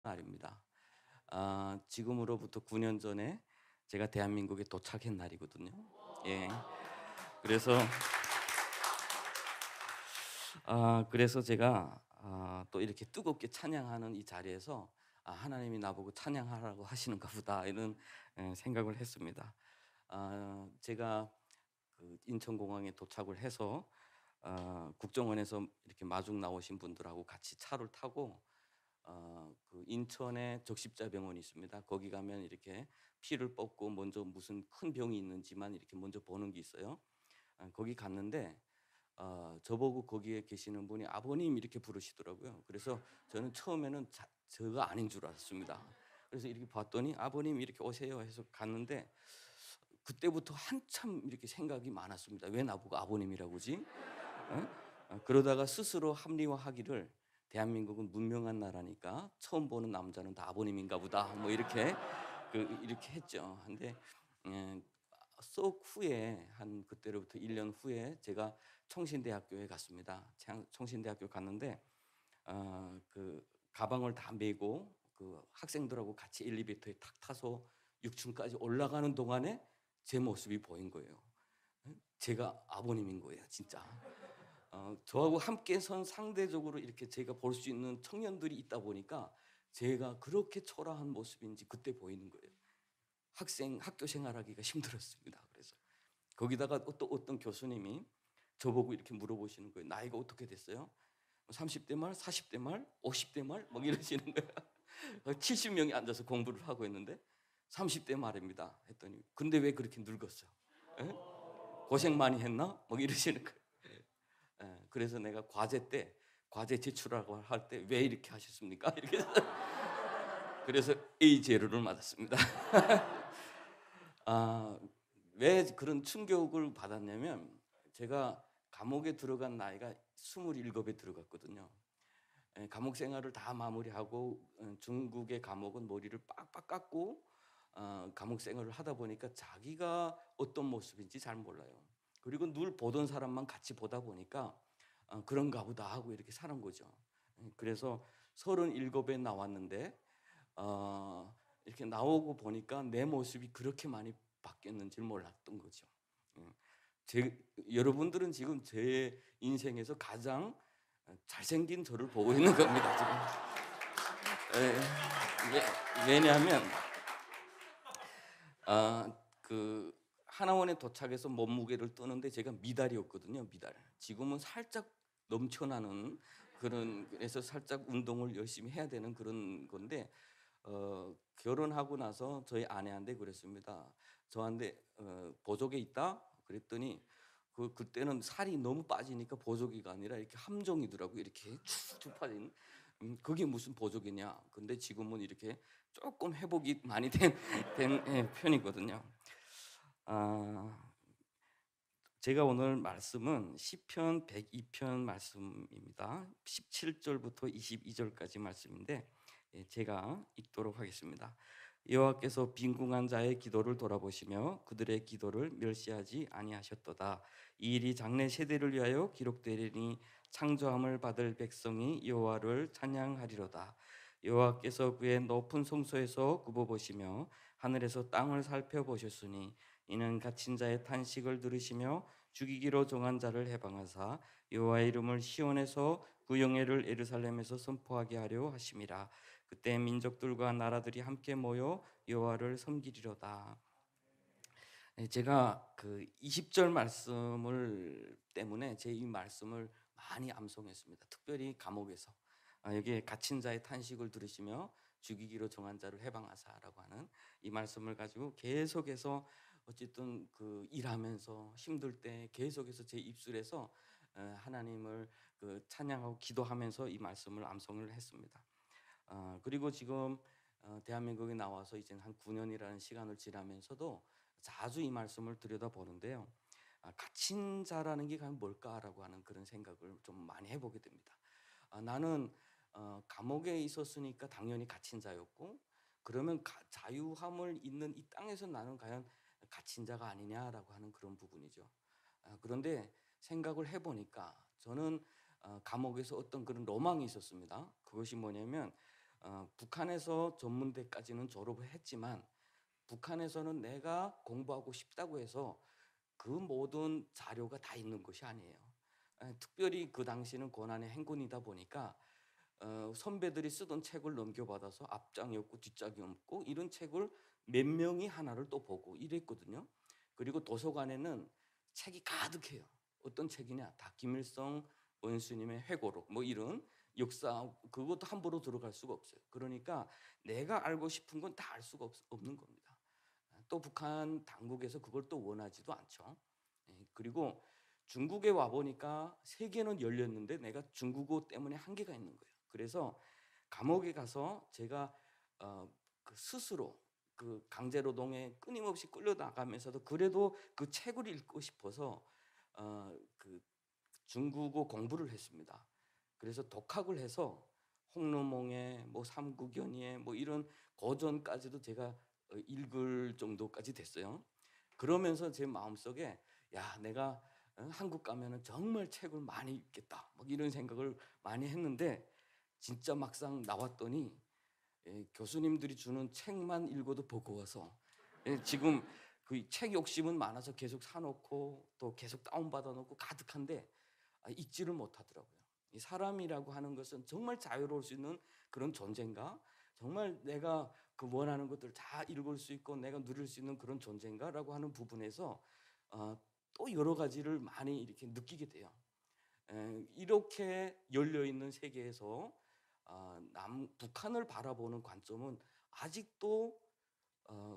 날입니다. 지금으로부터 9년 전에 제가 대한민국에 도착한 날이거든요. 예. 그래서 그래서 제가 또 이렇게 뜨겁게 찬양하는 이 자리에서 하나님이 나보고 찬양하라고 하시는가 보다 이런 생각을 했습니다. 제가 그 인천공항에 도착을 해서 국정원에서 이렇게 마중 나오신 분들하고 같이 차를 타고 그 인천에 적십자병원이 있습니다. 거기 가면 이렇게 피를 뽑고 먼저 무슨 큰 병이 있는지만 이렇게 먼저 보는 게 있어요. 거기 갔는데 저보고 거기에 계시는 분이 아버님 이렇게 부르시더라고요. 그래서 저는 처음에는 저가 아닌 줄 알았습니다. 그래서 이렇게 봤더니 아버님 이렇게 오세요 해서 갔는데 그때부터 한참 이렇게 생각이 많았습니다. 왜 나보고 아버님이라고지? 그러다가 스스로 합리화하기를 대한민국은 문명한 나라니까 처음 보는 남자는 다 아버님인가 보다. 뭐 이렇게 이렇게 했죠. 근데 예, 쏙 후에 한 그때로부터 1년 후에 제가 청신대학교에 갔습니다. 청신대학교 갔는데 그 가방을 다 메고 그 학생들하고 같이 엘리베이터에 탁 타서 6층까지 올라가는 동안에 제 모습이 보인 거예요. 제가 아버님인 거예요, 진짜. 저하고 함께 선 상대적으로 이렇게 제가 볼 수 있는 청년들이 있다 보니까 제가 그렇게 초라한 모습인지 그때 보이는 거예요. 학교 생활하기가 힘들었습니다. 그래서 거기다가 또 어떤 교수님이 저보고 이렇게 물어보시는 거예요. 나이가 어떻게 됐어요? 30대 말, 40대 말, 50대 말? 막 이러시는 거예요. 70명이 앉아서 공부를 하고 있는데 30대 말입니다. 했더니 근데 왜 그렇게 늙었어? 에? 고생 많이 했나? 막 이러시는 거예요. 그래서 내가 과제 제출하고 할 때 왜 이렇게 하셨습니까? 이렇게 해서 그래서 A 제로를 맞았습니다. 아, 왜 그런 충격을 받았냐면 제가 감옥에 들어간 나이가 27에 들어갔거든요. 감옥 생활을 다 마무리하고 중국의 감옥은 머리를 빡빡 깎고 감옥 생활을 하다 보니까 자기가 어떤 모습인지 잘 몰라요. 그리고 늘 보던 사람만 같이 보다 보니까 그런가 보다 하고 이렇게 사는 거죠. 그래서 37에 나왔는데 이렇게 나오고 보니까 내 모습이 그렇게 많이 바뀌었는지 몰랐던 거죠. 예. 여러분들은 지금 제 인생에서 가장 잘생긴 저를 보고 있는 겁니다. 지금. 왜냐하면 그 하나원에 도착해서 몸무게를 뜨는데 제가 미달이었거든요. 미달. 지금은 살짝 넘쳐나는 그래서 살짝 운동을 열심히 해야 되는 그런 건데 결혼하고 나서 저희 아내한테 그랬습니다. 저한테 보조개 있다 그랬더니 그때는 살이 너무 빠지니까 보조개가 아니라 이렇게 함정이더라고. 이렇게 쭉쭉 빠진. 그게 무슨 보조개냐? 근데 지금은 이렇게 조금 회복이 많이 된 편이거든요. 아, 제가 오늘 말씀은 시편 102편 말씀입니다. 17절부터 22절까지 말씀인데 제가 읽도록 하겠습니다. 여호와께서 빈궁한 자의 기도를 돌아보시며 그들의 기도를 멸시하지 아니하셨도다. 이 일이 장래 세대를 위하여 기록되리니 창조함을 받을 백성이 여호와를 찬양하리로다. 여호와께서 그의 높은 성소에서 굽어보시며 하늘에서 땅을 살펴보셨으니 이는 갇힌 자의 탄식을 들으시며 죽이기로 정한 자를 해방하사 여호와의 이름을 시온에서 그 영예를 예루살렘에서 선포하게 하려 하심이라. 그때 민족들과 나라들이 함께 모여 여호와를 섬기리로다. 제가 그 20절 말씀을 때문에 제 이 말씀을 많이 암송했습니다. 특별히 감옥에서 여기에 갇힌 자의 탄식을 들으시며 죽이기로 정한 자를 해방하사라고 하는 이 말씀을 가지고 계속해서 어쨌든 그 일하면서 힘들 때 계속해서 제 입술에서 하나님을 그 찬양하고 기도하면서 이 말씀을 암송을 했습니다. 그리고 지금 대한민국에 나와서 이제 한 9년이라는 시간을 지나면서도 자주 이 말씀을 들여다보는데요. 갇힌 자라는 게 과연 뭘까라고 하는 그런 생각을 좀 많이 해보게 됩니다. 나는 감옥에 있었으니까 당연히 갇힌 자였고 그러면 자유함을 잇는 이 땅에서 나는 과연 갇힌 자가 아니냐라고 하는 그런 부분이죠. 그런데 생각을 해보니까 저는 감옥에서 어떤 그런 로망이 있었습니다. 그것이 뭐냐면 북한에서 전문대까지는 졸업을 했지만 북한에서는 내가 공부하고 싶다고 해서 그 모든 자료가 다 있는 것이 아니에요. 특별히 그 당시는 고난의 행군이다 보니까 선배들이 쓰던 책을 넘겨받아서 앞장이 없고 뒷장이 없고 이런 책을 몇 명이 하나를 또 보고 이랬거든요. 그리고 도서관에는 책이 가득해요. 어떤 책이냐? 다 김일성 원수님의 회고록 뭐 이런 역사, 그것도 함부로 들어갈 수가 없어요. 그러니까 내가 알고 싶은 건 다 알 수가 없는 겁니다. 또 북한 당국에서 그걸 또 원하지도 않죠. 그리고 중국에 와 보니까 세계는 열렸는데 내가 중국어 때문에 한계가 있는 거예요. 그래서 감옥에 가서 제가 그 스스로 그 강제노동에 끊임없이 끌려나가면서도 그래도 그 책을 읽고 싶어서 그 중국어 공부를 했습니다. 그래서 독학을 해서 홍로몽의 뭐 삼국연의의 뭐 이런 고전까지도 제가 읽을 정도까지 됐어요. 그러면서 제 마음속에 야, 내가 한국 가면은 정말 책을 많이 읽겠다, 뭐 이런 생각을 많이 했는데 진짜 막상 나왔더니 교수님들이 주는 책만 읽어도 버거워서 지금 그 책 욕심은 많아서 계속 사놓고 또 계속 다운받아 놓고 가득한데 읽지를 못하더라고요. 이 사람이라고 하는 것은 정말 자유로울 수 있는 그런 존재인가? 정말 내가 그 원하는 것들을 다 읽을 수 있고 내가 누릴 수 있는 그런 존재인가라고 하는 부분에서 또 여러 가지를 많이 이렇게 느끼게 돼요. 이렇게 열려 있는 세계에서 북한을 바라보는 관점은 아직도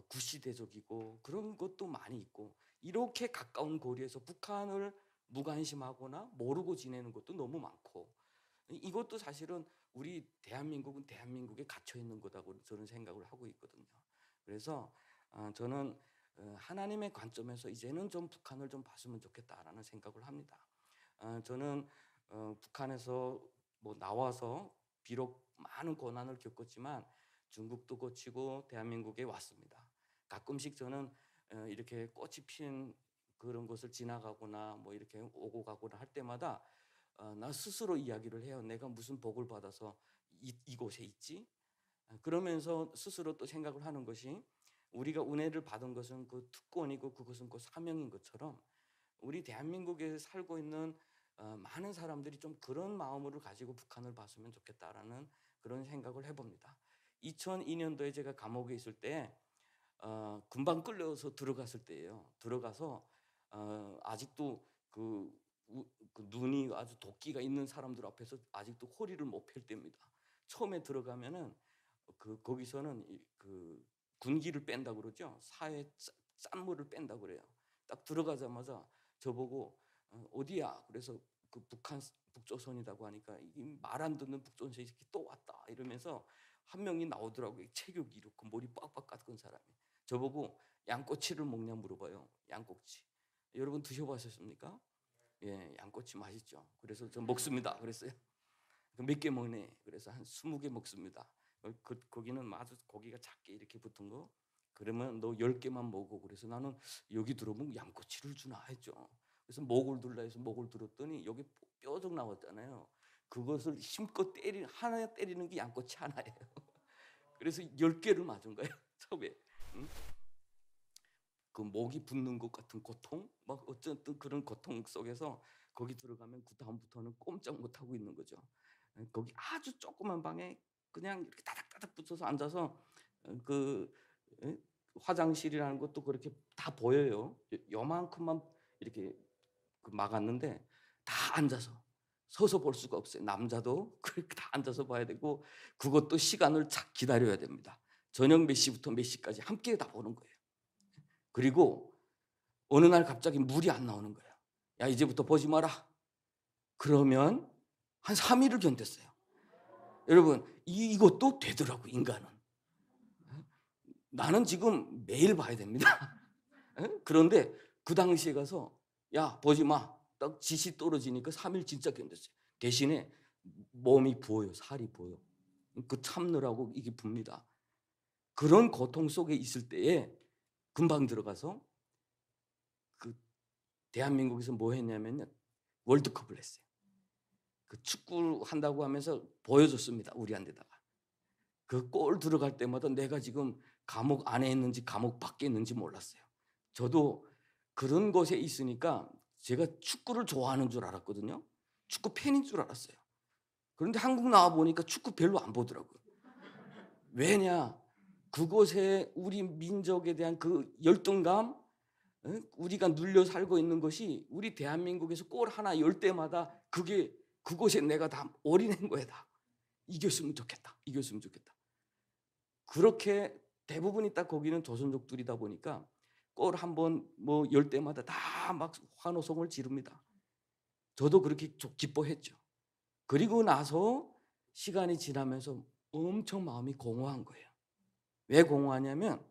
구시대적이고 그런 것도 많이 있고 이렇게 가까운 거리에서 북한을 무관심하거나 모르고 지내는 것도 너무 많고 이것도 사실은 우리 대한민국은 대한민국에 갇혀 있는 거다고 저는 생각을 하고 있거든요. 그래서 저는 하나님의 관점에서 이제는 좀 북한을 좀 봤으면 좋겠다라는 생각을 합니다. 저는 북한에서 뭐 나와서 비록 많은 고난을 겪었지만 중국도 거치고 대한민국에 왔습니다. 가끔씩 저는 이렇게 꽃이 핀 그런 곳을 지나가거나 뭐 이렇게 오고 가거나 할 때마다 나 스스로 이야기를 해요. 내가 무슨 복을 받아서 이곳에 있지? 그러면서 스스로 또 생각을 하는 것이 우리가 은혜를 받은 것은 그 특권이고 그것은 그 사명인 것처럼 우리 대한민국에 살고 있는 많은 사람들이 좀 그런 마음으로 가지고 북한을 봤으면 좋겠다라는 그런 생각을 해봅니다. 2002년도에 제가 감옥에 있을 때 금방 끌려서 들어갔을 때예요. 들어가서 아직도 그 눈이 아주 도끼가 있는 사람들 앞에서 아직도 허리를 못 펼 때입니다. 처음에 들어가면은 거기서는 그 군기를 뺀다 그러죠. 사회 짠물을 뺀다 그래요. 딱 들어가자마자 저보고 어디야? 그래서 그 북조선이라고 하니까 말 안 듣는 북조선이 또 왔다 이러면서 한 명이 나오더라고요. 체격이 이렇고 머리 빡빡 깎은 사람이 저보고 양꼬치를 먹냐 물어봐요. 양꼬치 여러분 드셔보셨습니까? 예, 양꼬치 맛있죠. 그래서 저 먹습니다. 그랬어요. 몇 개 먹네. 그래서 한 20개 먹습니다. 거기는 아주 고기가 작게 이렇게 붙은 거. 그러면 너 10개만 먹어. 그래서 나는 여기 들어보면 양꼬치를 주나 했죠. 그래서 목을 들라 해서 목을 들었더니 여기 뼈적 나왔잖아요. 그것을 힘껏 하나 때리는 게 양꼬치 하나예요. 그래서 10개를 맞은 거예요. 처음에. 응? 그 목이 붓는 것 같은 고통, 막 어쨌든 그런 고통 속에서 거기 들어가면 그 다음부터는 꼼짝 못 하고 있는 거죠. 거기 아주 조그만 방에 그냥 이렇게 따닥따닥 붙어서 앉아서 그 화장실이라는 것도 그렇게 다 보여요. 요만큼만 이렇게 막았는데 다 앉아서 서서 볼 수가 없어요. 남자도 그렇게 다 앉아서 봐야 되고 그것도 시간을 착 기다려야 됩니다. 저녁 몇 시부터 몇 시까지 함께 다 보는 거예요. 그리고 어느 날 갑자기 물이 안 나오는 거예요. 야, 이제부터 보지 마라. 그러면 한 3일을 견뎠어요. 여러분, 이것도 되더라고, 인간은. 나는 지금 매일 봐야 됩니다. 그런데 그 당시에 가서 야, 보지 마. 딱 지시 떨어지니까 3일 진짜 견뎠어요. 대신에 몸이 부어요. 살이 부어요. 그 참느라고 이게 붑니다. 그런 고통 속에 있을 때에 금방 들어가서 그 대한민국에서 뭐 했냐면 월드컵을 했어요. 그 축구 한다고 하면서 보여줬습니다. 우리한테다가. 그 골 들어갈 때마다 내가 지금 감옥 안에 있는지 감옥 밖에 있는지 몰랐어요. 저도 그런 곳에 있으니까 제가 축구를 좋아하는 줄 알았거든요. 축구 팬인 줄 알았어요. 그런데 한국 나와 보니까 축구 별로 안 보더라고요. 왜냐? 그곳에 우리 민족에 대한 그 열등감, 우리가 눌려 살고 있는 것이 우리 대한민국에서 골 하나 열 때마다 그게 그곳에 내가 다 올인한 거야 다. 이겼으면 좋겠다. 이겼으면 좋겠다. 그렇게 대부분이 딱 거기는 조선족들이다 보니까 골 한 번 뭐 열 때마다 다 막 환호성을 지릅니다. 저도 그렇게 기뻐했죠. 그리고 나서 시간이 지나면서 엄청 마음이 공허한 거예요. 왜 공허하냐면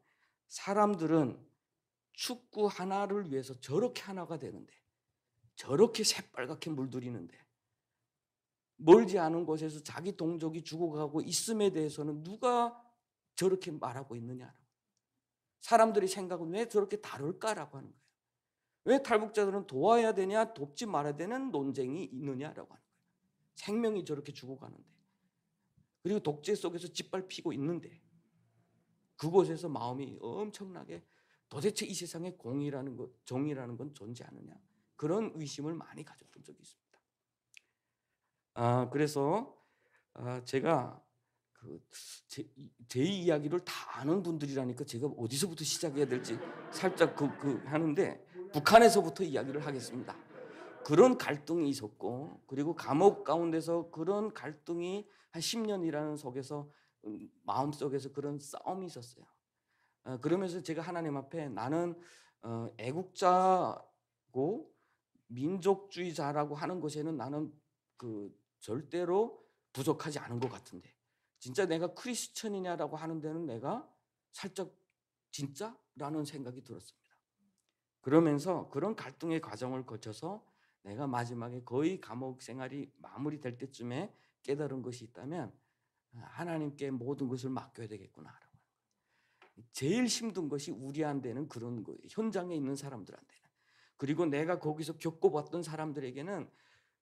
사람들은 축구 하나를 위해서 저렇게 하나가 되는데, 저렇게 새빨갛게 물들이는데, 멀지 않은 곳에서 자기 동족이 죽어가고 있음에 대해서는 누가 저렇게 말하고 있느냐라고. 사람들이 생각은 왜 저렇게 다를까라고 하는 거예요. 왜 탈북자들은 도와야 되냐 돕지 말아야 되는 논쟁이 있느냐라고 하는 거예요. 생명이 저렇게 죽어가는데, 그리고 독재 속에서 짓밟히고 있는데, 그곳에서 마음이 엄청나게 도대체 이 세상에 공의라는 것, 정의라는 건 존재하느냐, 그런 의심을 많이 가졌던 적이 있습니다. 그래서 제가 제 이야기를 다 아는 분들이라니까 제가 어디서부터 시작해야 될지 살짝 하는데, 북한에서부터 이야기를 하겠습니다. 그런 갈등이 있었고, 그리고 감옥 가운데서 그런 갈등이 한 10년이라는 속에서 마음속에서 그런 싸움이 있었어요. 그러면서 제가 하나님 앞에 나는 애국자고 민족주의자라고 하는 것에는 나는 절대로 부족하지 않은 것 같은데, 진짜 내가 크리스천이냐라고 하는 데는 내가 살짝 진짜라는 생각이 들었습니다. 그러면서 그런 갈등의 과정을 거쳐서 내가 마지막에 거의 감옥 생활이 마무리될 때쯤에 깨달은 것이 있다면, 하나님께 모든 것을 맡겨야 되겠구나라고. 제일 힘든 것이 우리한테는 그런 거예요. 현장에 있는 사람들한테는. 그리고 내가 거기서 겪어봤던 사람들에게는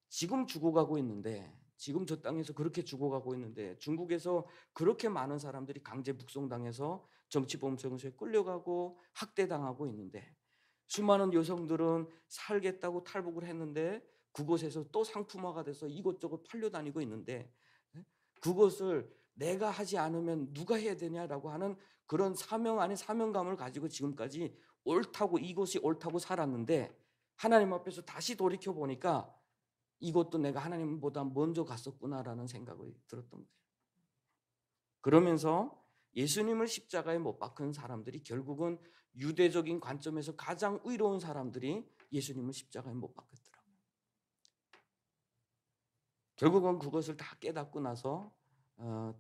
지금 죽어가고 있는데, 지금 저 땅에서 그렇게 죽어가고 있는데, 중국에서 그렇게 많은 사람들이 강제 북송당해서 정치범죄에 끌려가고 학대당하고 있는데, 수많은 여성들은 살겠다고 탈북을 했는데 그곳에서 또 상품화가 돼서 이곳저곳 팔려다니고 있는데, 그것을 내가 하지 않으면 누가 해야 되냐라고 하는 그런 사명 안에 사명감을 가지고 지금까지 옳다고, 이것이 옳다고 살았는데, 하나님 앞에서 다시 돌이켜 보니까 이것도 내가 하나님보다 먼저 갔었구나라는 생각이 들었던 거예요. 그러면서 예수님을 십자가에 못 박은 사람들이 결국은 유대적인 관점에서 가장 의로운 사람들이 예수님을 십자가에 못 박았더라고요. 결국은 그것을 다 깨닫고 나서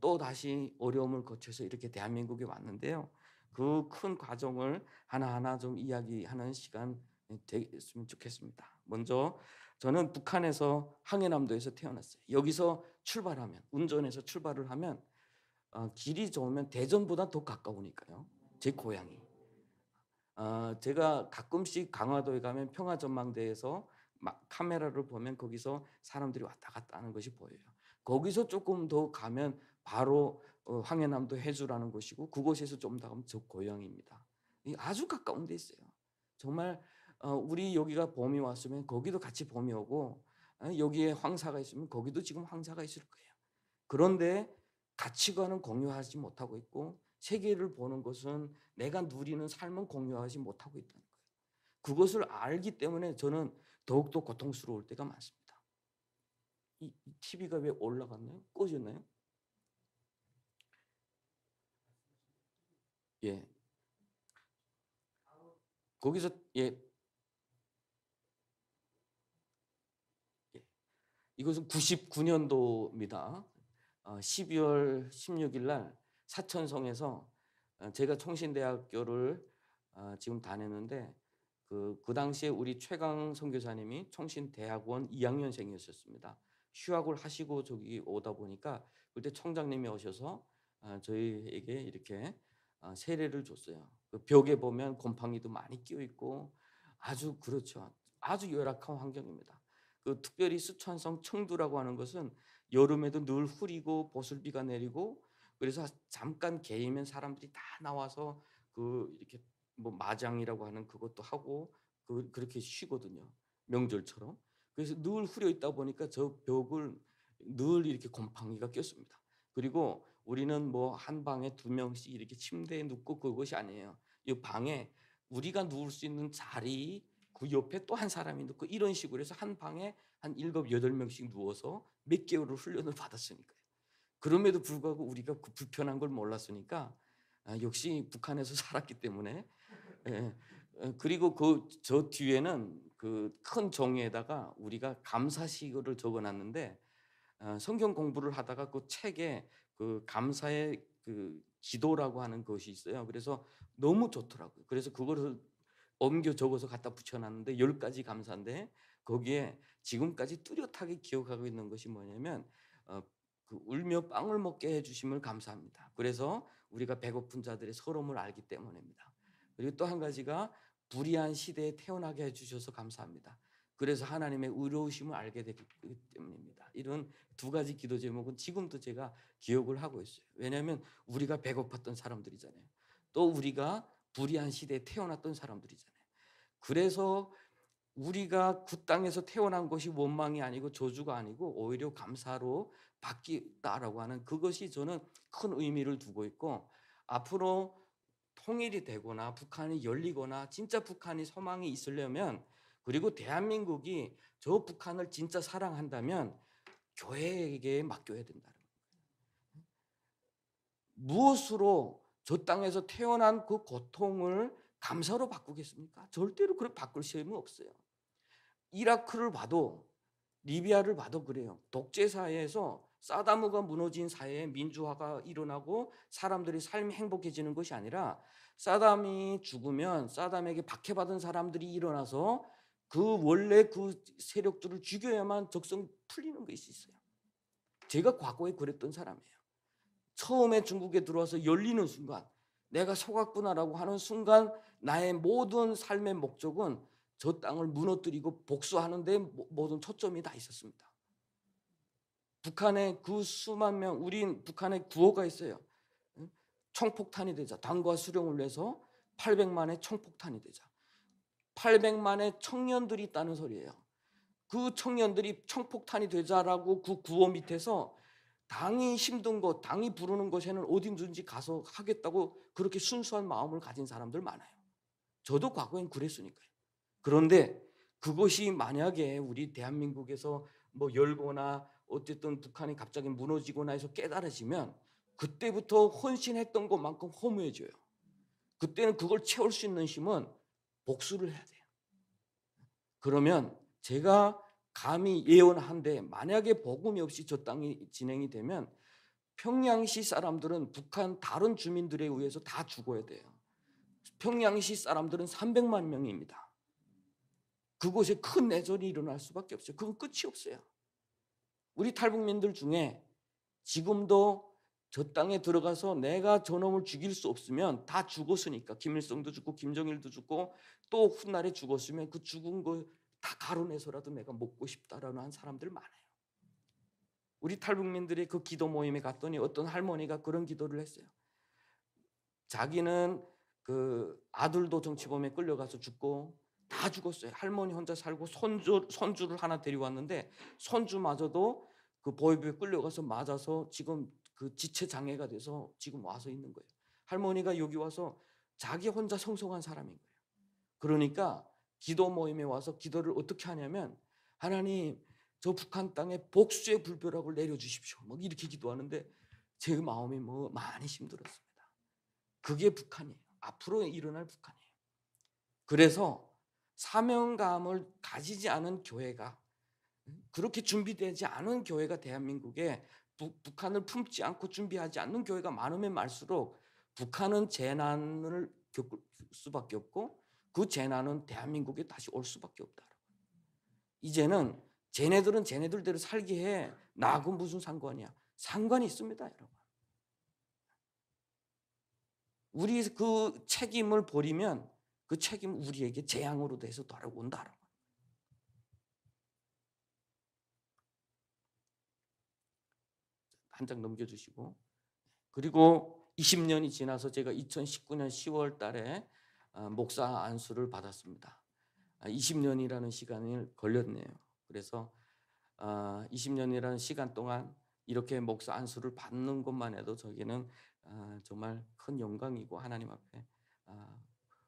또 다시 어려움을 거쳐서 이렇게 대한민국에 왔는데요. 그 큰 과정을 하나하나 좀 이야기하는 시간 되겠으면 좋겠습니다. 먼저 저는 북한에서 항해남도에서 태어났어요. 여기서 출발하면, 운전해서 출발을 하면 길이 좋으면 대전보다 더 가까우니까요. 제 고향이. 제가 가끔씩 강화도에 가면 평화전망대에서 막 카메라를 보면 거기서 사람들이 왔다 갔다 하는 것이 보여요. 거기서 조금 더 가면 바로 황해남도 해주라는 곳이고, 그곳에서 좀 더 가면 저 고향입니다. 아주 가까운 데 있어요. 정말 우리 여기가 봄이 왔으면 거기도 같이 봄이 오고, 여기에 황사가 있으면 거기도 지금 황사가 있을 거예요. 그런데 가치관은 공유하지 못하고 있고, 세계를 보는 것은, 내가 누리는 삶은 공유하지 못하고 있다는 거예요. 그것을 알기 때문에 저는 더욱더 고통스러울 때가 많습니다. 이 TV가 왜 올라갔나요? 꺼졌나요? 예. 거기서 예. 이것은 99년도입니다. 12월 16일 날 사천성에서, 제가 총신대학교를 지금 다녔는데, 그 당시에 우리 최강 선교사님이 총신대학원 2학년생이었습니다. 휴학을 하시고 저기 오다 보니까 그때 총장님이 오셔서 저희에게 이렇게 세례를 줬어요. 그 벽에 보면 곰팡이도 많이 끼어 있고 아주, 그렇죠, 아주 열악한 환경입니다. 특별히 쓰촨성 청두라고 하는 것은 여름에도 늘 흐리고 보슬비가 내리고, 그래서 잠깐 개이면 사람들이 다 나와서 이렇게 뭐 마장이라고 하는 그것도 하고 그렇게 쉬거든요. 명절처럼. 그래서 늘 후려 있다 보니까 저 벽을 늘 이렇게 곰팡이가 꼈습니다. 그리고 우리는 뭐 한 방에 2명씩 이렇게 침대에 눕고 그것이 아니에요. 이 방에 우리가 누울 수 있는 자리 그 옆에 또 한 사람이 눕고 이런 식으로 해서 한 방에 한 7-8명씩 누워서 몇 개월을 훈련을 받았으니까요. 그럼에도 불구하고 우리가 그 불편한 걸 몰랐으니까 역시 북한에서 살았기 때문에 예. 그리고 저 뒤에는 그 큰 종이에다가 우리가 감사시를 적어 놨는데 성경 공부를 하다가 그 책에 그 감사의 그 기도라고 하는 것이 있어요. 그래서 너무 좋더라고요. 그래서 그거를 옮겨 적어서 갖다 붙여 놨는데 10가지 감사인데 거기에 지금까지 뚜렷하게 기억하고 있는 것이 뭐냐면 어 울며 빵을 먹게 해 주심을 감사합니다. 그래서 우리가 배고픈 자들의 서러움을 알기 때문입니다. 그리고 또 한 가지가 불의한 시대에 태어나게 해 주셔서 감사합니다. 그래서 하나님의 의로우심을 알게 되기 때문입니다. 이런 2가지 기도 제목은 지금도 제가 기억을 하고 있어요. 왜냐하면 우리가 배고팠던 사람들이잖아요. 또 우리가 불의한 시대에 태어났던 사람들이잖아요. 그래서 우리가 그 땅에서 태어난 것이 원망이 아니고 저주가 아니고 오히려 감사로 바뀌었다라고 하는 그것이 저는 큰 의미를 두고 있고 앞으로 통일이 되거나 북한이 열리거나 진짜 북한이 소망이 있으려면 그리고 대한민국이 저 북한을 진짜 사랑한다면 교회에게 맡겨야 된다는 거예요. 무엇으로 저 땅에서 태어난 그 고통을 감사로 바꾸겠습니까? 절대로 그렇게 바꿀 시험은 없어요. 이라크를 봐도 리비아를 봐도 그래요. 독재 사회에서 사다무가 무너진 사회에 민주화가 일어나고 사람들이 삶이 행복해지는 것이 아니라 사담이 죽으면 사담에게 박해받은 사람들이 일어나서 그 원래 그 세력들을 죽여야만 적성 풀리는 것이 있어요. 제가 과거에 그랬던 사람이에요. 처음에 중국에 들어와서 열리는 순간 내가 속았구나라고 하는 순간 나의 모든 삶의 목적은 저 땅을 무너뜨리고 복수하는 데 모든 초점이 다 있었습니다. 북한에 그 수만 명, 우린 북한에 구호가 있어요. 총폭탄이 되자. 당과 수령을 내서 800만의 총폭탄이 되자. 800만의 청년들이 있다는 소리예요. 그 청년들이 총폭탄이 되자라고 그 구호 밑에서 당이 힘든 것, 당이 부르는 것에는 어디든지 가서 하겠다고 그렇게 순수한 마음을 가진 사람들 많아요. 저도 과거엔 그랬으니까요. 그런데 그것이 만약에 우리 대한민국에서 뭐 열거나 어쨌든 북한이 갑자기 무너지거나 해서 깨달아지면 그때부터 헌신했던 것만큼 허무해져요. 그때는 그걸 채울 수 있는 힘은 복수를 해야 돼요. 그러면 제가 감히 예언한데 만약에 복음이 없이 저 땅이 진행이 되면 평양시 사람들은 북한 다른 주민들에 의해서 다 죽어야 돼요. 평양시 사람들은 300만 명입니다. 그곳에 큰 내전이 일어날 수밖에 없어요. 그건 끝이 없어요. 우리 탈북민들 중에 지금도 저 땅에 들어가서 내가 저놈을 죽일 수 없으면 다 죽었으니까 김일성도 죽고 김정일도 죽고 또 훗날에 죽었으면 그 죽은 거 다 가로내서라도 내가 먹고 싶다라는 한 사람들 많아요. 우리 탈북민들의 그 기도 모임에 갔더니 어떤 할머니가 그런 기도를 했어요. 자기는 그 아들도 정치범에 끌려가서 죽고 다 죽었어요. 할머니 혼자 살고 손주를 하나 데려왔는데 손주마저도 그 보위부에 끌려가서 맞아서 지금 그 지체 장애가 돼서 지금 와서 있는 거예요. 할머니가 여기 와서 자기 혼자 성성한 사람인 거예요. 그러니까 기도 모임에 와서 기도를 어떻게 하냐면 하나님 저 북한 땅에 복수의 불벼락을 내려주십시오. 뭐 이렇게 기도하는데 제 마음이 뭐 많이 힘들었습니다. 그게 북한이에요. 앞으로 일어날 북한이에요. 그래서 사명감을 가지지 않은 교회가 그렇게 준비되지 않은 교회가 대한민국에 북한을 품지 않고 준비하지 않는 교회가 많으면 많을수록 북한은 재난을 겪을 수밖에 없고 그 재난은 대한민국에 다시 올 수밖에 없다. 이제는 쟤네들은 쟤네들대로 살게 해. 나하고 무슨 상관이야? 상관이 있습니다, 여러분. 우리 그 책임을 버리면 그 책임은 우리에게 재앙으로 돼서 돌아온다. 한 장 넘겨주시고 그리고 20년이 지나서 제가 2019년 10월 달에 목사 안수를 받았습니다. 20년이라는 시간이 걸렸네요. 그래서 20년이라는 시간 동안 이렇게 목사 안수를 받는 것만 해도 저에게는 정말 큰 영광이고, 하나님 앞에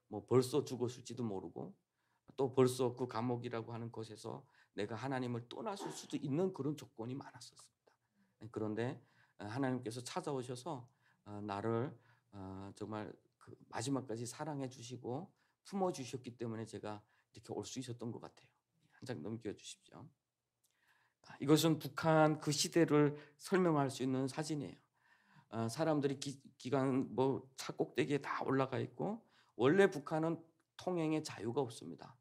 뭐 벌써 죽었을지도 모르고 또 벌써 그 감옥이라고 하는 곳에서 내가 하나님을 떠났을 수도 있는 그런 조건이 많았었습니다. 그런데 하나님께서 찾아오셔서 나를 정말 그 마지막까지 사랑해 주시고 품어 주셨기 때문에 제가 이렇게 올 수 있었던 것 같아요. 한 장 넘겨 주십시오. 이것은 북한 그 시대를 설명할 수 있는 사진이에요. 사람들이 기관 뭐 차 꼭대기에 다 올라가 있고, 원래 북한은 통행의 자유가 없습니다.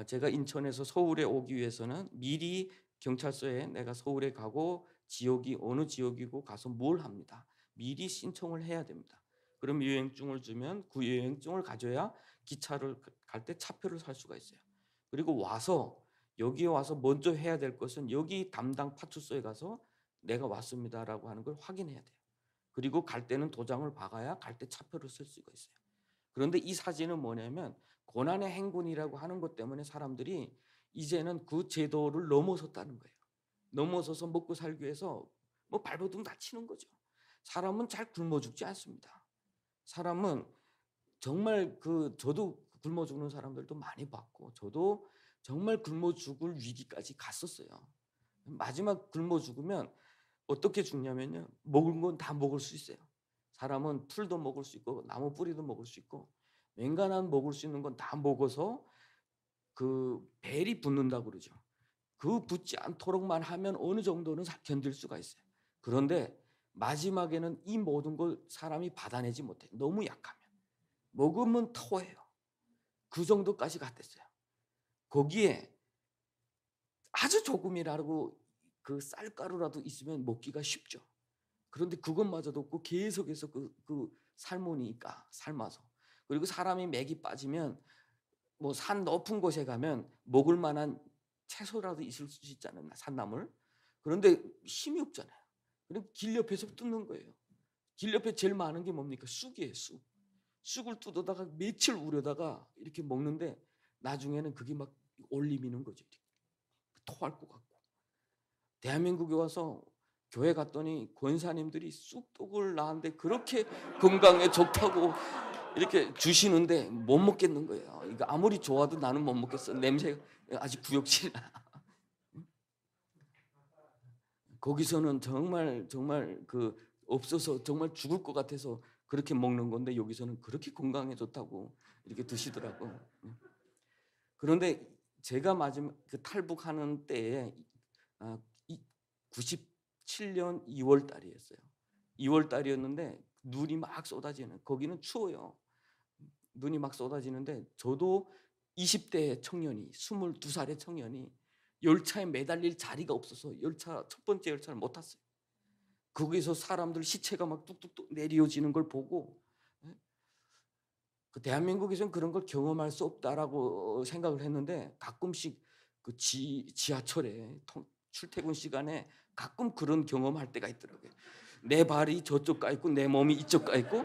제가 인천에서 서울에 오기 위해서는 미리 경찰서에 내가 서울에 가고 지역이 어느 지역이고 가서 뭘 합니다. 미리 신청을 해야 됩니다. 그럼 여행증을 주면 그 여행증을 가져야 기차를 갈 때 차표를 살 수가 있어요. 그리고 와서 여기에 와서 먼저 해야 될 것은 여기 담당 파출소에 가서 내가 왔습니다라고 하는 걸 확인해야 돼요. 그리고 갈 때는 도장을 박아야 갈 때 차표를 쓸 수가 있어요. 그런데 이 사진은 뭐냐면 고난의 행군이라고 하는 것 때문에 사람들이 이제는 그 제도를 넘어섰다는 거예요. 넘어서서 먹고 살기 위해서 뭐 발버둥 다치는 거죠. 사람은 잘 굶어 죽지 않습니다. 사람은 정말 저도 굶어 죽는 사람들도 많이 봤고, 저도 정말 굶어 죽을 위기까지 갔었어요. 마지막 굶어 죽으면 어떻게 죽냐면요, 먹은 건 다 먹을 수 있어요. 사람은 풀도 먹을 수 있고 나무 뿌리도 먹을 수 있고 웬간한 먹을 수 있는 건 다 먹어서 그 벨이 붙는다고 그러죠. 그 붙지 않도록만 하면 어느 정도는 견딜 수가 있어요. 그런데 마지막에는 이 모든 걸 사람이 받아내지 못해. 너무 약하면 먹으면 토해요. 그 정도까지 갔댔어요. 거기에 아주 조금이라고 그 쌀가루라도 있으면 먹기가 쉽죠. 그런데 그것마저도 없고 계속해서 삶으니까, 삶아서. 그리고 사람이 맥이 빠지면 뭐 산 높은 곳에 가면 먹을 만한 채소라도 있을 수 있잖아요, 산나물. 그런데 힘이 없잖아요. 그럼 길 옆에서 뜯는 거예요. 길 옆에 제일 많은 게 뭡니까? 쑥이에요, 쑥. 쑥을 뜯어다가 며칠 우려다가 이렇게 먹는데 나중에는 그게 막 올리미는 거죠. 이렇게. 토할 것 같고. 대한민국에 와서 교회 갔더니 권사님들이 쑥떡을 나한테 그렇게 건강에 좋다고 이렇게 주시는데 못 먹겠는 거예요. 이거 아무리 좋아도 나는 못 먹겠어. 냄새가 아직 구역질. 거기서는 정말 없어서 정말 죽을 것 같아서 그렇게 먹는 건데, 여기서는 그렇게 건강에 좋다고 이렇게 드시더라고. 그런데 제가 마지막 탈북하는 때에 97년 2월 달이었어요. 2월 달이었는데 눈이 막 쏟아지는, 거기는 추워요. 눈이 막 쏟아지는데 저도 20대 청년이, 22살의 청년이 열차에 매달릴 자리가 없어서 첫 번째 열차를 못 탔어요. 거기서 사람들 시체가 막 뚝뚝뚝 내려지는 걸 보고, 대한민국에서는 그런 걸 경험할 수 없다라고 생각을 했는데, 가끔씩 지하철에 출퇴근 시간에 가끔 그런 경험할 때가 있더라고요. 내 발이 저쪽 가 있고 내 몸이 이쪽 가 있고,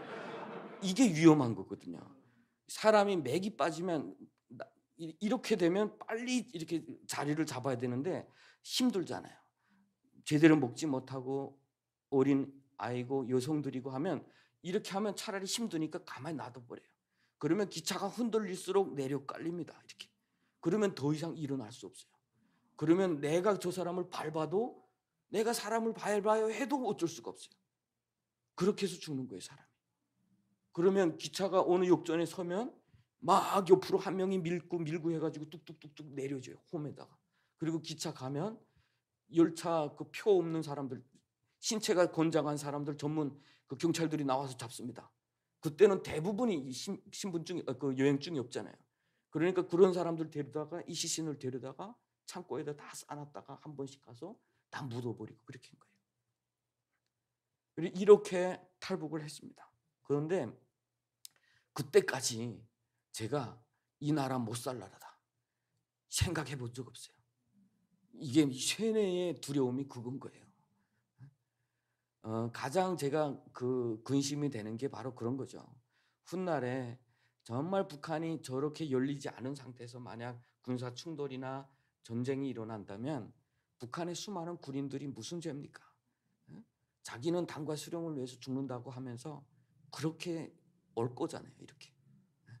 이게 위험한 거거든요. 사람이 맥이 빠지면 이렇게 되면 빨리 이렇게 자리를 잡아야 되는데 힘들잖아요. 제대로 먹지 못하고 어린 아이고 여성들이고 하면, 이렇게 하면 차라리 힘드니까 가만히 놔둬버려요. 그러면 기차가 흔들릴수록 내려 깔립니다. 이렇게. 그러면 더 이상 일어날 수 없어요. 그러면 내가 저 사람을 밟아도, 내가 사람을 밟아야 해도 어쩔 수가 없어요. 그렇게 해서 죽는 거예요, 사람이. 그러면 기차가 어느 역전에 서면 막 옆으로 한 명이 밀고 해가지고 뚝뚝뚝뚝 내려줘요, 홈에다가. 그리고 기차 가면 열차 그 표 없는 사람들, 신체가 건장한 사람들 전문 경찰들이 나와서 잡습니다. 그때는 대부분이 신분증이 여행증이 없잖아요. 그러니까 그런 사람들 데려다가, 이 시신을 데려다가 창고에다 다 싸놨다가 한 번씩 가서 다 묻어버리고 그렇게 한 거예요. 이렇게 탈북을 했습니다. 그런데 그때까지 제가 이 나라 못 살라다 생각해 본 적 없어요. 이게 세뇌의 두려움이 그건 거예요. 가장 제가 그 근심이 되는 게 바로 그런 거죠. 훗날에 정말 북한이 저렇게 열리지 않은 상태에서 만약 군사 충돌이나 전쟁이 일어난다면 북한의 수많은 군인들이 무슨 죄입니까? 예? 자기는 당과 수령을 위해서 죽는다고 하면서 그렇게 올 거잖아요. 이렇게. 예?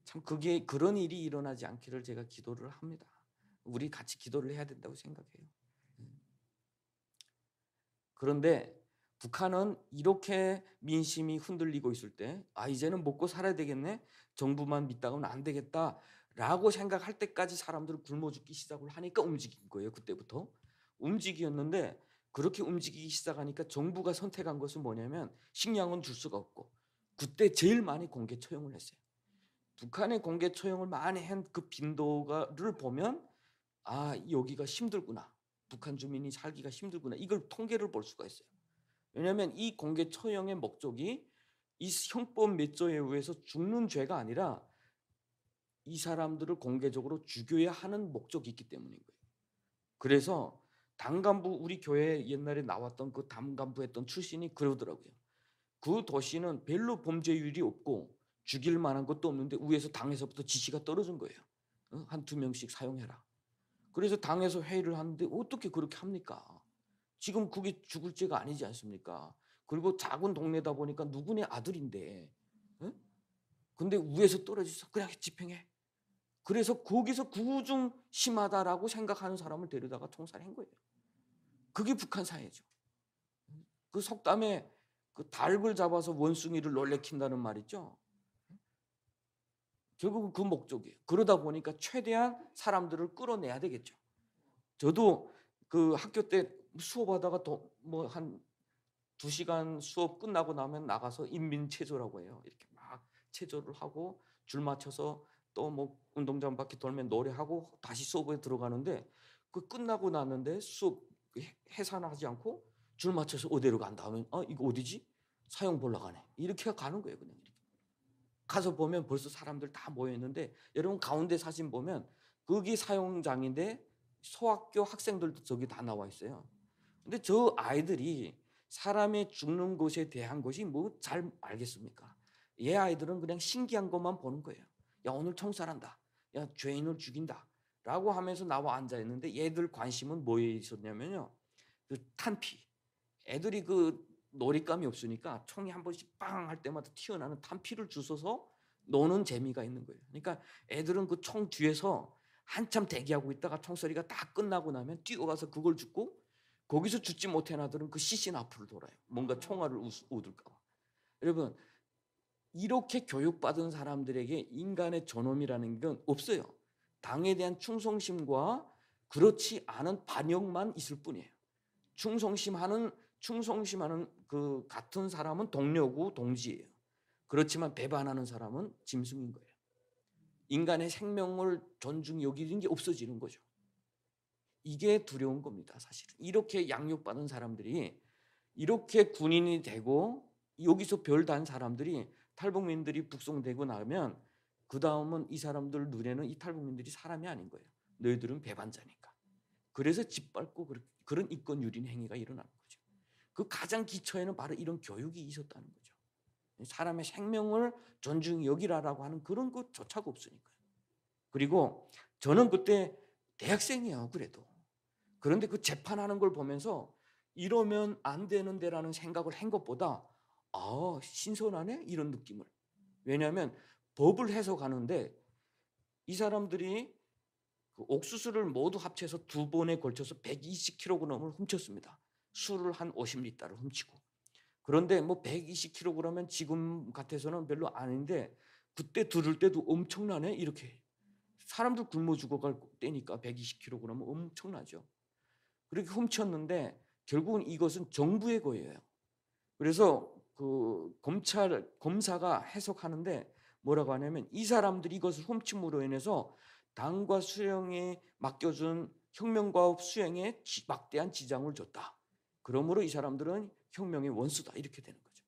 참 그게 그런 일이 일어나지 않기를 제가 기도를 합니다. 우리 같이 기도를 해야 된다고 생각해요. 예. 그런데 북한은 이렇게 민심이 흔들리고 있을 때 이제는 먹고 살아야 되겠네. 정부만 믿다가는 안 되겠다라고 생각할 때까지 사람들은 굶어 죽기 시작을 하니까 움직인 거예요. 그때부터. 움직이었는데 그렇게 움직이기 시작하니까 정부가 선택한 것은 뭐냐면 식량은 줄 수가 없고 그때 제일 많이 공개 처형을 했어요. 북한의 공개 처형을 많이 한 그 빈도를 보면 여기가 힘들구나. 북한 주민이 살기가 힘들구나. 이걸 통계를 볼 수가 있어요. 왜냐하면 이 공개 처형의 목적이 이 형법 몇 조에 의해서 죽는 죄가 아니라 이 사람들을 공개적으로 죽여야 하는 목적이 있기 때문인 거예요. 그래서 당 간부 우리 교회 옛날에 나왔던 그 당 간부 했던 출신이 그러더라고요. 그 도시는 별로 범죄율이 없고 죽일 만한 것도 없는데 위에서 당에서부터 지시가 떨어진 거예요. 한 2명씩 사용해라. 그래서 당에서 회의를 하는데 어떻게 그렇게 합니까? 지금 그게 죽을 죄가 아니지 않습니까? 그리고 작은 동네다 보니까 누구네 아들인데, 응? 근데 위에서 떨어져서 그냥 집행해. 그래서 거기서 구중 심하다라고 생각하는 사람을 데려다가 총살한 거예요. 그게 북한 사회죠. 그 속담에 그 닭을 잡아서 원숭이를 놀래킨다는 말 있죠. 결국은 그 목적이에요. 그러다 보니까 최대한 사람들을 끌어내야 되겠죠. 저도 그 학교 때 수업하다가 뭐한 2시간 수업 끝나고 나면 나가서 인민체조라고 해요. 이렇게 막 체조를 하고 줄 맞춰서 또 뭐 운동장 바퀴 돌면 노래하고 다시 수업에 들어가는데 그 끝나고 났는데 수업 해산하지 않고 줄 맞춰서 어디로 간다 하면 이거 어디지? 사형 보러 가네. 이렇게 가는 거예요. 그냥 이렇게. 가서 보면 벌써 사람들 다 모여 있는데 여러분 가운데 사진 보면 거기 사용장인데 소학교 학생들도 저기 다 나와 있어요. 근데 저 아이들이 사람의 죽는 것에 대한 것이 뭐 잘 알겠습니까? 얘 아이들은 그냥 신기한 것만 보는 거예요. 야 오늘 총살한다. 야 죄인을 죽인다. 라고 하면서 나와 앉아 있는데 얘들 관심은 뭐에 있었냐면요. 그 탄피. 애들이 그 놀잇감이 없으니까 총이 한 번씩 빵 할 때마다 튀어나오는 탄피를 주워서 노는 재미가 있는 거예요. 그러니까 애들은 그 총 뒤에서 한참 대기하고 있다가 총소리가 다 끝나고 나면 뛰어가서 그걸 줍고 거기서 죽지 못한 아들은 그 시신 앞으로 돌아요. 뭔가 총알을 얻을까 봐. 여러분 이렇게 교육받은 사람들에게 인간의 존엄이라는 건 없어요. 당에 대한 충성심과 그렇지 않은 반역만 있을 뿐이에요. 충성심하는 그 같은 사람은 동료고 동지예요. 그렇지만 배반하는 사람은 짐승인 거예요. 인간의 생명을 존중히 여기는 게 없어지는 거죠. 이게 두려운 겁니다, 사실은. 이렇게 양육받은 사람들이 이렇게 군인이 되고 여기서 별단 사람들이 탈북민들이 북송되고 나면 그 다음은 이 사람들 눈에는 이 탈북민들이 사람이 아닌 거예요. 너희들은 배반자니까. 그래서 짓밟고 그런 인권유린 행위가 일어나는 거죠. 그 가장 기초에는 바로 이런 교육이 있었다는 거죠. 사람의 생명을 존중히 여기라라고 하는 그런 것조차가 없으니까요. 그리고 저는 그때 대학생이에요. 그래도. 그런데 그 재판하는 걸 보면서 이러면 안 되는데라는 생각을 한 것보다 신선하네 이런 느낌을. 왜냐하면 법을 해석하는데 이 사람들이 그 옥수수를 모두 합쳐서 2번에 걸쳐서 120kg을 훔쳤습니다. 술을 한 50리터를 훔치고. 그런데 뭐 120kg면 지금 같아서는 별로 아닌데 그때 들을 때도 엄청나네 이렇게. 사람들 굶어 죽어갈 때니까 120kg은 엄청나죠. 그렇게 훔쳤는데 결국은 이것은 정부의 거예요. 그래서 그 검사가 해석하는데 뭐라고 하냐면 이 사람들이 이것을 훔침으로 인해서 당과 수령에 맡겨준 혁명과업 수행에 막대한 지장을 줬다. 그러므로 이 사람들은 혁명의 원수다 이렇게 되는 거죠.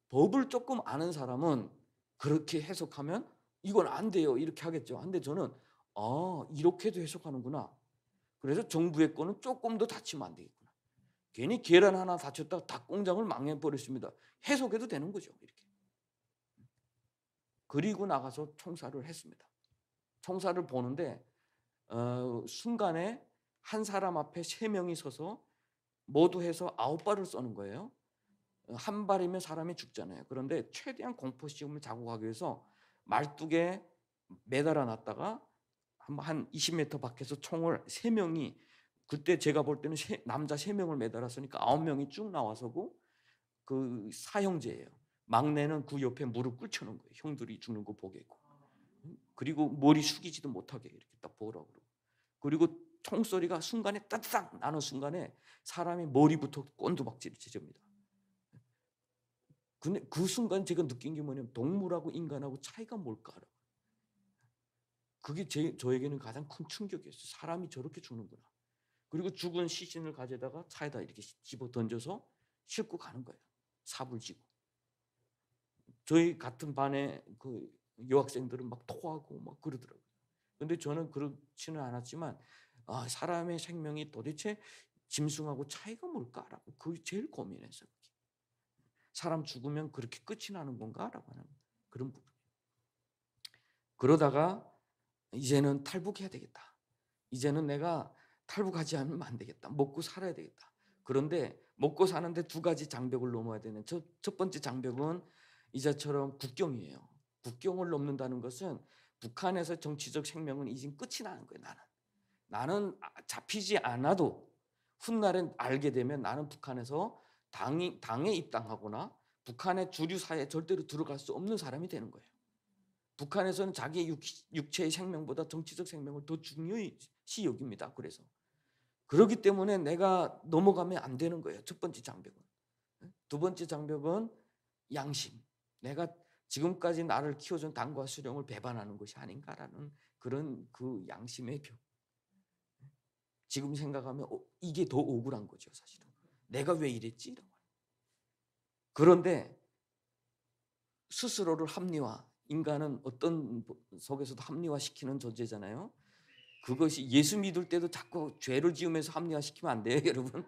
법을 조금 아는 사람은 그렇게 해석하면 이건 안 돼요 이렇게 하겠죠. 근데 저는 이렇게도 해석하는구나. 그래서 정부의 거는 조금 더 다치면 안 되겠구나. 괜히 계란 하나 다쳤다가 닭 공장을 망해버렸습니다. 해석해도 되는 거죠. 이렇게. 그리고 나가서 총살을 했습니다. 총살을 보는데 순간에 한 사람 앞에 3명이 서서 모두 해서 9발을 쏘는 거예요. 한 발이면 사람이 죽잖아요. 그런데 최대한 공포심을 자극하기 위해서 말뚝에 매달아 놨다가 한 20m 밖에서 총을 3명이, 그때 제가 볼 때는 남자 3명을 매달았으니까 9명이 쭉 나와서고, 그 사형제예요. 막내는 그 옆에 무릎 꿇혀놓은 거예요. 형들이 죽는 거 보겠고. 그리고 머리 숙이지도 못하게 이렇게 딱 보라고 그러고. 그리고 총소리가 순간에 따뜻딱 나는 순간에 사람이 머리부터 꼰두박질이 찢어집니다. 근데 그 순간 제가 느낀 게 뭐냐면 동물하고 인간하고 차이가 뭘까? 그게 저에게는 가장 큰 충격이었어요. 사람이 저렇게 죽는구나. 그리고 죽은 시신을 가져다가 차에다 이렇게 집어 던져서 싣고 가는 거예요. 삽을 쥐고. 저희 같은 반에 그 여학생들은 막 토하고 막 그러더라고요. 근데 저는 그렇지는 않았지만 사람의 생명이 도대체 짐승하고 차이가 뭘까라고 그게 제일 고민했어요. 사람 죽으면 그렇게 끝이 나는 건가라고 하는 그런 부분. 그러다가 이제는 탈북해야 되겠다. 이제는 내가 탈북하지 않으면 안 되겠다. 먹고 살아야 되겠다. 그런데 먹고 사는데 2가지 장벽을 넘어야 되는, 첫 번째 장벽은 이자처럼 국경이에요. 국경을 넘는다는 것은 북한에서 정치적 생명은 이제 끝이 나는 거예요. 나는 잡히지 않아도 훗날에 알게 되면 나는 북한에서 당에 입당하거나 북한의 주류 사회에 절대로 들어갈 수 없는 사람이 되는 거예요. 북한에서는 자기 육체의 생명보다 정치적 생명을 더 중요시 여깁니다. 그래서 그렇기 때문에 내가 넘어가면 안 되는 거예요. 첫 번째 장벽은. 두 번째 장벽은 양심. 내가 지금까지 나를 키워준 당과 수령을 배반하는 것이 아닌가라는 그런 그 양심의 벽. 지금 생각하면 이게 더 억울한 거죠, 사실은. 내가 왜 이랬지? 그런데 스스로를 합리화, 인간은 어떤 속에서도 합리화시키는 존재잖아요. 그것이 예수 믿을 때도 자꾸 죄를 지으면서 합리화시키면 안 돼요, 여러분.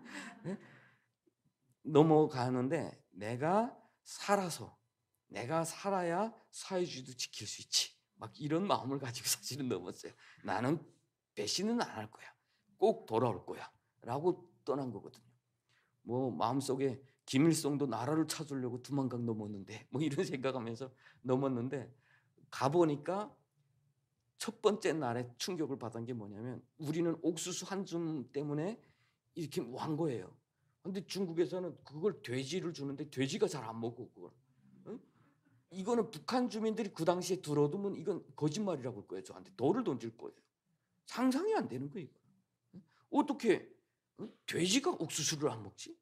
넘어가는데 내가 살아야 사회주의도 지킬 수 있지. 막 이런 마음을 가지고 사실은 넘었어요. 나는 배신은 안 할 거야. 꼭 돌아올 거야. 라고 떠난 거거든요. 뭐 마음속에 김일성도 나라를 찾으려고 두만강 넘었는데 뭐 이런 생각하면서 넘었는데, 가보니까 첫 번째 날에 충격을 받은 게 뭐냐면 우리는 옥수수 한 줌 때문에 이렇게 완 거예요. 근데 중국에서는 그걸 돼지를 주는데 돼지가 잘 안 먹고 그걸. 응? 이거는 북한 주민들이 그 당시에 들어두면 이건 거짓말이라고 할 거예요. 저한테 돌을 던질 거예요. 상상이 안 되는 거예요. 어떻게 돼지가 옥수수를 안 먹지?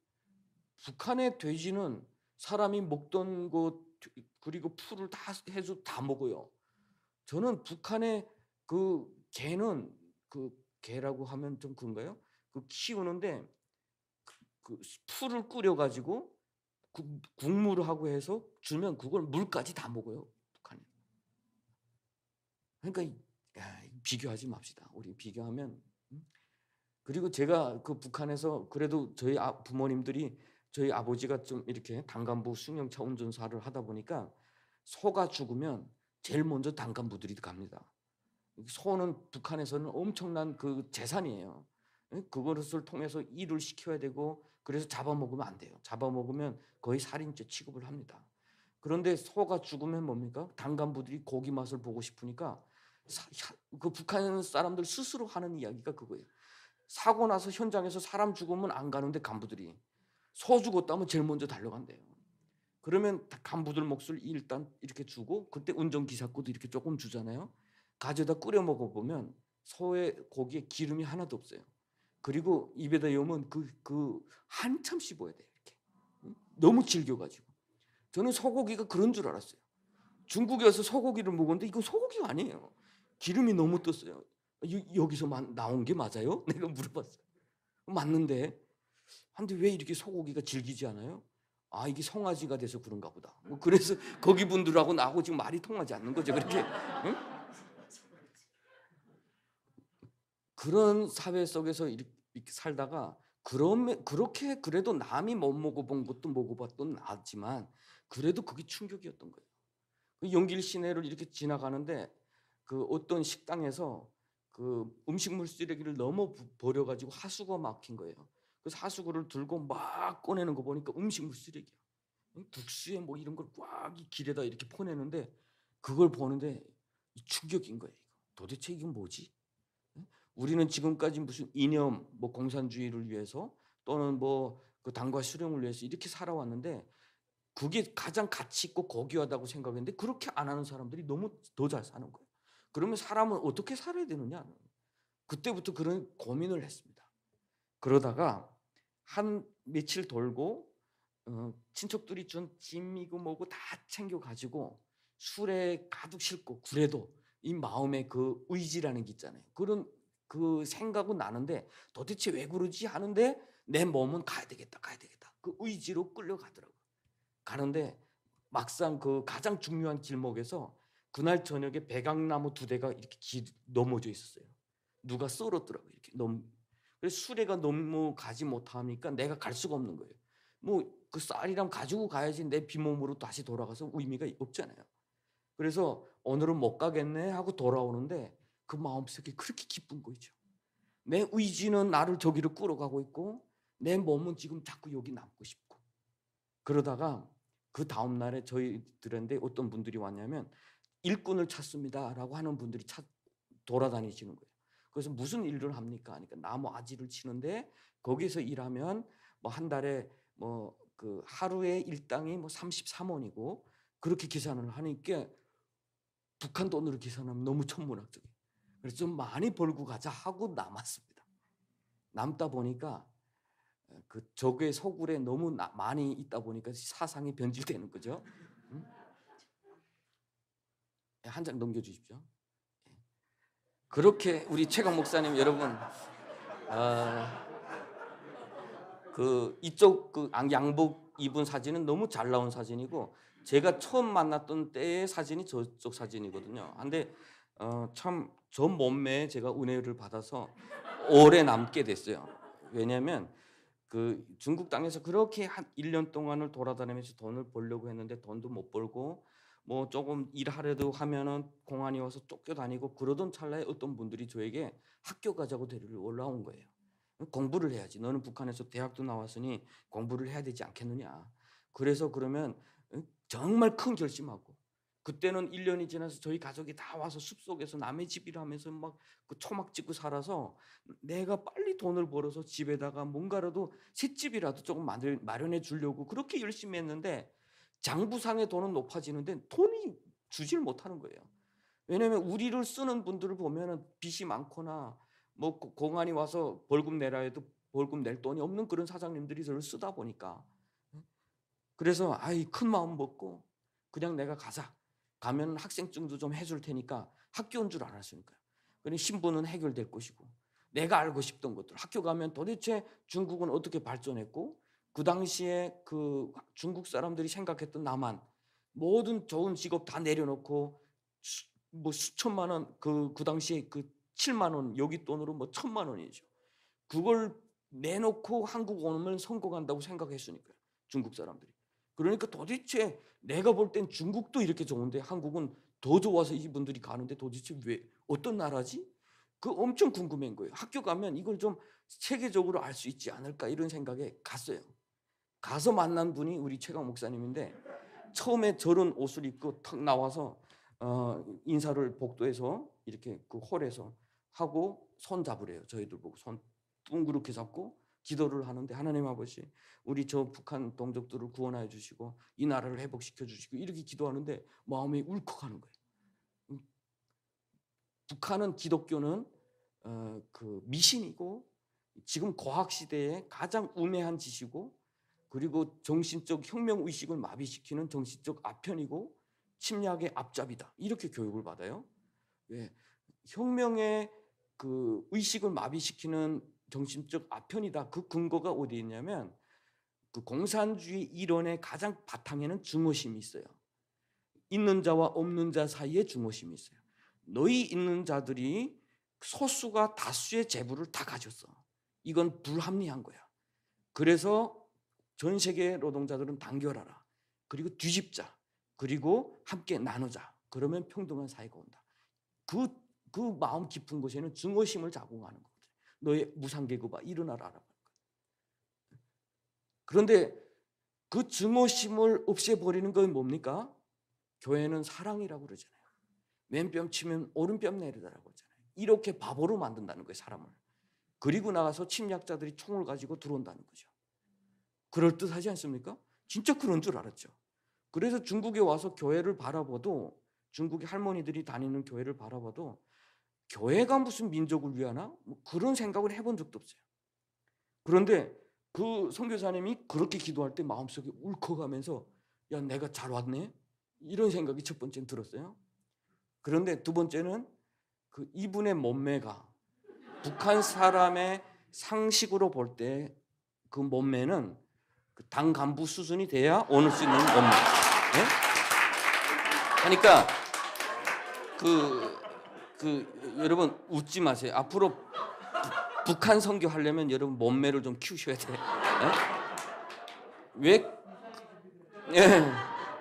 북한의 돼지는 사람이 먹던 것 그리고 풀을 다 해서 다 먹어요. 저는 북한의 그 개는, 그 개라고 하면 좀 그런가요? 그 키우는데 그 풀을 끓여 가지고 국물을 하고 해서 주면 그걸 물까지 다 먹어요, 북한이. 그러니까 비교하지 맙시다. 우리 비교하면. 그리고 제가 그 북한에서 그래도 저희 부모님들이, 저희 아버지가 좀 이렇게 당간부 승용차 운전사를 하다 보니까 소가 죽으면 제일 먼저 당간부들이 갑니다. 소는 북한에서는 엄청난 그 재산이에요. 그것을 통해서 일을 시켜야 되고, 그래서 잡아먹으면 안 돼요. 잡아먹으면 거의 살인죄 취급을 합니다. 그런데 소가 죽으면 뭡니까? 당간부들이 고기 맛을 보고 싶으니까 그 북한 사람들 스스로 하는 이야기가 그거예요. 사고 나서 현장에서 사람 죽으면 안 가는데 간부들이 소 죽었다면 제일 먼저 달려간대요. 그러면 간부들 몫을 일단 이렇게 주고, 그때 운전기사코도 이렇게 조금 주잖아요. 가져다 끓여 먹어보면 소의 고기에 기름이 하나도 없어요. 그리고 입에다 여면 한참 씹어야 돼요. 이렇게. 너무 질겨가지고. 저는 소고기가 그런 줄 알았어요. 중국에 와서 소고기를 먹었는데 이거 소고기가 아니에요. 기름이 너무 떴어요. 여기서 나온 게 맞아요? 내가 물어봤어요. 맞는데. 근데 왜 이렇게 소고기가 질기지 않아요? 이게 송아지가 돼서 그런가 보다. 그래서 거기 분들하고 나하고 지금 말이 통하지 않는 거죠. 그렇게. 응? 그런 사회 속에서 이렇게 살다가 그러면 그렇게 그래도 남이 못 먹어본 것도 먹어봤던 나지만 그래도 그게 충격이었던 거예요. 그 연길 시내를 이렇게 지나가는데 그 어떤 식당에서 그 음식물 쓰레기를 너무 버려 가지고 하수구가 막힌 거예요. 그래서 하수구를 들고 막 꺼내는 거 보니까 음식물 쓰레기야. 국수에 뭐 이런 걸 꽉 이 길에다 이렇게 퍼내는데 그걸 보는데 충격인 거예요. 이거. 도대체 이건 뭐지? 우리는 지금까지 무슨 이념, 뭐 공산주의를 위해서 또는 뭐 그 당과 수령을 위해서 이렇게 살아왔는데 그게 가장 가치 있고 고귀하다고 생각했는데 그렇게 안 하는 사람들이 너무 더 잘 사는 거예요. 그러면 사람은 어떻게 살아야 되느냐? 그때부터 그런 고민을 했습니다. 그러다가 한 며칠 돌고 친척들이 준 짐이고 뭐고 다 챙겨 가지고 술에 가득 싣고 그래도 이 마음의 그 의지라는 게 있잖아요. 그런 그 생각은 나는데 '도대체 왜 그러지?' 하는데 내 몸은 '가야 되겠다, 가야 되겠다.' 그 의지로 끌려가더라고요. 가는데 막상 그 가장 중요한 길목에서 그날 저녁에 백악나무 2대가 이렇게 넘어져 있었어요. 누가 썰었더라고요. 이렇게 그래서 수레가 너무 가지 못하니까 내가 갈 수가 없는 거예요. 뭐 그 쌀이랑 가지고 가야지 내 빈몸으로 다시 돌아가서 의미가 없잖아요. 그래서 '오늘은 못 가겠네.' 하고 돌아오는데 그 마음속에 그렇게 기쁜 거죠. 내 의지는 나를 저기로 끌어가고 있고 내 몸은 지금 자꾸 여기 남고 싶고. 그러다가 그다음 날에 저희들한테 어떤 분들이 왔냐면 "일꾼을 찾습니다."라고 하는 분들이 돌아다니시는 거예요. 그래서 "무슨 일을 합니까?" 하니까 "나무 아지를 치는데 거기서 일하면 뭐 한 달에 뭐 그 하루에 일당이 뭐 33 원이고 그렇게 계산을 하니까 북한 돈으로 계산하면 너무 천문학적이에요. 그래서 '좀 많이 벌고 가자.' 하고 남았습니다. 남다 보니까 그 적의 소굴에 너무 많이 있다 보니까 사상이 변질되는 거죠. 음? 한 장 넘겨 주십시오. 예. 그렇게 우리 최강 목사님 여러분 아 그 이쪽 그 양복 입은 사진은 너무 잘 나온 사진이고 제가 처음 만났던 때의 사진이 저쪽 사진이거든요. 근데 참 저 몸매에 제가 은혜를 받아서 오래 남게 됐어요. 왜냐하면 그 중국 땅에서 그렇게 한 1년 동안을 돌아다니면서 돈을 벌려고 했는데 돈도 못 벌고 뭐 조금 일하려고 하면은 공안이 와서 쫓겨다니고 그러던 찰나에 어떤 분들이 저에게 학교 가자고 데리러 올라온 거예요. "공부를 해야지. 너는 북한에서 대학도 나왔으니 공부를 해야 되지 않겠느냐." 그래서 그러면 정말 큰 결심하고 그때는 1 년이 지나서 저희 가족이 다 와서 숲속에서 남의 집이라면서 막 그 초막 짓고 살아서 내가 빨리 돈을 벌어서 집에다가 뭔가라도 셋집이라도 조금 마련해 주려고 그렇게 열심히 했는데 장부상의 돈은 높아지는데 돈이 주질 못하는 거예요. 왜냐하면 우리를 쓰는 분들을 보면은 빚이 많거나 뭐 공안이 와서 벌금 내라 해도 벌금 낼 돈이 없는 그런 사장님들이 저를 쓰다 보니까 그래서 아이 큰 마음 먹고 그냥 내가 가자. 가면 학생증도 좀 해줄 테니까 학교 온 줄 알았으니까요. 그러니 신분은 해결될 것이고 내가 알고 싶던 것들 학교 가면 도대체 중국은 어떻게 발전했고 그 당시에 그 중국 사람들이 생각했던 남한 모든 좋은 직업 다 내려놓고 뭐 수천만 원 그 당시에 그 7만 원 여기 돈으로 뭐 1,000만 원이죠. 그걸 내놓고 한국 오면 성공한다고 생각했으니까요. 중국 사람들이. 그러니까 도대체 내가 볼 땐 중국도 이렇게 좋은데 한국은 더 좋아서 이분들이 가는데 도대체 왜 어떤 나라지? 그 엄청 궁금한 거예요. 학교 가면 이걸 좀 세계적으로 알 수 있지 않을까 이런 생각에 갔어요. 가서 만난 분이 우리 최강 목사님인데 처음에 저런 옷을 입고 탁 나와서 인사를 복도에서 이렇게 그 홀에서 하고 손 잡으래요. 저희들 보고 손 둥그렇게 잡고 기도를 하는데 하나님 아버지 우리 저 북한 동족들을 구원하여 주시고 이 나라를 회복시켜 주시고 이렇게 기도하는데 마음이 울컥하는 거예요. 음, 북한은 기독교는 그 미신이고 지금 과학 시대에 가장 우매한 짓이고 그리고 정신적 혁명 의식을 마비시키는 정신적 아편이고 침략의 앞잡이다. 이렇게 교육을 받아요. 예. 혁명의 그 의식을 마비시키는 정신적 아편이다. 그 근거가 어디에 있냐면 그 공산주의 이론의 가장 바탕에는 증오심이 있어요. 있는 자와 없는 자 사이에 증오심이 있어요. 너희 있는 자들이 소수가 다수의 재물을 다 가졌어. 이건 불합리한 거야. 그래서 전 세계 노동자들은 단결하라. 그리고 뒤집자. 그리고 함께 나누자. 그러면 평등한 사회가 온다. 그 마음 깊은 곳에는 증오심을 자궁하는 거거든요. 너의 무상계급아 일어나라. 그런데 그 증오심을 없애버리는 건 뭡니까? 교회는 사랑이라고 그러잖아요. 왼뼘 치면 오른뼘 내리라고 그러잖아요. 이렇게 바보로 만든다는 거예요, 사람을. 그리고 나가서 침략자들이 총을 가지고 들어온다는 거죠. 그럴듯하지 않습니까? 진짜 그런 줄 알았죠. 그래서 중국에 와서 교회를 바라봐도, 중국의 할머니들이 다니는 교회를 바라봐도 교회가 무슨 민족을 위하나? 뭐 그런 생각을 해본 적도 없어요. 그런데 그 선교사님이 그렇게 기도할 때 마음속에 울컥하면서 야, 내가 잘 왔네? 이런 생각이 첫 번째는 들었어요. 그런데 두 번째는 그 이분의 몸매가 북한 사람의 상식으로 볼 때 그 몸매는 그 당 간부 수준이 돼야 오늘 수 있는 몸매. 네? 그러니까 여러분 웃지 마세요. 앞으로 북한 선교 하려면 여러분 몸매를 좀 키우셔야 돼요. 네? 왜? 예.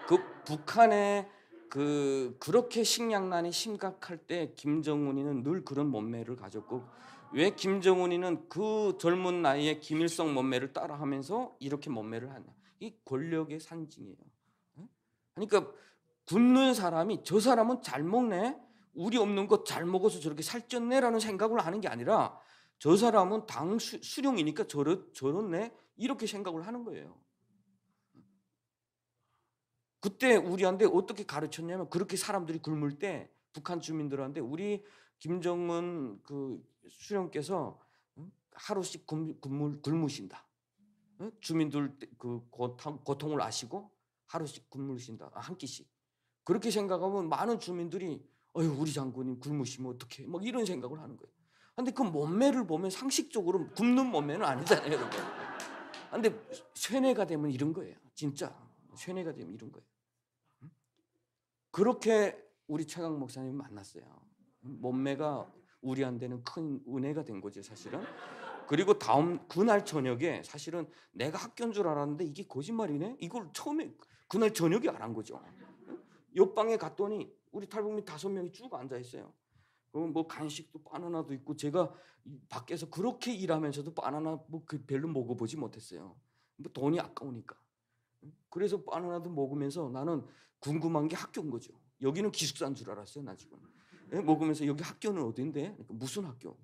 그 북한에 그렇게 식량난이 심각할 때 김정은이는 늘 그런 몸매를 가졌고, 왜 김정은이는 그 젊은 나이에 김일성 몸매를 따라하면서 이렇게 몸매를 하냐? 이 권력의 상징이에요. 그러니까 굶는 사람이 저 사람은 잘 먹네, 우리 없는 거 잘 먹어서 저렇게 살쪘네라는 생각을 하는 게 아니라 저 사람은 당 수령이니까 저렇네 이렇게 생각을 하는 거예요. 그때 우리한테 어떻게 가르쳤냐면, 그렇게 사람들이 굶을 때 북한 주민들한테 우리 김정은 그 수령께서 하루씩 굶으신다. 주민들 그 고통을 아시고 하루씩 굶으신다. 한 끼씩. 그렇게 생각하면 많은 주민들이 어휴, 우리 장군님 굶으시면 어떡해, 막 이런 생각을 하는 거예요. 근데 그 몸매를 보면 상식적으로 굶는 몸매는 아니잖아요, 여러분. 근데 쇠뇌가 되면 이런 거예요. 진짜 쇠뇌가 되면 이런 거예요. 그렇게 우리 최강 목사님 만났어요. 몸매가 우리한테는 큰 은혜가 된 거죠, 사실은. 그리고 다음 그날 저녁에 사실은 내가 학교인 줄 알았는데 이게 거짓말이네. 이걸 처음에 그날 저녁에 알은 거죠. 옆방에 갔더니 우리 탈북민 5명이 쭉 앉아 있어요. 뭐 간식도 바나나도 있고, 제가 밖에서 그렇게 일하면서도 바나나 뭐 별로 먹어보지 못했어요. 뭐 돈이 아까우니까. 그래서 바나나도 먹으면서 나는 궁금한 게 학교인 거죠. 여기는 기숙사인 줄 알았어요, 나 지금. 먹으면서 여기 학교는 어딘데? 그러니까 무슨 학교?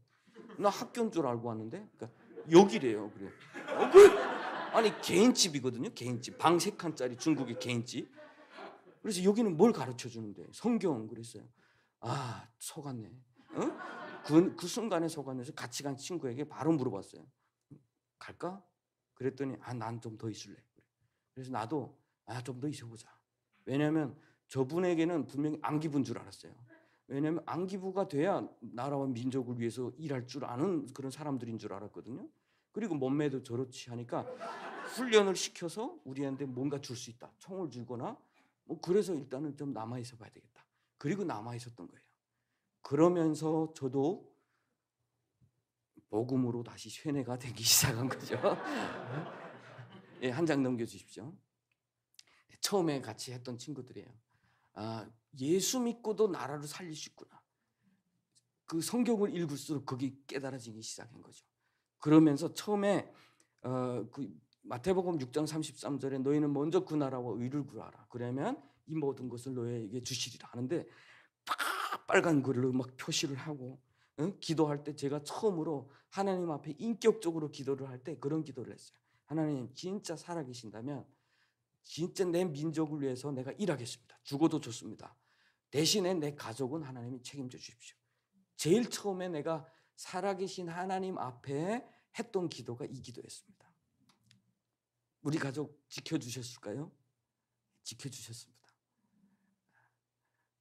나 학교인 줄 알고 왔는데, 그러니까 여기래요. 그래. 아니 개인집이거든요, 개인집. 방 3칸짜리 중국의 개인집. 그래서 여기는 뭘 가르쳐 주는데? 성경. 그랬어요. 아, 속았네. 그 순간에 속았네서 같이 간 친구에게 바로 물어봤어요. 갈까? 그랬더니 난 좀 더 있을래. 그래서 나도 좀 더 있어보자. 왜냐하면 저분에게는 분명히 안기부인 줄 알았어요. 왜냐하면 안기부가 돼야 나라와 민족을 위해서 일할 줄 아는 그런 사람들인 줄 알았거든요. 그리고 몸매도 저렇지 하니까 훈련을 시켜서 우리한테 뭔가 줄 수 있다. 총을 주거나 뭐, 그래서 일단은 좀 남아 있어 봐야 되겠다. 그리고 남아 있었던 거예요. 그러면서 저도 복음으로 다시 쇠뇌가 되기 시작한 거죠. 예, 한 장 넘겨주십시오. 처음에 같이 했던 친구들이에요. 예수 믿고도 나라를 살릴 수 있구나. 그 성경을 읽을수록 그게 깨달아지기 시작한 거죠. 그러면서 처음에 그 마태복음 6장 33절에 너희는 먼저 그 나라와 의를 구하라. 그러면 이 모든 것을 너희에게 주시리라 하는데, 빨간 글로 막 표시를 하고, 기도할 때 제가 처음으로 하나님 앞에 인격적으로 기도를 할 때 그런 기도를 했어요. 하나님, 진짜 살아계신다면 진짜 내 민족을 위해서 내가 일하겠습니다. 죽어도 좋습니다. 대신에 내 가족은 하나님이 책임져 주십시오. 제일 처음에 내가 살아계신 하나님 앞에 했던 기도가 이 기도였습니다. 우리 가족 지켜주셨을까요? 지켜주셨습니다.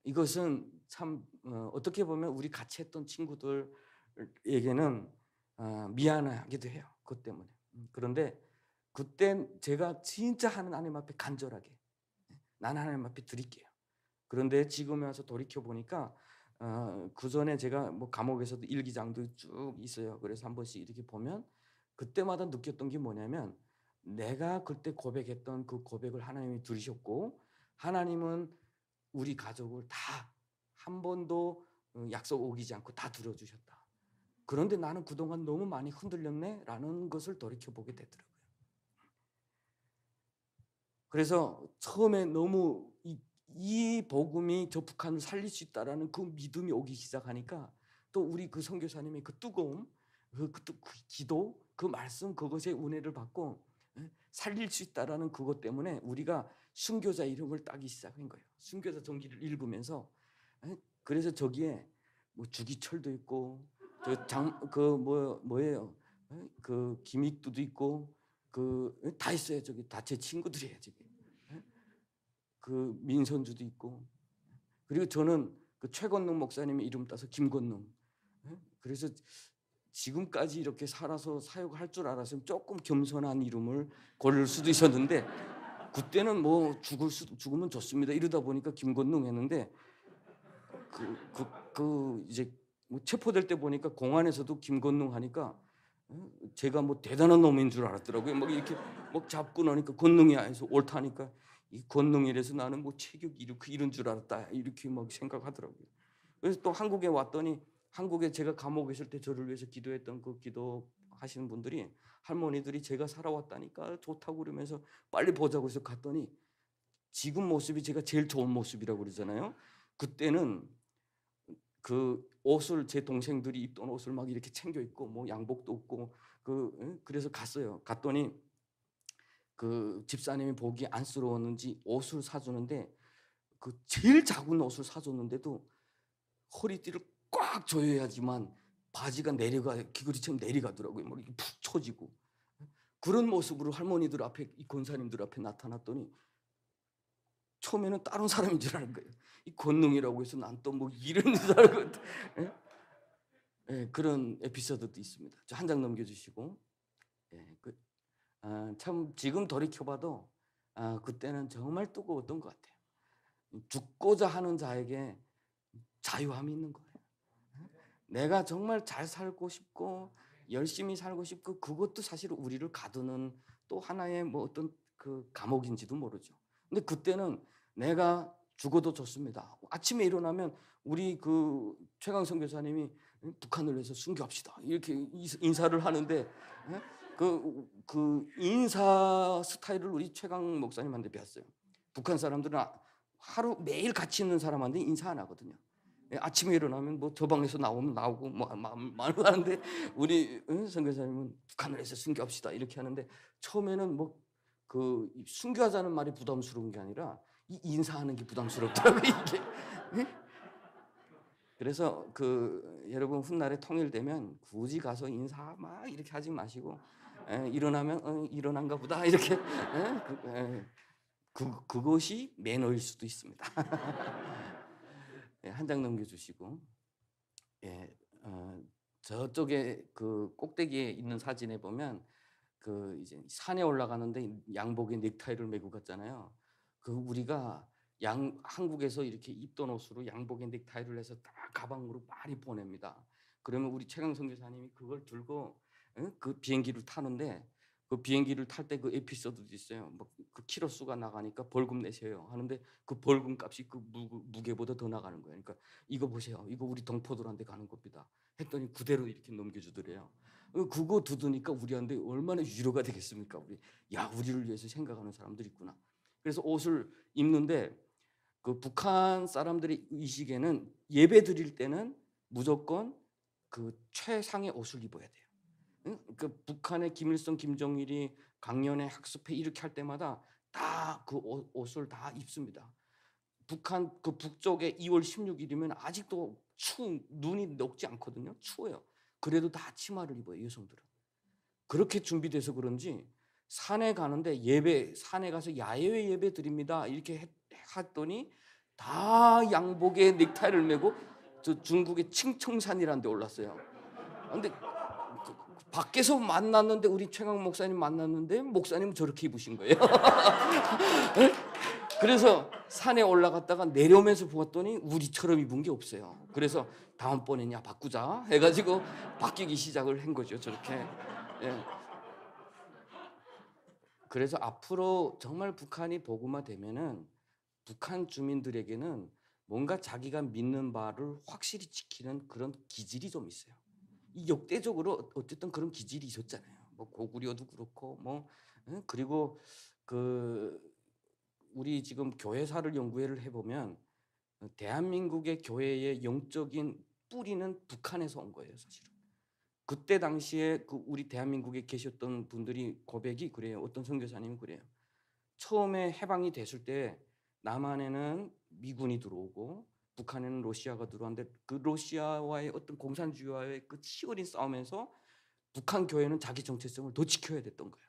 이것은 참 어떻게 보면 우리 같이 했던 친구들에게는 미안하기도 해요. 그것 때문에. 그런데 그때 제가 진짜 하나님 앞에 간절하게 난 하나님 앞에 드릴게요. 그런데 지금에 와서 돌이켜 보니까 그 전에 제가 뭐 감옥에서도 일기장도 쭉 있어요. 그래서 한 번씩 이렇게 보면 그때마다 느꼈던 게 뭐냐면 내가 그때 고백했던 그 고백을 하나님이 들으셨고 하나님은 우리 가족을 다 한 번도 약속 어기지 않고 다 들어주셨다. 그런데 나는 그동안 너무 많이 흔들렸네라는 것을 돌이켜보게 되더라고요. 그래서 처음에 너무 이 복음이 저 북한을 살릴 수 있다라는 그 믿음이 오기 시작하니까 또 우리 그 선교사님의 그 뜨거움, 그 기도, 그 말씀, 그것의 은혜를 받고 살릴 수 있다라는 그것 때문에 우리가 순교자 이름을 따기 시작한 거예요. 순교자 종기를 읽으면서 그래서 저기에 뭐 주기철도 있고 뭐예요? 그 김익두도 있고 그 다 있어요. 저기 다 제 친구들이에요. 저기 그 민선주도 있고 그리고 저는 그 최건능 목사님의 이름 따서 김건능. 그래서 지금까지 이렇게 살아서 사역을 할 줄 알았으면 조금 겸손한 이름을 고를 수도 있었는데 그때는 뭐 죽으면 좋습니다. 이러다 보니까 김건능 했는데 이제 뭐 체포될 때 보니까 공안에서도 김건능 하니까 제가 뭐 대단한 놈인 줄 알았더라고요. 막 이렇게 막 잡고 나니까 건능이야 해서 옳다니까 이 건능이라서 나는 뭐 체격 이런 줄 알았다 이렇게 막 생각하더라고요. 그래서 또 한국에 왔더니 한국에 제가 감옥에 있을 때 저를 위해서 기도했던 그 기도 하시는 분들이 할머니들이 제가 살아왔다니까 좋다고 그러면서 빨리 보자고 해서 갔더니 지금 모습이 제가 제일 좋은 모습이라고 그러잖아요. 그때는 그 옷을 제 동생들이 입던 옷을 막 이렇게 챙겨 입고 뭐 양복도 없고 그래서 갔어요. 갔더니 그 집사님이 보기 안쓰러웠는지 옷을 사주는데 그 제일 작은 옷을 사줬는데도 허리띠를 꽉 조여야지만 바지가 귀걸이처럼 내려가더라고요. 막 이렇게 푹 처지고 그런 모습으로 할머니들 앞에 이 권사님들 앞에 나타났더니 처음에는 다른 사람인 줄 아는 거예요. 이 권능이라고 해서 난 또 뭐 이런 줄 알고 그런 에피소드도 있습니다. 한 장 넘겨주시고 참 지금 돌이켜봐도 그때는 정말 뜨거웠던 것 같아요. 죽고자 하는 자에게 자유함이 있는 거예요. 내가 정말 잘 살고 싶고 열심히 살고 싶고 그것도 사실 우리를 가두는 또 하나의 뭐 어떤 그 감옥인지도 모르죠. 근데 그때는 내가 죽어도 좋습니다. 아침에 일어나면 우리 그 최강성 교사님이 북한을 위해서 순교합시다 이렇게 인사를 하는데 그 인사 스타일을 우리 최강 목사님한테 배웠어요. 북한 사람들은 하루 매일 같이 있는 사람한테 인사 안 하거든요. 아침에 일어나면 뭐 저 방에서 나오면 나오고 뭐 말을 하는데 우리 선교사님은 북한을 해서 순교합시다 이렇게 하는데 처음에는 뭐 그 순교하자는 말이 부담스러운 게 아니라 이 인사하는 게 부담스럽더라고요 이게. 그래서 그 여러분 훗날에 통일되면 굳이 가서 인사 막 이렇게 하지 마시고 일어나면 일어난가 보다 이렇게 그것이 매너일 수도 있습니다. 한 장 넘겨주시고 저쪽에 그 꼭대기에 있는 사진에 보면 그 이제 산에 올라가는데 양복에 넥타이를 메고 갔잖아요. 그 우리가 한국에서 이렇게 입던 옷으로 양복에 넥타이를 해서 다 가방으로 많이 보냅니다. 그러면 우리 최강 선교사님이 그걸 들고 그 비행기를 타는데 그 비행기를 탈 때 그 에피소드도 있어요. 그 키로수가 나가니까 벌금 내세요 하는데 그 벌금 값이 그 무게보다 더 나가는 거예요. 그러니까 이거 보세요. 이거 우리 동포들한테 가는 겁니다. 했더니 그대로 이렇게 넘겨주더래요. 그거 두드니까 우리한테 얼마나 위로가 되겠습니까? 우리를 위해서 생각하는 사람들이 있구나. 그래서 옷을 입는데 그 북한 사람들이 이 시기에는 예배 드릴 때는 무조건 그 최상의 옷을 입어야 돼요. 그 북한의 김일성, 김정일이 강연회, 학습회 이렇게 할 때마다 다 그 옷을 다 입습니다. 북한 그 북쪽에 2월 16일이면 아직도 눈이 녹지 않거든요. 추워요. 그래도 다 치마를 입어요, 여성들은. 그렇게 준비돼서 그런지 산에 가는데 산에 가서 야외 예배 드립니다. 이렇게 했더니 다 양복에 넥타이를 메고 저 중국의 칭청산이라는 데 올랐어요. 근데 밖에서 만났는데 우리 최강 목사님 만났는데 목사님은 저렇게 입으신 거예요. 그래서 산에 올라갔다가 내려오면서 보았더니 우리처럼 입은 게 없어요. 그래서 다음번에냐 바꾸자 해가지고 바뀌기 시작을 한 거죠. 저렇게. 그래서 앞으로 정말 북한이 복음화되면은 북한 주민들에게는 뭔가 자기가 믿는 바를 확실히 지키는 그런 기질이 좀 있어요. 이 역대적으로 어쨌든 그런 기질이 있었잖아요. 뭐 고구려도 그렇고 뭐 그리고 그 우리 지금 교회사를 연구를 해보면 대한민국의 교회의 영적인 뿌리는 북한에서 온 거예요, 사실은. 그때 당시에 그 우리 대한민국에 계셨던 분들이 고백이 그래요. 어떤 선교사님이 그래요. 처음에 해방이 됐을 때 남한에는 미군이 들어오고 북한에는 러시아가 들어왔는데 그 러시아와의 어떤 공산주의와의 그 치열한 싸움에서 북한 교회는 자기 정체성을 더 지켜야 됐던 거예요.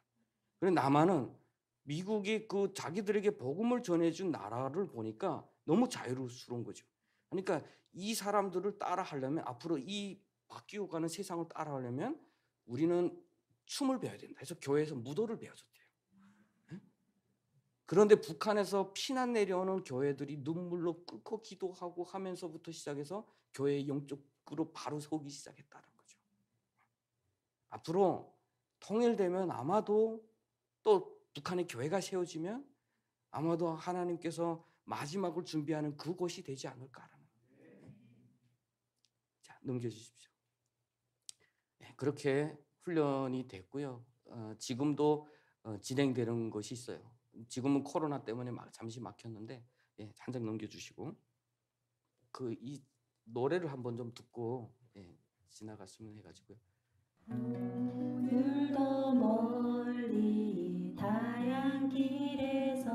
그리고 남한은 미국이 그 자기들에게 복음을 전해준 나라를 보니까 너무 자유스러운 거죠. 그러니까 이 사람들을 따라하려면 앞으로 이 바뀌어가는 세상을 따라하려면 우리는 춤을 배워야 된다. 그래서 교회에서 무도를 배워줬대요. 그런데 북한에서 피난 내려오는 교회들이 눈물로 끓고 기도하고 하면서부터 시작해서 교회의 영적으로 바로 서기 시작했다는 거죠. 앞으로 통일되면 아마도 또 북한의 교회가 세워지면 아마도 하나님께서 마지막을 준비하는 그곳이 되지 않을까라는. 자, 넘겨주십시오. 네, 그렇게 훈련이 됐고요. 지금도 진행되는 것이 있어요. 지금은 코로나 때문에 잠시 막혔는데 한 장 넘겨주시고 이 노래를 한번 좀 듣고 지나갔으면 해가지고요. 오늘도 멀리 다양 길에서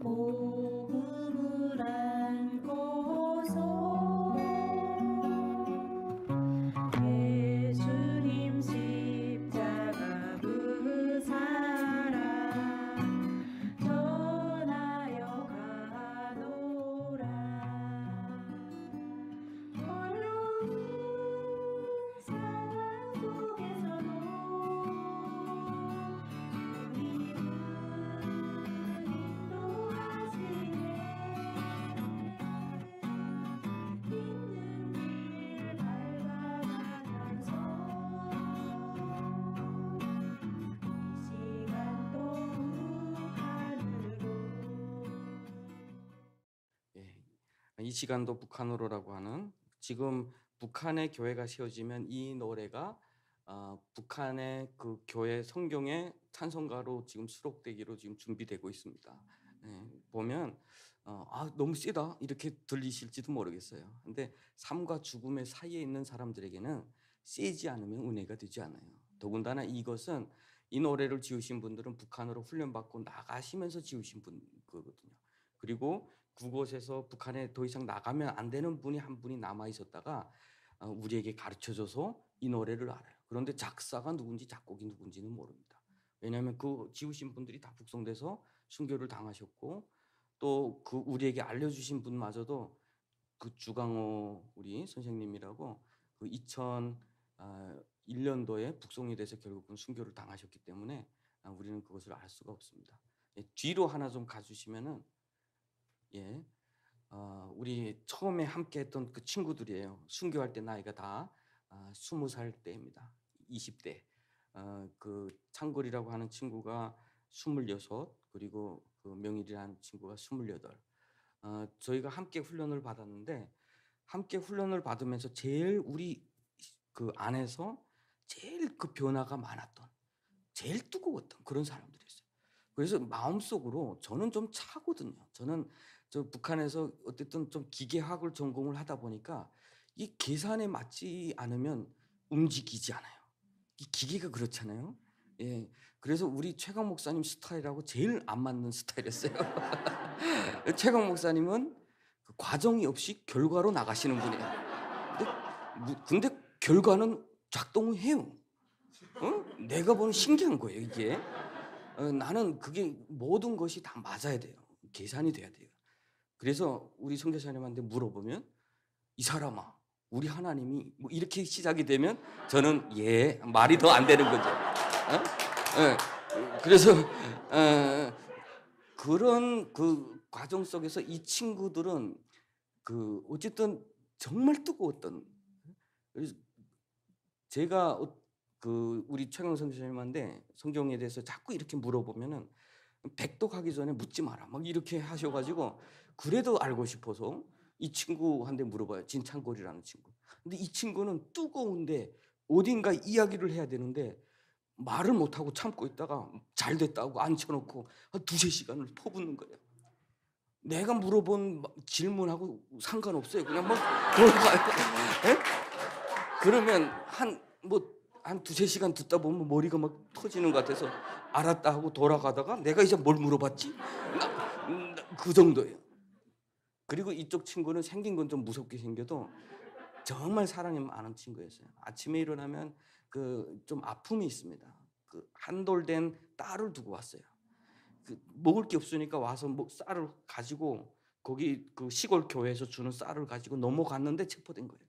복음을 안고서 예수님 십자가 그 사랑 전하여 가노라. 어려운 상황 속에서도 주님은 인도하시네. 있는 길 밟아가면서 이 시간도 북한으로. 이 시간도 북한으로라고 하는, 지금 북한의 교회가 세워지면 이 노래가 북한의 그 교회 성경의 찬송가로 지금 수록되기로 지금 준비되고 있습니다. 보면 너무 세다 이렇게 들리실지도 모르겠어요. 근데 삶과 죽음의 사이에 있는 사람들에게는 세지 않으면 은혜가 되지 않아요. 더군다나 이것은 이 노래를 지으신 분들은 북한으로 훈련받고 나가시면서 지으신 분 거거든요. 그리고 그곳에서 북한에 더 이상 나가면 안 되는 분이 한 분이 남아 있었다가 우리에게 가르쳐줘서 이 노래를 알아요. 그런데 작사가 누군지 작곡이 누군지는 모릅니다. 왜냐하면 그 지으신 분들이 다 북송돼서 순교를 당하셨고 또 그 우리에게 알려주신 분마저도 그 주강호 우리 선생님이라고 그 2001년도에 북송이 돼서 결국은 순교를 당하셨기 때문에 우리는 그것을 알 수가 없습니다. 뒤로 하나 좀 가주시면은 우리 처음에 함께했던 그 친구들이에요. 순교할 때 나이가 다 20살 때입니다. 20대. 그 창걸이라고 하는 친구가 26, 그리고 그 명일이라는 친구가 28. 저희가 함께 훈련을 받았는데 함께 훈련을 받으면서 제일 우리 그 안에서 제일 그 변화가 많았던, 제일 뜨거웠던 그런 사람들이었어요. 그래서 마음속으로 저는 좀 차거든요. 저는 저 북한에서 어쨌든 좀 기계학을 전공을 하다 보니까 이 계산에 맞지 않으면 움직이지 않아요. 이 기계가 그렇잖아요. 그래서 우리 최강 목사님 스타일하고 제일 안 맞는 스타일이었어요. 최강 목사님은 그 과정이 없이 결과로 나가시는 분이에요. 근데 결과는 작동을 해요. 내가 보는 신기한 거예요, 이게. 나는 그게 모든 것이 다 맞아야 돼요. 계산이 돼야 돼요. 그래서 우리 선교사님한테 물어보면 이 사람아, 우리 하나님이 뭐 이렇게 시작이 되면 저는 말이 더 안 되는 거죠. 그래서 그런 그 과정 속에서 이 친구들은 그 어쨌든 정말 뜨거웠던. 그래서 제가 우리 최강 선생님한테 성경에 대해서 자꾸 이렇게 물어보면은 백독하기 전에 묻지 마라 막 이렇게 하셔가지고 그래도 알고 싶어서 이 친구한테 물어봐요. 진창골이라는 친구. 근데 이 친구는 뜨거운데 어딘가 이야기를 해야 되는데 말을 못하고 참고 있다가 잘 됐다고 앉혀놓고 한 두세 시간을 퍼붓는 거예요. 내가 물어본 질문하고 상관없어요. 그냥 막 돌아가요. 예? 그러면 한 두세 시간 듣다 보면 머리가 막 터지는 것 같아서 알았다 하고 돌아가다가 내가 이제 뭘 물어봤지? 그 정도예요. 그리고 이쪽 친구는 생긴 건 좀 무섭게 생겨도 정말 사랑이 많은 친구였어요. 아침에 일어나면 좀 아픔이 있습니다. 한돌된 딸을 두고 왔어요. 먹을 게 없으니까 와서 쌀을 가지고 거기 시골 교회에서 주는 쌀을 가지고 넘어갔는데 체포된 거예요.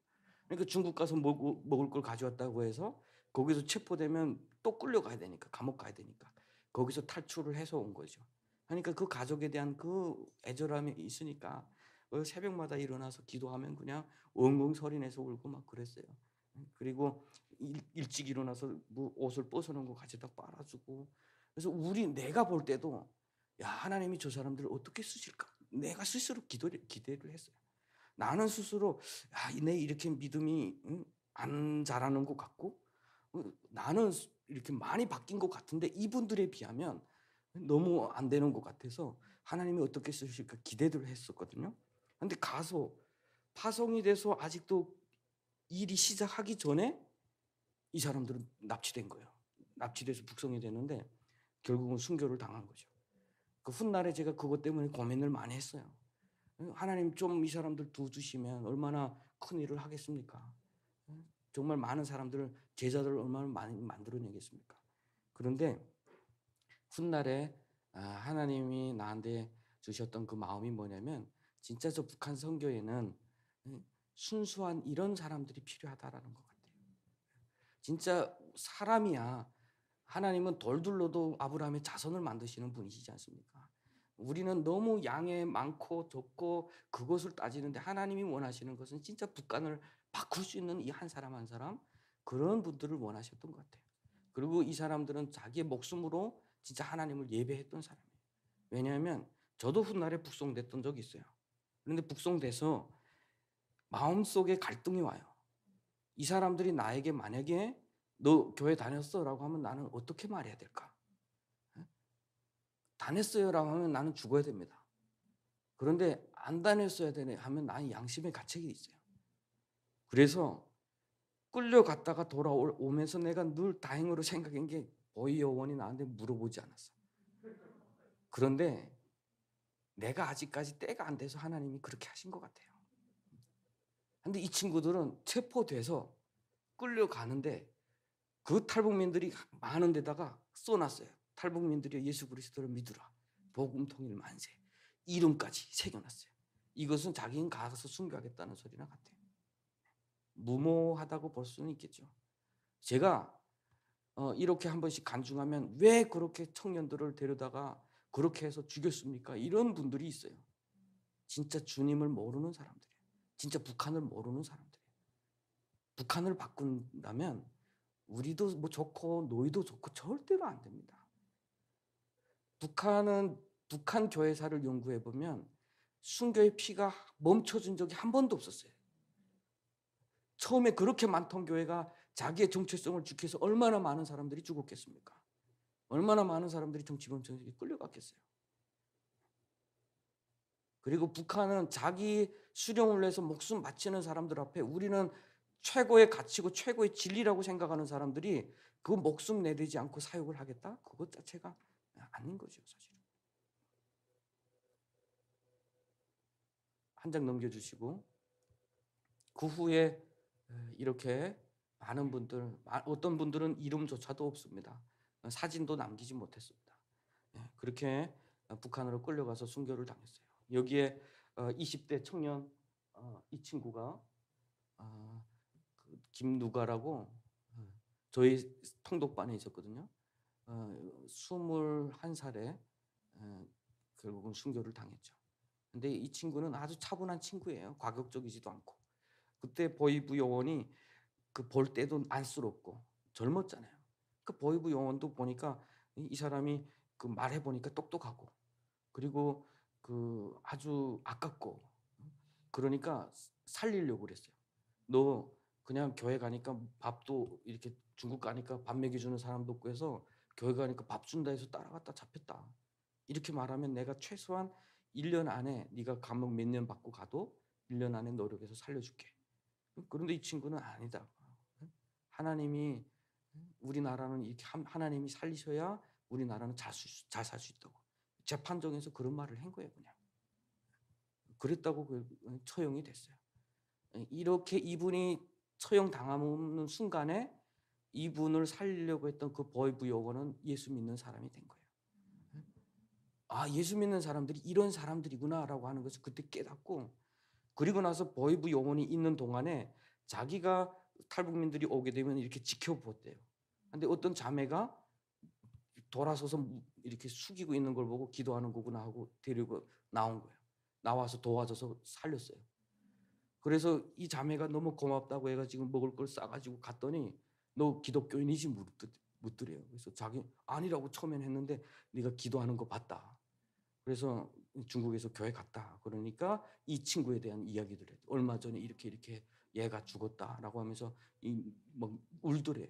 그러니까 중국 가서 먹을 걸 가져왔다고 해서 거기서 체포되면 또 끌려가야 되니까 감옥 가야 되니까 거기서 탈출을 해서 온 거죠. 그러니까 그 가족에 대한 그 애절함이 있으니까 새벽마다 일어나서 기도하면 그냥 엉엉 소리 내서 울고 막 그랬어요. 그리고 일찍 일어나서 옷을 벗어놓은 거 가져다 빨아주고 그래서 내가 볼 때도 야 하나님이 저 사람들을 어떻게 쓰실까? 내가 스스로 기대를 했어요. 나는 스스로 내 이렇게 믿음이 안 자라는 것 같고 나는 이렇게 많이 바뀐 것 같은데 이분들에 비하면 너무 안 되는 것 같아서 하나님이 어떻게 쓰실까 기대를 했었거든요. 근데 가서 파송이 돼서 아직도 일이 시작하기 전에 이 사람들은 납치된 거예요. 납치돼서 북송이 되는데 결국은 순교를 당한 거죠. 그 훗날에 제가 그것 때문에 고민을 많이 했어요. 하나님 좀 이 사람들 두시면 얼마나 큰 일을 하겠습니까? 정말 많은 사람들을 제자들을 얼마나 많이 만들어내겠습니까? 그런데 훗날에 하나님이 나한테 주셨던 그 마음이 뭐냐면 진짜 저 북한 선교에는 순수한 이런 사람들이 필요하다라는 것 같아요. 진짜 사람이야. 하나님은 돌둘러도 아브라함의 자손을 만드시는 분이시지 않습니까? 우리는 너무 양에 많고 적고 그것을 따지는데 하나님이 원하시는 것은 진짜 북한을 바꿀 수 있는 이 한 사람 한 사람 그런 분들을 원하셨던 것 같아요. 그리고 이 사람들은 자기의 목숨으로 진짜 하나님을 예배했던 사람이에요. 왜냐하면 저도 훗날에 북송됐던 적이 있어요. 그런데 북송돼서 마음속에 갈등이 와요. 이 사람들이 나에게 만약에 너 교회 다녔어? 라고 하면 나는 어떻게 말해야 될까? 다녔어요? 라고 하면 나는 죽어야 됩니다. 그런데 안 다녔어야 되네 하면 나는 양심의 가책이 있어요. 그래서 끌려갔다가 돌아오면서 내가 늘 다행으로 생각한 게 보이 여원이 나한테 물어보지 않았어. 그런데 내가 아직까지 때가 안 돼서 하나님이 그렇게 하신 것 같아요. 근데 이 친구들은 체포돼서 끌려가는데 그 탈북민들이 많은 데다가 써놨어요. 탈북민들이 예수 그리스도를 믿으라. 복음 통일 만세. 이름까지 새겨놨어요. 이것은 자기는 가서 순교하겠다는 소리나 같아요. 무모하다고 볼 수는 있겠죠. 제가 이렇게 한 번씩 간증하면 왜 그렇게 청년들을 데려다가 그렇게 해서 죽였습니까? 이런 분들이 있어요. 진짜 주님을 모르는 사람들이에요. 진짜 북한을 모르는 사람들이에요. 북한을 바꾼다면 우리도 뭐 좋고 너희도 좋고 절대로 안 됩니다. 북한 교회사를 연구해 보면 순교의 피가 멈춰진 적이 한 번도 없었어요. 처음에 그렇게 많던 교회가 자기의 정체성을 지키기 위해서 얼마나 많은 사람들이 죽었겠습니까? 얼마나 많은 사람들이 정치범죄에 끌려갔겠어요. 그리고 북한은 자기 수령을 내서 목숨 바치는 사람들 앞에 우리는 최고의 가치고 최고의 진리라고 생각하는 사람들이 그 목숨 내대지 않고 사역을 하겠다? 그것 자체가 아닌 거죠, 사실은. 한 장 넘겨주시고 그 후에 이렇게 많은 분들, 어떤 분들은 이름조차도 없습니다. 사진도 남기지 못했습니다. 그렇게 북한으로 끌려가서 순교를 당했어요. 여기에 20대 청년 이 친구가 김누가라고 저희 통독반에 있었거든요. 21살에 결국은 순교를 당했죠. 근데 이 친구는 아주 차분한 친구예요. 과격적이지도 않고. 그때 보이부 요원이 볼 때도 안쓰럽고 젊었잖아요. 그 보이부 요원도 보니까 이 사람이 그 말해 보니까 똑똑하고 그리고 그 아주 아깝고 그러니까 살리려고 그랬어요. "너 그냥 교회 가니까 밥도 이렇게 중국 가니까 밥 먹여 주는 사람도 없고 해서 교회 가니까 밥 준다 해서 따라갔다 잡혔다. 이렇게 말하면 내가 최소한 1년 안에 네가 감옥 몇 년 받고 가도 1년 안에 노력해서 살려 줄게." 그런데 이 친구는 아니다. 하나님이 우리나라는 이렇게 하나님이 살리셔야 우리나라는 잘 살 수 있다고. 재판정에서 그런 말을 한 거예요, 그냥. 그랬다고 처형이 됐어요. 이렇게 이분이 처형당하는 순간에 이분을 살리려고 했던 그 보이부 요원은 예수 믿는 사람이 된 거예요. 아, 예수 믿는 사람들이 이런 사람들이구나라고 하는 것을 그때 깨닫고, 그리고 나서 보이부 요원이 있는 동안에 자기가 탈북민들이 오게 되면 이렇게 지켜보았대요. 근데 어떤 자매가 돌아서서 이렇게 숙이고 있는 걸 보고 기도하는 거구나 하고 데리고 나온 거예요. 나와서 도와줘서 살렸어요. 그래서 이 자매가 너무 고맙다고 해가 지금 먹을 걸 싸가지고 갔더니 너 기독교인이지 묻더래요. 그래서 자기 아니라고 처음엔 했는데 네가 기도하는 거 봤다. 그래서 중국에서 교회 갔다. 그러니까 이 친구에 대한 이야기를 해요. 얼마 전에 이렇게 얘가 죽었다라고 하면서 막 울더래요.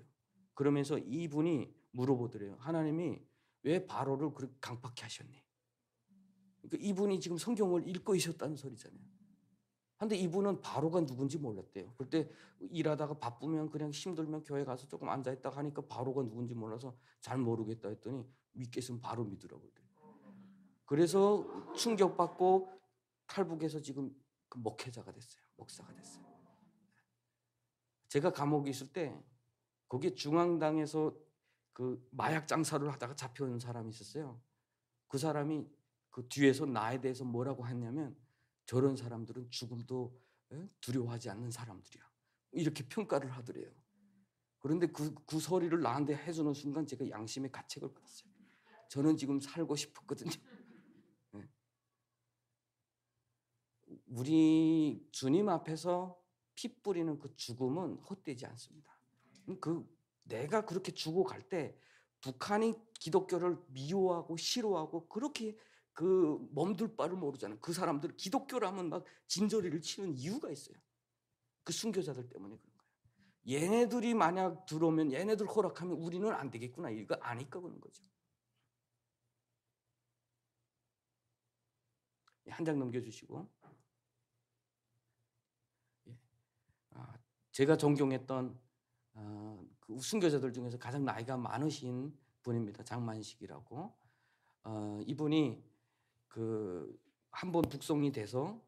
그러면서 이분이 물어보더래요. 하나님이 왜 바로를 그렇게 강팍해 하셨니? 그러니까 이분이 지금 성경을 읽고 있었다는 소리잖아요. 근데 이분은 바로가 누군지 몰랐대요. 그때 일하다가 바쁘면 그냥 힘들면 교회 가서 조금 앉아있다 하니까 바로가 누군지 몰라서 잘 모르겠다 했더니 믿겠으면 바로 믿으라고 그러더래요. 그래서 충격받고 탈북해서 지금 그 목회자가 됐어요. 목사가 됐어요. 제가 감옥에 있을 때 거기에 중앙당에서 그 마약 장사를 하다가 잡혀온 사람이 있었어요. 그 사람이 그 뒤에서 나에 대해서 뭐라고 했냐면 저런 사람들은 죽음도 두려워하지 않는 사람들이야. 이렇게 평가를 하더래요. 그런데 그 소리를 나한테 해주는 순간 제가 양심의 가책을 받았어요. 저는 지금 살고 싶었거든요. 네. 우리 주님 앞에서 피 뿌리는 그 죽음은 헛되지 않습니다. 내가 그렇게 죽어갈 때 북한이 기독교를 미워하고 싫어하고 그렇게 그 몸둘 바를 모르잖아요. 그 사람들 기독교라면 막 진저리를 치는 이유가 있어요. 그 순교자들 때문에 그런 거예요. 얘네들이 만약 들어오면 얘네들 허락하면 우리는 안 되겠구나. 이거 아니까 그런 거죠. 한 장 넘겨주시고. 제가 존경했던 그 순교자들 중에서 가장 나이가 많으신 분입니다. 장만식이라고. 이분이 그 한 번 북송이 돼서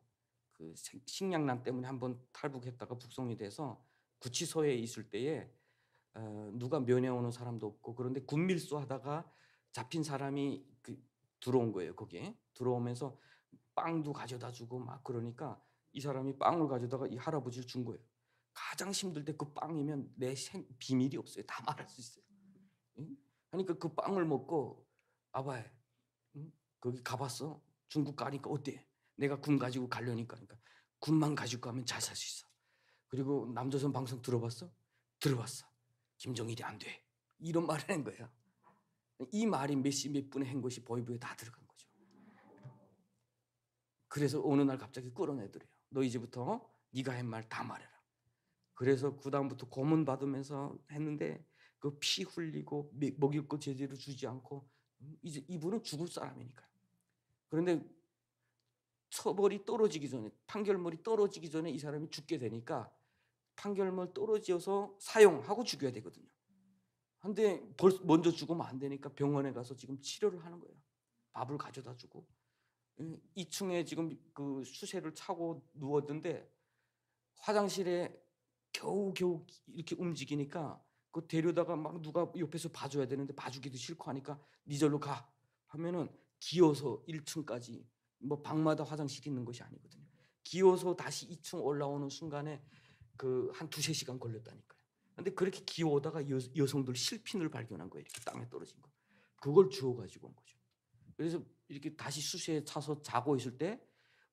그 식량난 때문에 한 번 탈북했다가 북송이 돼서 구치소에 있을 때에 누가 면회오는 사람도 없고 그런데 군밀수 하다가 잡힌 사람이 들어온 거예요. 거기에 들어오면서 빵도 가져다 주고 막 그러니까 이 사람이 빵을 가져다가 이 할아버지를 준 거예요. 가장 힘들 때 그 빵이면 내 비밀이 없어요. 다 말할 수 있어요. 응? 그러니까 그 빵을 먹고 아바이 응? 거기 가봤어? 중국 가니까 어때? 내가 군 가지고 가려니까 그러니까 군만 가지고 가면 잘 살 수 있어. 그리고 남조선 방송 들어봤어? 들어봤어. 김정일이 안 돼. 이런 말을 한 거예요. 이 말이 몇 시 몇 분에 한 것이 보이부에 다 들어간 거죠. 그래서 어느 날 갑자기 끌어내더래요. 너 이제부터 네가 한 말 다 말해라. 그래서 그 다음부터 고문 받으면서 했는데 그 피 흘리고 먹일 거 제대로 주지 않고 이제 이분은 죽을 사람이니까요. 그런데 처벌이 떨어지기 전에 판결물이 떨어지기 전에 이 사람이 죽게 되니까 판결물 떨어져서 사용하고 죽여야 되거든요. 근데 먼저 죽으면 안 되니까 병원에 가서 지금 치료를 하는 거예요. 밥을 가져다 주고 2층에 지금 그 수세를 차고 누웠는데 화장실에 겨우겨우 이렇게 움직이니까 그 데려다가 막 누가 옆에서 봐줘야 되는데 봐주기도 싫고 하니까 니 절로 가 하면은 기어서 1층까지 뭐 방마다 화장실이 있는 것이 아니거든요. 기어서 다시 2층 올라오는 순간에 그 한 2~3시간 걸렸다니까요. 근데 그렇게 기어오다가 여성들 실핀을 발견한 거예요. 이렇게 땅에 떨어진 거. 그걸 주워 가지고 온 거죠. 그래서 이렇게 다시 수세에 차서 자고 있을 때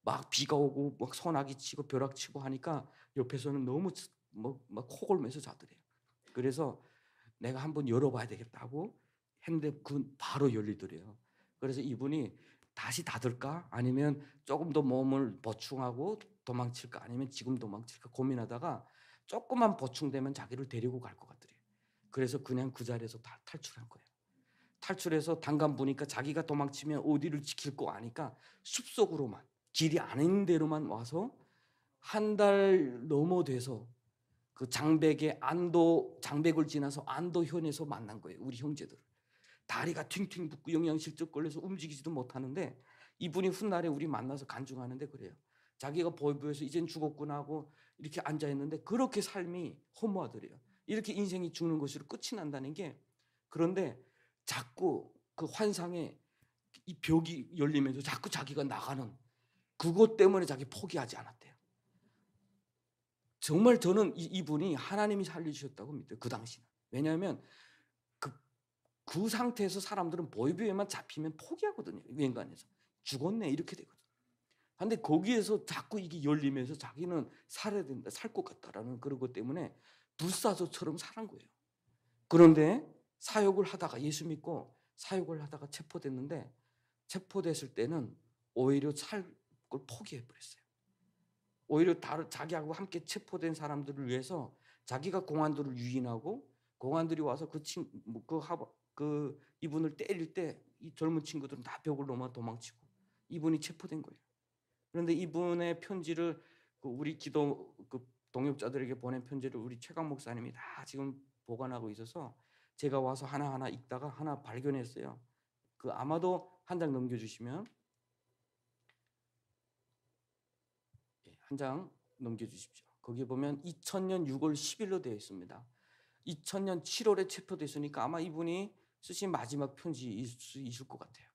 막 비가 오고 막 소나기 치고 벼락 치고 하니까 옆에서는 너무 막 코 골면서 자더래요. 그래서 내가 한번 열어봐야 되겠다고 했는데 그 바로 열리더래요. 그래서 이분이 다시 닫을까 아니면 조금 더 몸을 보충하고 도망칠까 아니면 지금 도망칠까 고민하다가 조금만 보충되면 자기를 데리고 갈 것 같더래요. 그래서 그냥 그 자리에서 다 탈출한 거예요. 탈출해서 단간 보니까 자기가 도망치면 어디를 지킬 거 아니까 숲속으로만 길이 아닌 데로만 와서 한 달 넘어 돼서 그 장백의 장백을 지나서 안도현에서 만난 거예요. 우리 형제들을. 다리가 팅팅 붓고 영양실조 걸려서 움직이지도 못하는데 이분이 훗날에 우리 만나서 간증하는데 그래요. 자기가 보이부에서 이젠 죽었구나 하고 이렇게 앉아 있는데 그렇게 삶이 허무하더래요. 이렇게 인생이 죽는 것으로 끝이 난다는 게 그런데 자꾸 그 환상에 이 벽이 열리면서 자꾸 자기가 나가는 그것 때문에 자기 포기하지 않았대요. 정말 저는 이분이 하나님이 살리셨다고 믿어요. 그 당시는. 왜냐하면 그 상태에서 사람들은 보이뷰에만 잡히면 포기하거든요. 인간에서. 죽었네 이렇게 되거든요. 근데 거기에서 자꾸 이게 열리면서 자기는 살아야 된다, 살 것 같다라는 그런 것 때문에 불사조처럼 살은 거예요. 그런데 사역을 하다가 예수 믿고 사역을 하다가 체포됐는데 체포됐을 때는 오히려 살 걸 포기해 버렸어요. 오히려 다른 자기하고 함께 체포된 사람들을 위해서 자기가 공안들을 유인하고 공안들이 와서 그 이분을 때릴 때 이 젊은 친구들은 다 벽을 넘어 도망치고 이분이 체포된 거예요. 그런데 이분의 편지를 우리 기도 동역자들에게 보낸 편지를 우리 최강 목사님이 다 지금 보관하고 있어서 제가 와서 하나하나 읽다가 하나 발견했어요. 아마도 한 장 넘겨주시면 한 장 넘겨주십시오. 거기 보면 2000년 6월 10일로 되어 있습니다. 2000년 7월에 체포됐으니까 아마 이분이 쓰신 마지막 편지일 수 있을 것 같아요.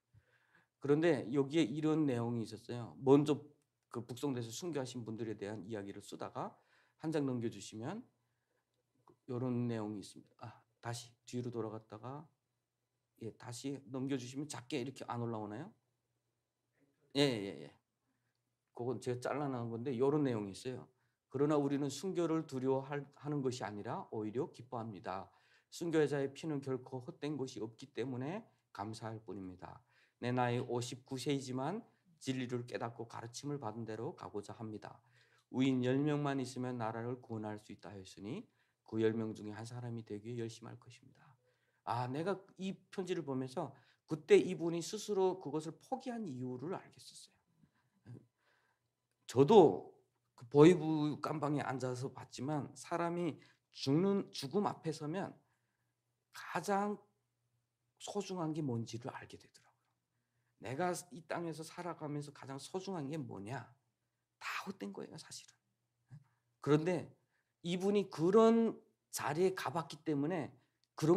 그런데 여기에 이런 내용이 있었어요. 먼저 그 북송돼서 순교하신 분들에 대한 이야기를 쓰다가 한 장 넘겨주시면 이런 내용이 있습니다. 다시 뒤로 돌아갔다가 다시 넘겨주시면 작게 이렇게 안 올라오나요? 예. 그건 제가 잘라놓은 건데 이런 내용이 있어요. 그러나 우리는 순교를 두려워하는 것이 아니라 오히려 기뻐합니다. 순교자의 피는 결코 헛된 것이 없기 때문에 감사할 뿐입니다. 내 나이 59세이지만 진리를 깨닫고 가르침을 받은 대로 가고자 합니다. 우인 10명만 있으면 나라를 구원할 수 있다 했으니 그 10명 중에 한 사람이 되기에 열심히 할 것입니다. 내가 이 편지를 보면서 그때 이분이 스스로 그것을 포기한 이유를 알겠었어요. 저도 그 보이부 깜방에 앉아서 봤지만 사람이 죽음 앞에 서면 가장 소중한 게 뭔지를 알게 되더라고요. 내가 이 땅에서 살아가면서 가장 소중한 게 뭐냐? 다 헛된 거예요, 사실은. 그런데 이분이 그런 자리에 가봤기 때문에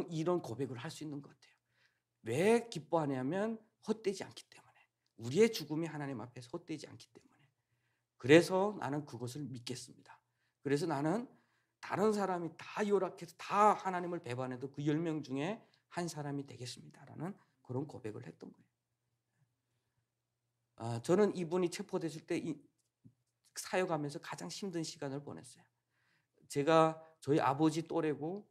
이런 고백을 할 수 있는 것 같아요. 왜 기뻐하냐면 헛되지 않기 때문에. 우리의 죽음이 하나님 앞에서 헛되지 않기 때문에. 그래서 나는 그것을 믿겠습니다. 그래서 나는 다른 사람이 다 요락해서 다 하나님을 배반해도 그 10명 중에 한 사람이 되겠습니다라는 그런 고백을 했던 거예요. 저는 이분이 체포됐을 때 사역하면서 가장 힘든 시간을 보냈어요. 제가 저희 아버지 또래고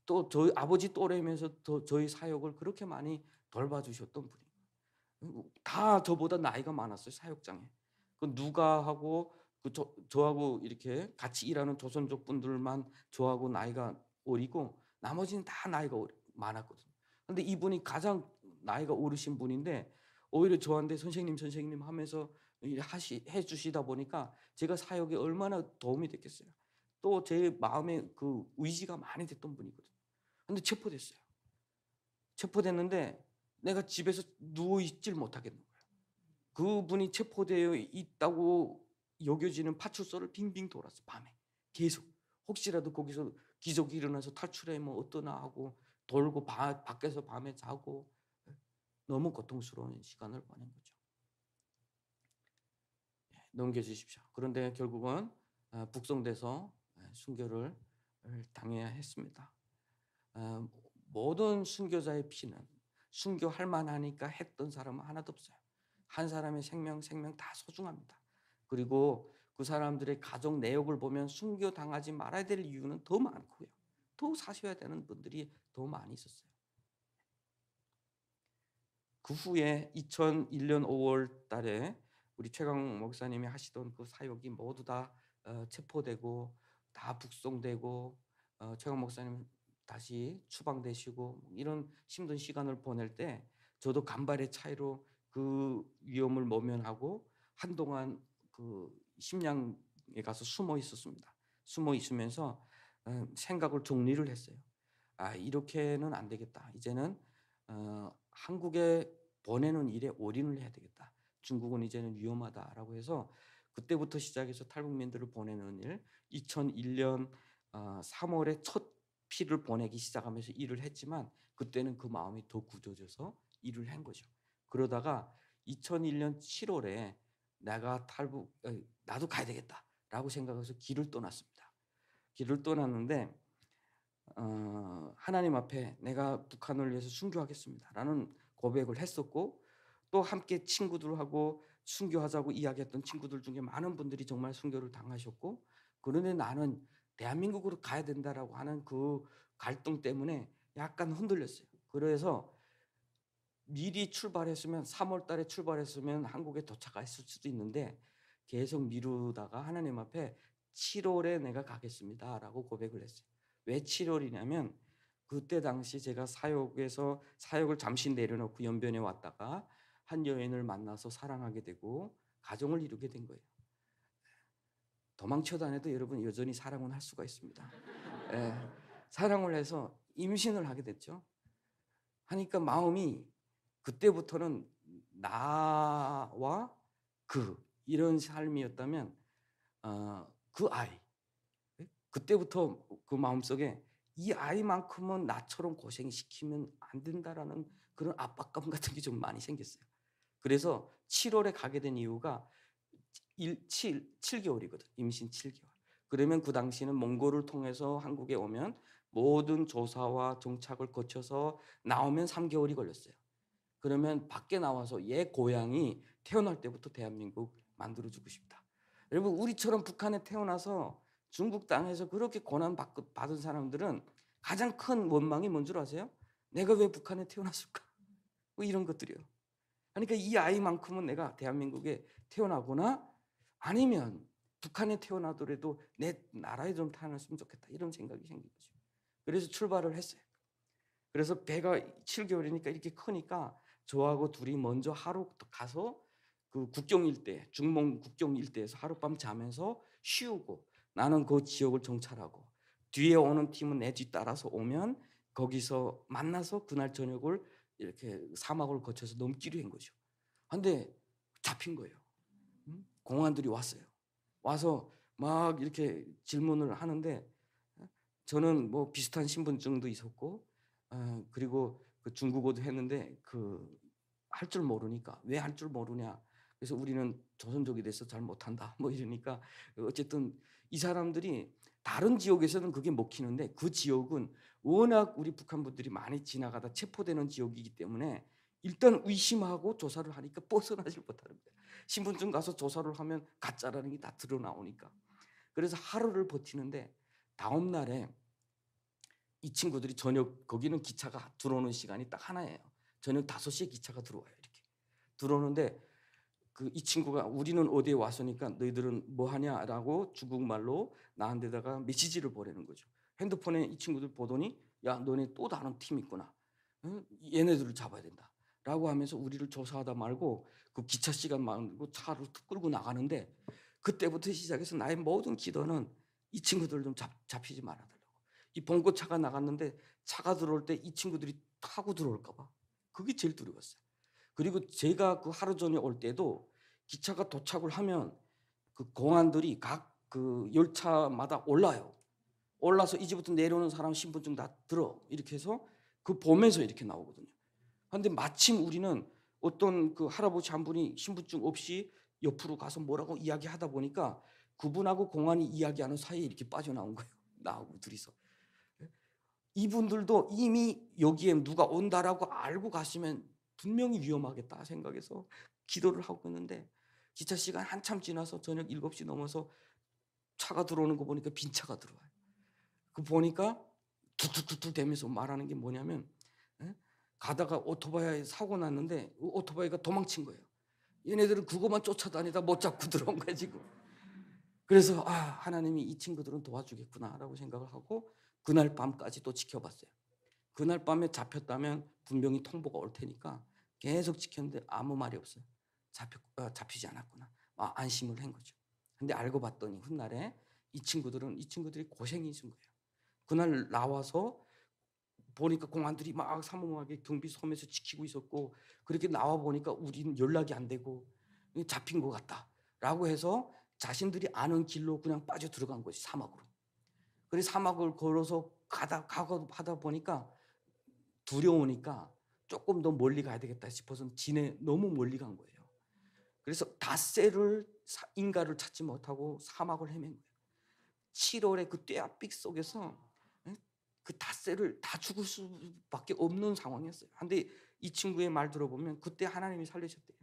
또 저희 아버지 또래면서 저희 사역을 그렇게 많이 돌봐주셨던 분이에요. 다 저보다 나이가 많았어요, 사역장에. 누가 하고 저하고 이렇게 같이 일하는 조선족 분들만 저하고 나이가 어리고 나머지는 다 나이가 많았거든요. 근데 이분이 가장 나이가 어르신 분인데 오히려 저한테 선생님 하면서 해주시다 보니까 제가 사역에 얼마나 도움이 됐겠어요. 또 제 마음에 그 의지가 많이 됐던 분이거든요. 근데 체포됐어요. 체포됐는데 내가 집에서 누워 있질 못하겠는 거예요. 그분이 체포되어 있다고 여겨지는 파출소를 빙빙 돌았어, 밤에. 계속. 혹시라도 거기서 기적이 일어나서 탈출하면 어떠나 하고 돌고 밖에서 밤에 자고 너무 고통스러운 시간을 보낸 거죠. 넘겨주십시오. 그런데 결국은 북송돼서 순교를 당해야 했습니다. 모든 순교자의 피는 순교할 만하니까 했던 사람은 하나도 없어요. 한 사람의 생명 다 소중합니다. 그리고 그 사람들의 가족 내역을 보면 순교 당하지 말아야 될 이유는 더 많고요. 더 사셔야 되는 분들이 더 많이 있었어요. 그 후에 2001년 5월 달에 우리 최강 목사님이 하시던 그 사역이 모두 다 체포되고 다 북송되고 최강 목사님 다시 추방되시고 이런 힘든 시간을 보낼 때 저도 간발의 차이로 그 위험을 모면하고 한동안 그 심양에 가서 숨어 있었습니다. 숨어 있으면서 생각을 정리를 했어요. 아, 이렇게는 안 되겠다. 이제는 한국에 보내는 일에 올인을 해야 되겠다. 중국은 이제는 위험하다라고 해서 그때부터 시작해서 탈북민들을 보내는 일, 2001년 3월에 첫 피를 보내기 시작하면서 일을 했지만 그때는 그 마음이 더 굳어져서 일을 한 거죠. 그러다가 2001년 7월에 내가 나도 가야 되겠다라고 생각해서 길을 떠났습니다. 길을 떠났는데 하나님 앞에 내가 북한을 위해서 순교하겠습니다라는 고백을 했었고 또 함께 친구들하고 순교하자고 이야기했던 친구들 중에 많은 분들이 정말 순교를 당하셨고 그런데 나는 대한민국으로 가야 된다라고 하는 그 갈등 때문에 약간 흔들렸어요. 그래서 미리 출발했으면 3월 달에 출발했으면 한국에 도착했을 수도 있는데 계속 미루다가 하나님 앞에 7월에 내가 가겠습니다라고 고백을 했어요. 왜 7월이냐면 그때 당시 제가 사역을 잠시 내려놓고 연변에 왔다가 한 여인을 만나서 사랑하게 되고 가정을 이루게 된 거예요. 도망쳐 다녀도 여러분 여전히 사랑은 할 수가 있습니다. 예, 사랑을 해서 임신을 하게 됐죠. 하니까 마음이 그때부터는 나와 이런 삶이었다면 그 아이 그때부터 그 마음속에 이 아이만큼은 나처럼 고생시키면 안 된다라는 그런 압박감 같은 게 좀 많이 생겼어요. 그래서 7월에 가게 된 이유가 7개월이거든. 임신 7개월. 그러면 그 당시는 몽골을 통해서 한국에 오면 모든 조사와 정착을 거쳐서 나오면 3개월이 걸렸어요. 그러면 밖에 나와서 얘 고향이 태어날 때부터 대한민국 만들어주고 싶다. 여러분 우리처럼 북한에 태어나서 중국 땅에서 그렇게 고난 받은 사람들은 가장 큰 원망이 뭔 줄 아세요? 내가 왜 북한에 태어났을까? 뭐 이런 것들이요. 그러니까 이 아이만큼은 내가 대한민국에 태어나거나 아니면 북한에 태어나더라도 내 나라에 좀 태어났으면 좋겠다 이런 생각이 생긴 거죠. 그래서 출발을 했어요. 그래서 배가 7개월이니까 이렇게 크니까 저하고 둘이 먼저 하루 가서 그 국경 일대, 중몽 국경 일대에서 하룻밤 자면서 쉬우고 나는 그 지역을 정찰하고 뒤에 오는 팀은 내 뒤 따라서 오면 거기서 만나서 그날 저녁을 이렇게 사막을 거쳐서 넘기로 한 거죠. 근데 잡힌 거예요. 공안들이 왔어요. 와서 막 이렇게 질문을 하는데 저는 뭐 비슷한 신분증도 있었고 그리고 그 중국어도 했는데 그 할 줄 모르니까 왜 할 줄 모르냐. 그래서 우리는 조선족이 돼서 잘 못한다. 뭐 이러니까 어쨌든 이 사람들이 다른 지역에서는 그게 먹히는데 그 지역은 워낙 우리 북한 분들이 많이 지나가다 체포되는 지역이기 때문에 일단 의심하고 조사를 하니까 벗어나질 못하는 거예요. 신분증 가서 조사를 하면 가짜라는 게 다 드러나오니까. 그래서 하루를 버티는데 다음 날에 이 친구들이 저녁 거기는 기차가 들어오는 시간이 딱 하나예요. 저녁 5시에 기차가 들어와요. 이렇게 들어오는데 그 이 친구가 우리는 어디에 왔으니까 너희들은 뭐 하냐라고 중국말로 나한테다가 메시지를 보내는 거죠. 핸드폰에 이 친구들 보더니 야 너네 또 다른 팀 있구나. 응? 얘네들을 잡아야 된다라고 하면서 우리를 조사하다 말고 그 기차 시간 말고 차를 끌고 나가는데 그때부터 시작해서 나의 모든 기도는 이 친구들 좀 잡히지 말아달라고. 이 봉고차가 나갔는데 차가 들어올 때 이 친구들이 타고 들어올까 봐. 그게 제일 두려웠어요. 그리고 제가 그 하루 전에 올 때도 기차가 도착을 하면 그 공안들이 각 그 열차마다 올라요. 올라서 이제부터 내려오는 사람 신분증 다 들어 이렇게 해서 그 보면서 이렇게 나오거든요. 그런데 마침 우리는 어떤 그 할아버지 한 분이 신분증 없이 옆으로 가서 뭐라고 이야기하다 보니까 그분하고 공안이 이야기하는 사이에 이렇게 빠져나온 거예요. 나하고 둘이서. 이분들도 이미 여기에 누가 온다라고 알고 갔으면 분명히 위험하겠다 생각해서 기도를 하고 있는데 기차 시간 한참 지나서 저녁 7시 넘어서 차가 들어오는 거 보니까 빈 차가 들어와요. 그 보니까 툭툭툭툭 대면서 말하는 게 뭐냐면, 예? 가다가 오토바이에 사고 났는데 오토바이가 도망친 거예요. 얘네들은 그것만 쫓아다니다 못 잡고 들어온 거야 지금. 그래서 하나님이 이 친구들은 도와주겠구나라고 생각을 하고 그날 밤까지 또 지켜봤어요. 그날 밤에 잡혔다면 분명히 통보가 올 테니까 계속 지켰는데 아무 말이 없어요. 잡히지 않았구나. 안심을 한 거죠. 근데 알고 봤더니 훗날에 이 친구들이 고생이 있은 거예요. 그날 나와서 보니까 공안들이 막 삼엄하게 경비 섬에서 지키고 있었고, 그렇게 나와 보니까 우리는 연락이 안 되고 잡힌 것 같다라고 해서 자신들이 아는 길로 그냥 빠져 들어간 거지, 사막으로. 그래서 사막을 걸어서 가고 하다 보니까 두려우니까 조금 더 멀리 가야 되겠다 싶어서 너무 멀리 간 거예요. 그래서 닷새를 인가를 찾지 못하고 사막을 헤맨 거예요. 7월에 그 떼약빛 속에서 그 닷새를 다 죽을 수밖에 없는 상황이었어요. 근데 이 친구의 말 들어보면 그때 하나님이 살리셨대요.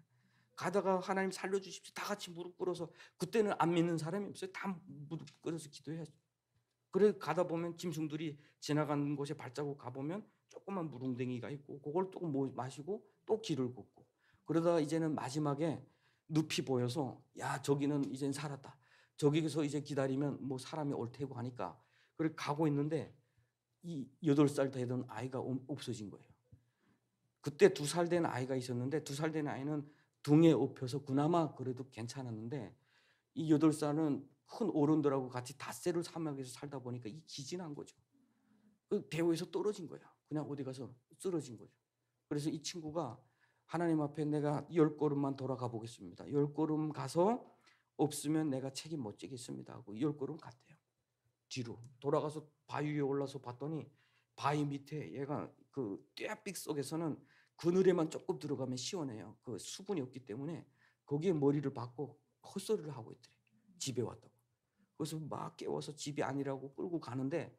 가다가 하나님 살려주십시오. 다 같이 무릎 꿇어서, 그때는 안 믿는 사람이 없어요. 다 무릎 꿇어서 기도해야죠. 그래 가다 보면 짐승들이 지나가는 곳에 발자국 가보면 조그만 무릉댕이가 있고 그걸 또 마시고 또 길을 걷고, 그러다가 이제는 마지막에 늪이 보여서 야 저기는 이젠 살았다. 저기서 이제 기다리면 뭐 사람이 올 테고 하니까 그렇게 가고 있는데 이 8살 되던 아이가 없어진 거예요. 그때 2살 된 아이가 있었는데 2살 된 아이는 등에 업혀서 그나마 그래도 괜찮았는데 이 8살은 큰 어른들하고 같이 닷새를 사막에서 살다 보니까 이 기진한 거죠. 그 대우에서 떨어진 거야. 그냥 어디 가서 쓰러진 거죠. 그래서 이 친구가 하나님 앞에 내가 10걸음만 돌아가 보겠습니다. 10걸음 가서 없으면 내가 책임 못 지겠습니다 하고 10걸음 갔대요. 뒤로 돌아가서 바위 위에 올라서 봤더니 바위 밑에 얘가 그 떼약빛 속에서는 그늘에만 조금 들어가면 시원해요. 그 수분이 없기 때문에 거기에 머리를 박고 헛소리를 하고 있더래. 집에 왔다고. 그래서 막 깨워서 집이 아니라고 끌고 가는데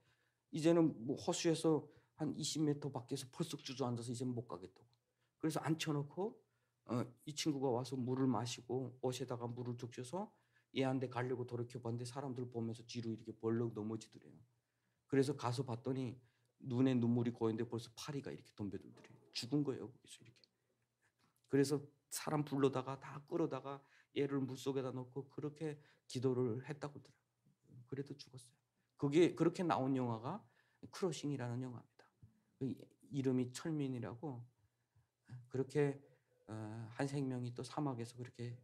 이제는 뭐 호수에서 한 20m 밖에서 벌썩 주저앉아서 이제 못 가겠다고. 그래서 앉혀놓고 이 친구가 와서 물을 마시고 옷에다가 물을 적셔서 얘한테 가려고 돌이켜봤는데 사람들 보면서 뒤로 이렇게 벌렁 넘어지더래요. 그래서 가서 봤더니 눈에 눈물이 고이는데 벌써 파리가 이렇게 덤벼들더래요. 죽은 거예요 거기서 이렇게. 그래서 사람 불러다가 다 끌어다가 얘를 물속에다 넣고 그렇게 기도를 했다고 하더라고요. 그래도 죽었어요. 그게 그렇게 나온 영화가 크러싱이라는 영화입니다. 이름이 철민이라고. 그렇게 한 생명이 또 사막에서 그렇게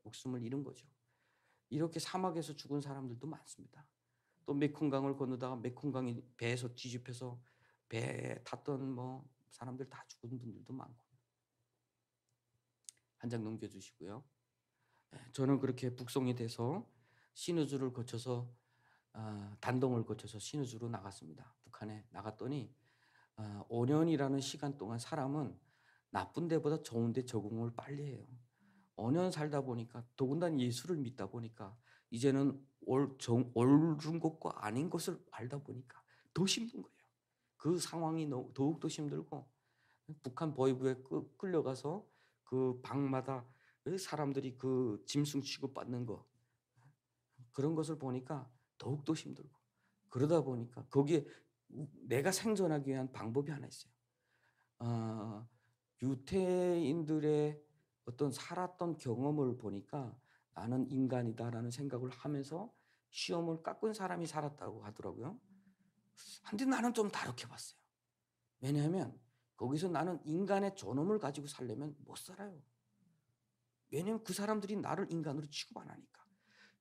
목숨을 잃은 거죠. 이렇게 사막에서 죽은 사람들도 많습니다. 또 메콩강을 건너다가 메콩강이 배에서 뒤집혀서 배에 탔던 뭐 사람들 다 죽은 분들도 많고. 한 장 넘겨주시고요. 저는 그렇게 북송이 돼서 신우주를 거쳐서 단동을 거쳐서 신우주로 나갔습니다. 북한에 나갔더니 5년이라는 시간 동안 사람은 나쁜 데보다 좋은 데 적응을 빨리 해요. 5년 살다 보니까 더군다나 예수를 믿다 보니까 이제는 옳은 것과 아닌 것을 알다 보니까 더 힘든 거예요. 그 상황이 더욱더 힘들고 북한 보위부에 끌려가서 그 방마다 사람들이 그 짐승 취급받는 거, 그런 것을 보니까 더욱더 힘들고, 그러다 보니까 거기에 내가 생존하기 위한 방법이 하나 있어요. 유태인들의 어떤 살았던 경험을 보니까 나는 인간이다라는 생각을 하면서 시험을 깎은 사람이 살았다고 하더라고요. 근데 나는 좀 다르게 봤어요. 왜냐하면 거기서 나는 인간의 존엄을 가지고 살려면 못 살아요. 왜냐하면 그 사람들이 나를 인간으로 취급 안 하니까.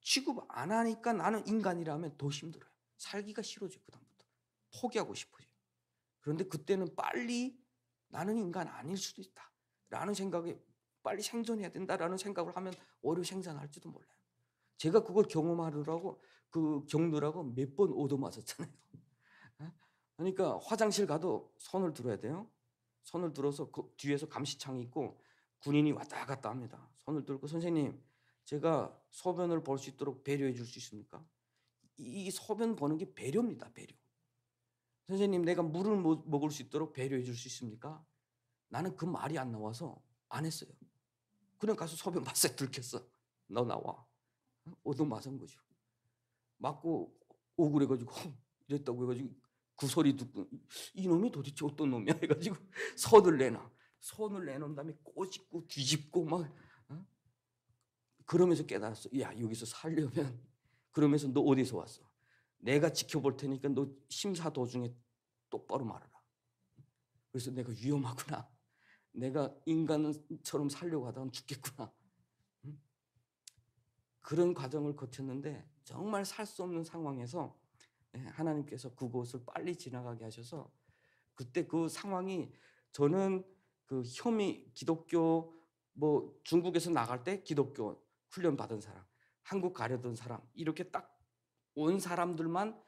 취급 안 하니까 나는 인간이라면 더 힘들어요. 살기가 싫어져요. 그다음부터 포기하고 싶어요. 그런데 그때는 빨리 나는 인간 아닐 수도 있다 라는 생각에 빨리 생존해야 된다라는 생각을 하면 오히려 생존할지도 몰라요. 제가 그걸 경험하느라고 겪느라고 몇 번 얻어맞았잖아요. 그러니까 화장실 가도 손을 들어야 돼요. 손을 들어서 그 뒤에서 감시창이 있고 군인이 왔다 갔다 합니다. 손을 들고 선생님 제가 소변을 볼 수 있도록 배려해 줄 수 있습니까? 이 소변 보는 게 배려입니다. 배려. 선생님 내가 물을 먹을 수 있도록 배려해 줄 수 있습니까? 나는 그 말이 안 나와서 안 했어요. 그냥 가서 소변 바싹 들켰어. 너 나와. 얻어맞은 거죠. 맞고 억울해가지고 이랬다고 해가지고 그 소리 듣고 '이놈이 도대체 어떤 놈이야?' 해 가지고 손을 내놔. 손을 내놓은 다음에 꼬집고 뒤집고 막 어? 그러면서 깨달았어. '야 여기서 살려면' 그러면서 '너 어디서 왔어? 내가 지켜볼 테니까 너 심사 도중에 똑바로 말하라.' 그래서 '내가 위험하구나. 내가 인간처럼 살려고 하다가 죽겠구나.' 음? 그런 과정을 거쳤는데 정말 살 수 없는 상황에서 하나님께서 그곳을 빨리 지나가게 하셔서 그때 그 상황이 저는 그 혐의 기독교 뭐 중국에서 나갈 때 기독교 훈련 받은 사람, 한국 가려던 사람 이렇게 딱 온 사람들만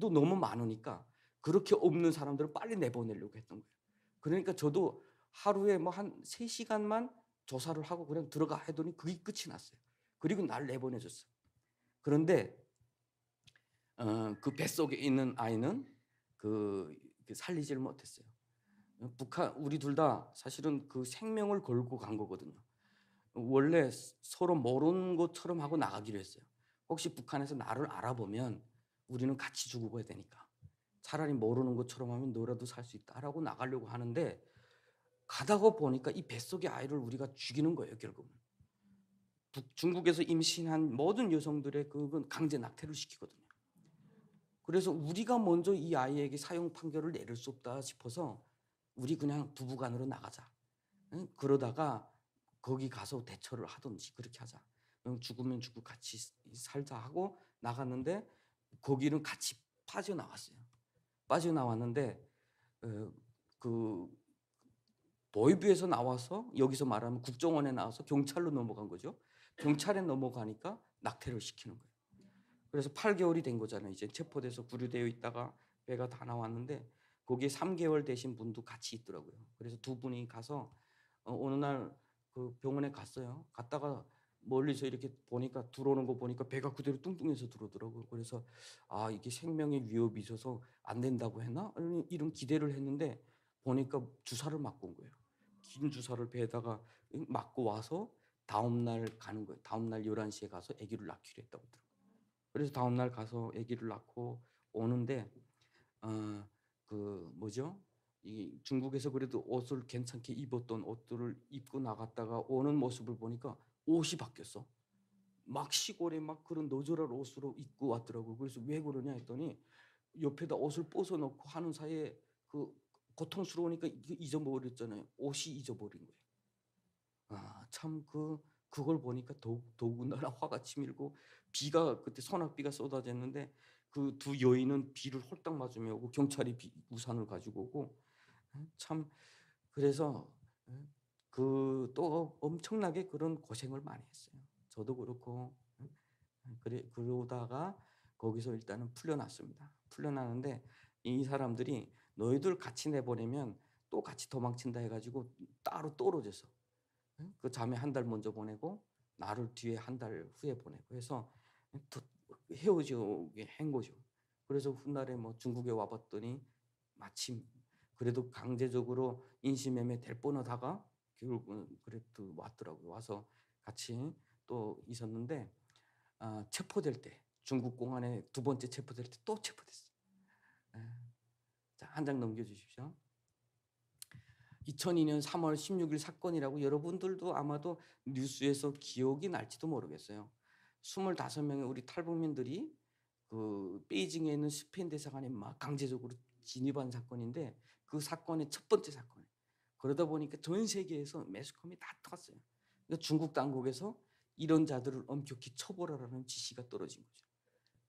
또 너무 많으니까 그렇게 없는 사람들을 빨리 내보내려고 했던 거예요. 그러니까 저도 하루에 뭐 한 3시간만 조사를 하고 그냥 들어가 했더니 그게 끝이 났어요. 그리고 날 내보내 줬어요. 그런데 그 뱃속에 있는 아이는 살리지를 못했어요. 북한 우리 둘 다 사실은 그 생명을 걸고 간 거거든요. 원래 서로 모르는 것처럼 하고 나가기로 했어요. 혹시 북한에서 나를 알아보면 우리는 같이 죽어야 되니까 차라리 모르는 것처럼 하면 너라도 살 수 있다라고 나가려고 하는데 가다가 보니까 이 뱃속의 아이를 우리가 죽이는 거예요, 결국은. 중국에서 임신한 모든 여성들의 그건 강제 낙태를 시키거든요. 그래서 우리가 먼저 이 아이에게 사형 판결을 내릴 수 없다 싶어서 우리 그냥 부부간으로 나가자. 응? 그러다가 거기 가서 대처를 하든지 그렇게 하자. 죽으면 죽고 같이 살자 하고 나갔는데 거기는 같이 빠져나왔어요. 빠져나왔는데 그 보이부에서 나와서 여기서 말하면 국정원에 나와서 경찰로 넘어간 거죠. 경찰에 넘어가니까 낙태를 시키는 거예요. 그래서 8개월이 된 거잖아요. 이제 체포돼서 구류되어 있다가 배가 다 나왔는데 거기에 3개월 되신 분도 같이 있더라고요. 그래서 두 분이 가서 어느 날 그 병원에 갔어요. 갔다가 멀리서 이렇게 보니까 들어오는 거 보니까 배가 그대로 뚱뚱해서 들어오더라고요. 그래서 '아 이게 생명의 위협이 있어서 안 된다고 했나?' 이런 기대를 했는데 보니까 주사를 맞고 온 거예요. 긴 주사를 배에다가 맞고 와서 다음 날 가는 거예요. 다음 날 11시에 가서 아기를 낳기로 했다고 하더라고요. 그래서 다음 날 가서 아기를 낳고 오는데 어 뭐죠? 이 중국에서 그래도 옷을 괜찮게 입었던 옷들을 입고 나갔다가 오는 모습을 보니까 옷이 바뀌었어. 막 시골에 막 그런 너절한 옷으로 입고 왔더라고요. 그래서 "왜 그러냐?" 했더니 옆에다 옷을 벗어 놓고 하는 사이에 그 고통스러우니까 잊어버렸잖아요. 옷이 잊어버린 거예요. 아 참 그걸 보니까 더군다나 화가 치밀고 비가 그때 소낙비가 쏟아졌는데 그 두 여인은 비를 홀딱 맞으며 오고 경찰이 우산을 가지고 오고 참 그래서 또 엄청나게 그런 고생을 많이 했어요. 저도 그렇고 그러다가 거기서 일단은 풀려났습니다. 풀려나는데 이 사람들이 "너희들 같이 내보내면 또 같이 도망친다." 해 가지고 따로 떨어져서 그 자매 한 달 먼저 보내고 나를 뒤에 한 달 후에 보내고 해서 더 헤어지게 한 거죠. 그래서 훗날에 뭐 중국에 와 봤더니 마침 그래도 강제적으로 인신매매 될 뻔하다가 결국은 그래도 왔더라고요. 와서 같이 또 있었는데 체포될 때 중국 공안에 두 번째 체포될 때 또 체포됐어요. 예. 자 한 장 넘겨 주십시오. 2002년 3월 16일 사건이라고 여러분들도 아마도 뉴스에서 기억이 날지도 모르겠어요. 25명의 우리 탈북민들이 그 베이징에 있는 스페인 대사관에 막 강제적으로 진입한 사건인데 그 사건의 첫 번째 사건이에요. 그러다 보니까 전 세계에서 매스컴이 다 탔어요. 그러니까 중국 당국에서 이런 자들을 엄격히 처벌하라는 지시가 떨어진 거죠.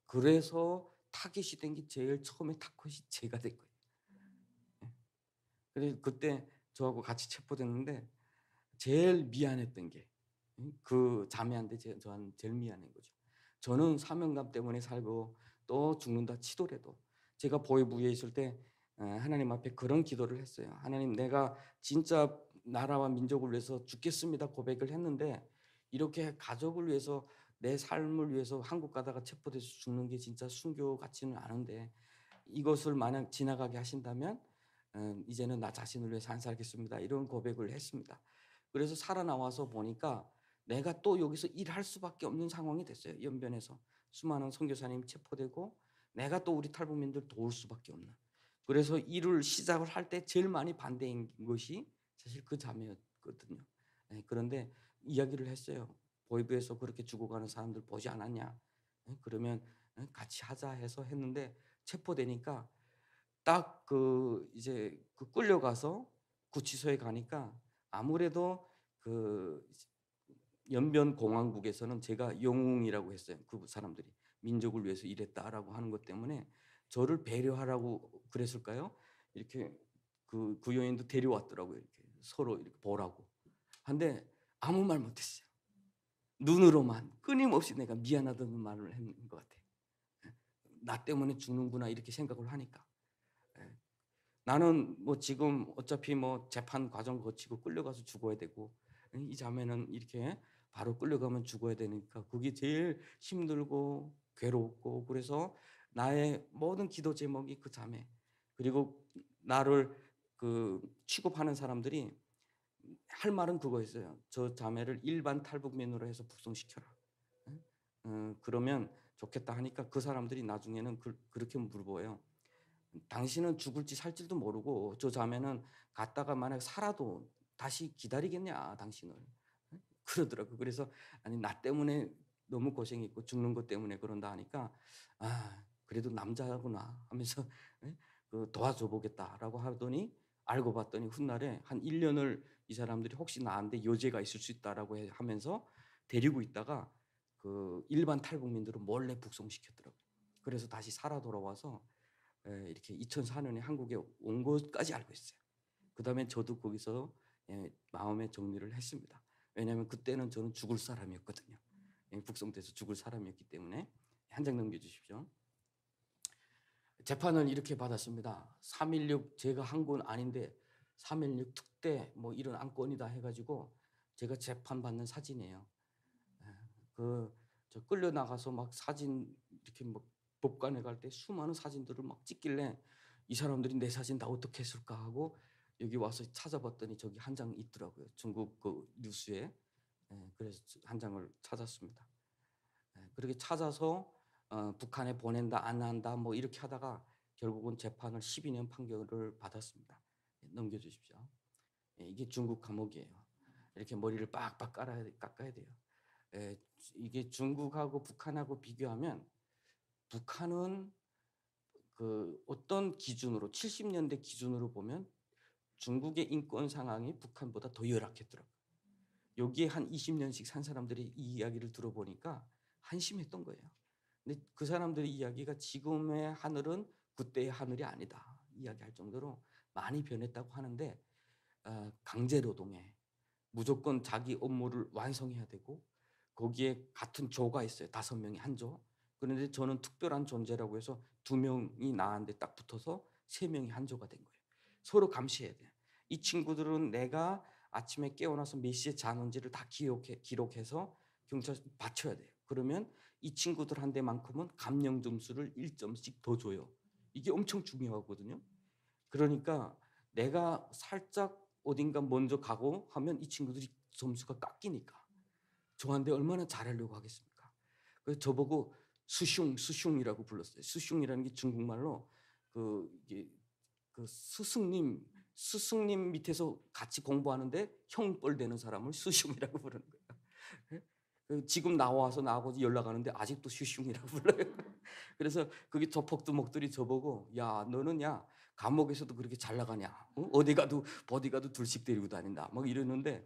그래서 타깃이 된 게 제일 처음에 타깃이 제가 된 거예요. 예. 그래서 그때 저하고 같이 체포됐는데 제일 미안했던 게 그 자매한테 저한테 제일 미안한 거죠. 저는 사명감 때문에 살고 또 죽는다 치더라도 제가 보위부에 있을 때 하나님 앞에 그런 기도를 했어요. 하나님 내가 진짜 나라와 민족을 위해서 죽겠습니다 고백을 했는데 이렇게 가족을 위해서 내 삶을 위해서 한국 가다가 체포돼서 죽는 게 진짜 순교 같지는 않은데 이것을 만약 지나가게 하신다면 이제는 나 자신을 위해서 안 살겠습니다. 이런 고백을 했습니다. 그래서 살아나와서 보니까 내가 또 여기서 일할 수밖에 없는 상황이 됐어요. 연변에서 수많은 선교사님이 체포되고 내가 또 우리 탈북민들 도울 수밖에 없는. 그래서 일을 시작을 할 때 제일 많이 반대인 것이 사실 그 자매였거든요. 예, 그런데 이야기를 했어요. "보이브에서 그렇게 죽어가는 사람들 보지 않았냐? 예, 그러면 같이 하자." 해서 했는데 체포되니까 딱 이제 끌려가서 구치소에 가니까 아무래도 그 연변공화국에서는 제가 영웅이라고 했어요. 그 사람들이. "민족을 위해서 일했다."라고 하는 것 때문에 저를 배려하라고 그랬을까요? 이렇게 그 여인도 데려왔더라고요. 이렇게 서로 이렇게 보라고. 근데 아무 말 못했어요. 눈으로만 끊임없이 내가 미안하다는 말을 했는 것 같아요. 예. '나 때문에 죽는구나.' 이렇게 생각을 하니까. 예. 나는 뭐 지금 어차피 뭐 재판 과정 거치고 끌려가서 죽어야 되고, 이 자매는 이렇게 바로 끌려가면 죽어야 되니까 그게 제일 힘들고 괴롭고, 그래서 나의 모든 기도 제목이 그 자매, 그리고 나를 취급하는 사람들이 할 말은 그거였어요. "저 자매를 일반 탈북민으로 해서 북송시켜라. 응? 그러면 좋겠다." 하니까 그 사람들이 나중에는 그렇게 물어봐요. "당신은 죽을지 살지도 모르고 저 자매는 갔다가 만약 살아도 다시 기다리겠냐 당신을." 그러더라고요. 그래서 "아니 나 때문에 너무 고생했고 죽는 것 때문에 그런다." 하니까 '아 그래도 남자구나.' 하면서 예 "도와줘 보겠다."라고 하더니, 알고 봤더니 훗날에 한 1 년을 이 사람들이 "혹시 나한테 여죄가 있을 수 있다."라고 하면서 데리고 있다가 일반 탈북민들은 몰래 북송시켰더라고요. 그래서 다시 살아 돌아와서 이렇게 2004 년에 한국에 온 것까지 알고 있어요. 그다음에 저도 거기서 마음의 정리를 했습니다. 왜냐하면 그때는 저는 죽을 사람이었거든요. 북송돼서 죽을 사람이었기 때문에. 한 장 넘겨 주십시오. 재판을 이렇게 받았습니다. 3.16 제가 한 건 아닌데 3.16 특대 뭐 이런 안건이다 해 가지고 제가 재판받는 사진이에요. 예. 저 끌려나가서 막 사진 이렇게 막 법관에 갈 때 수많은 사진들을 막 찍길래 '이 사람들이 내 사진 다 어떻게 했을까?' 하고 여기 와서 찾아봤더니 저기 한 장 있더라고요. 중국 뉴스에. 예. 그래서 한 장을 찾았습니다. 예. 그렇게 찾아서 북한에 보낸다 안 한다 뭐 이렇게 하다가 결국은 재판을 12년 판결을 받았습니다. 예, 넘겨 주십시오. 예, 이게 중국 감옥이에요. 이렇게 머리를 빡빡 깎아야 돼요. 예, 이게 중국하고 북한하고 비교하면 북한은 어떤 기준으로 70년대 기준으로 보면 중국의 인권 상황이 북한보다 더 열악했더라고요. 여기에 한 20년씩 산 사람들이 이 이야기를 들어보니까 한심했던 거예요. 근데 그 사람들의 이야기가 "지금의 하늘은 그때의 하늘이 아니다." 이야기할 정도로 많이 변했다고 하는데, 강제 노동에 무조건 자기 업무를 완성해야 되고, 거기에 같은 조가 있어요. 5명이 한 조. 그런데 저는 특별한 존재라고 해서 2명이 나한테 딱 붙어서 3명이 한 조가 된 거예요. 서로 감시해야 돼요. 이 친구들은 내가 아침에 깨어나서 몇 시에 자는지를 다 기록해서 경찰서에 바쳐야 돼요. 그러면 이 친구들한테만큼은 감령 점수를 1 점씩 더 줘요. 이게 엄청 중요하거든요. 그러니까 내가 살짝 어딘가 먼저 가고 하면 이 친구들이 점수가 깎이니까 저한테 얼마나 잘하려고 하겠습니까. 그래서 저보고 수숑, 수숑이라고 불렀어요. 수숑이라는 게 중국말로 이게 스승님 밑에서 같이 공부하는데 형벌 되는 사람을 수숑이라고 부르는 거예요. 예? 지금 나와서 나하고 연락하는데 아직도 슈슝이라고 불러요. 그래서 그게 조폭두목들이 저보고 "야 너는 야 감옥에서도 그렇게 잘 나가냐? 어? 어디 가도 보디가드 둘씩 데리고 다닌다." 막 이러는데,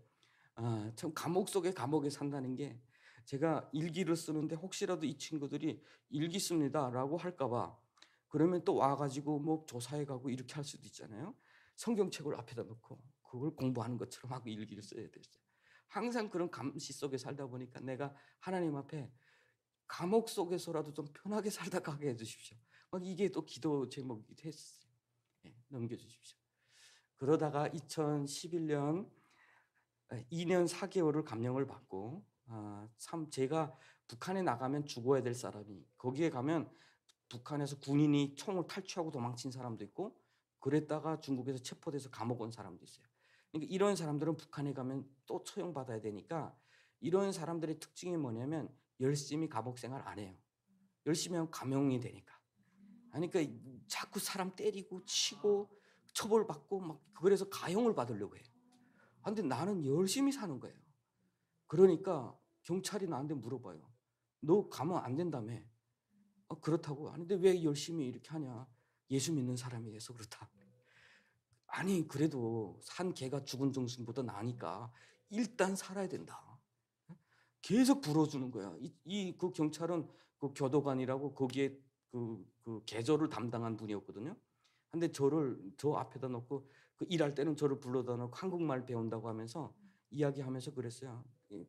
참 감옥 속에 감옥에 산다는 게, 제가 일기를 쓰는데 혹시라도 이 친구들이 "일기 씁니다."라고 할까 봐 그러면 또 와 가지고 뭐 조사해 가고 이렇게 할 수도 있잖아요. 성경책을 앞에다 놓고 그걸 공부하는 것처럼 하고 일기를 써야 됐어요. 항상 그런 감시 속에 살다 보니까 내가 하나님 앞에 감옥 속에서라도 좀 편하게 살다 가게 해 주십시오. 막 이게 또 기도 제목이기도 했었어요. 예, 넘겨 주십시오. 그러다가 2011 년 2년 4 개월을 감형을 받고, 참 제가 북한에 나가면 죽어야 될 사람이, 거기에 가면 북한에서 군인이 총을 탈취하고 도망친 사람도 있고, 그랬다가 중국에서 체포돼서 감옥 온 사람도 있어요. 그러니까 이런 사람들은 북한에 가면 또 처형받아야 되니까, 이런 사람들의 특징이 뭐냐면 열심히 감옥 생활 안 해요. 열심히 하면 감형이 되니까. 아니 그러니까 자꾸 사람 때리고 치고 처벌받고 막 그래서 가형을 받으려고 해요. 근데 나는 열심히 사는 거예요. 그러니까 경찰이 나한테 물어봐요. "너 가면 안 된다며." 그렇다고. "아니 근데 왜 열심히 이렇게 하냐." "예수 믿는 사람이 돼서 그렇다." 아니 그래도 산 개가 죽은 정신보다 나으니까 일단 살아야 된다. 계속 불어주는 거야. 그 경찰은 그 교도관이라고 거기에 그 계조를 담당한 분이었거든요. 근데 저를 저 앞에다 놓고 그 일할 때는 저를 불러다 놓고 한국말 배운다고 하면서 이야기하면서 그랬어요.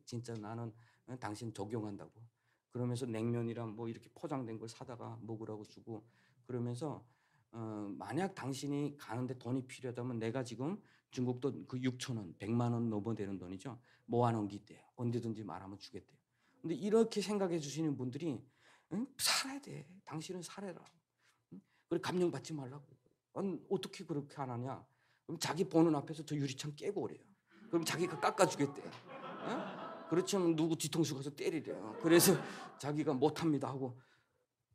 진짜 나는 당신 적용한다고. 그러면서 냉면이랑 뭐 이렇게 포장된 걸 사다가 먹으라고 주고 그러면서 만약 당신이 가는데 돈이 필요하다면 내가 지금 중국 돈 그 6천 원, 100만 원 넘어 되는 돈이죠. 모아 놓은 게 있대요. 언제든지 말하면 주겠대요. 근데 이렇게 생각해 주시는 분들이 살아야 돼. 당신은 살아라. 그리고 감명받지 말라고. 아니, 어떻게 그렇게 안 하냐? 그럼 자기 보는 앞에서 저 유리창 깨고 그래요. 그럼 자기가 깎아주겠대. 그렇지 않으면 누구 뒤통수 가서 때리래요. 그래서 자기가 못합니다 하고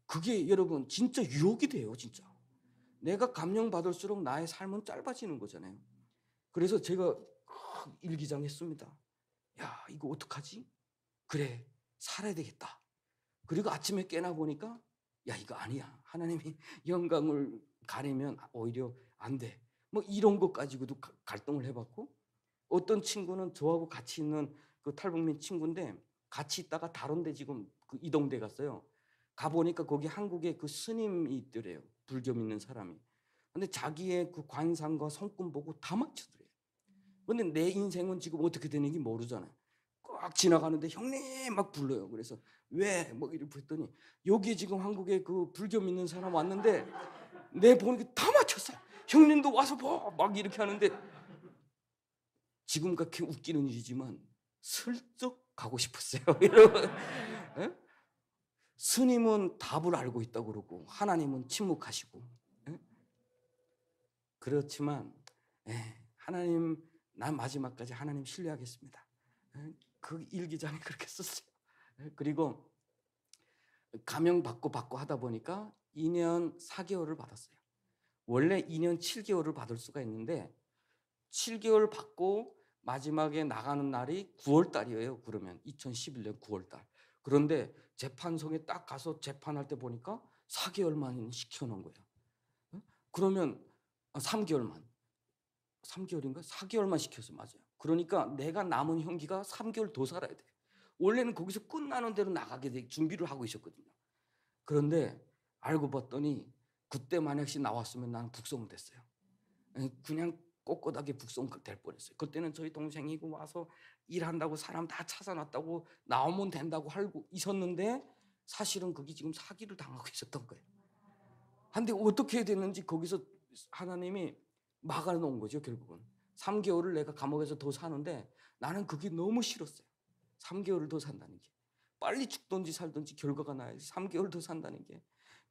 그게 여러분 진짜 유혹이 돼요, 진짜. 내가 감명받을수록 나의 삶은 짧아지는 거잖아요. 그래서 제가 일기장했습니다. 야, 이거 어떡하지? 그래, 살아야 되겠다. 그리고 아침에 깨나 보니까 야, 이거 아니야. 하나님이 영광을 가리면 오히려 안 돼. 뭐 이런 것 가지고도 갈등을 해봤고 어떤 친구는 저하고 같이 있는 그 탈북민 친구인데 같이 있다가 다른 데 지금 그 이동돼 갔어요. 가보니까 거기 한국에 그 스님이 있더래요. 불교 믿는 사람이. 근데 자기의 그 관상과 성품 보고 다 맞추더래요. 근데 내 인생은 지금 어떻게 되는지 모르잖아요. 꽉 지나가는데 형님 막 불러요. 그래서 왜? 뭐 이렇게 했더니 여기 지금 한국에 그 불교 믿는 사람 왔는데 내 보는 게 다 맞췄어. 형님도 와서 봐. 막 이렇게 하는데 지금 그렇게 웃기는 일이지만 슬쩍 가고 싶었어요. 여러분. 예? 스님은 답을 알고 있다고 그러고 하나님은 침묵하시고. 예? 그렇지만 하나님 난 마지막까지 하나님 신뢰하겠습니다. 그 일기장에 그렇게 썼어요. 그리고 감명받고 하다 보니까 2년 4개월을 받았어요. 원래 2년 7개월을 받을 수가 있는데 7개월 받고 마지막에 나가는 날이 9월 달이에요. 그러면 2011년 9월 달. 그런데 재판소에 딱 가서 재판할 때 보니까 4개월만 시켜놓은 거예요. 그러면 3개월만. 3개월인가? 4개월만 시켜서 맞아요. 그러니까 내가 남은 형기가 3개월 더 살아야 돼. 원래는 거기서 끝나는 대로 나가게 돼 준비를 하고 있었거든요. 그런데 알고 봤더니 그때 만약시 나왔으면 나는 북송됐어요. 그냥 꼿꼿하게 북송될 뻔했어요. 그때는 저희 동생이 와서 일한다고 사람 다 찾아놨다고 나오면 된다고 알고 있었는데 사실은 그게 지금 사기를 당하고 있었던 거예요. 근데 어떻게 됐는지 거기서 하나님이 막아놓은 거죠, 결국은. 3개월을 내가 감옥에서 더 사는데 나는 그게 너무 싫었어요. 3개월을 더 산다는 게. 빨리 죽든지 살든지 결과가 나야지 3개월 더 산다는 게.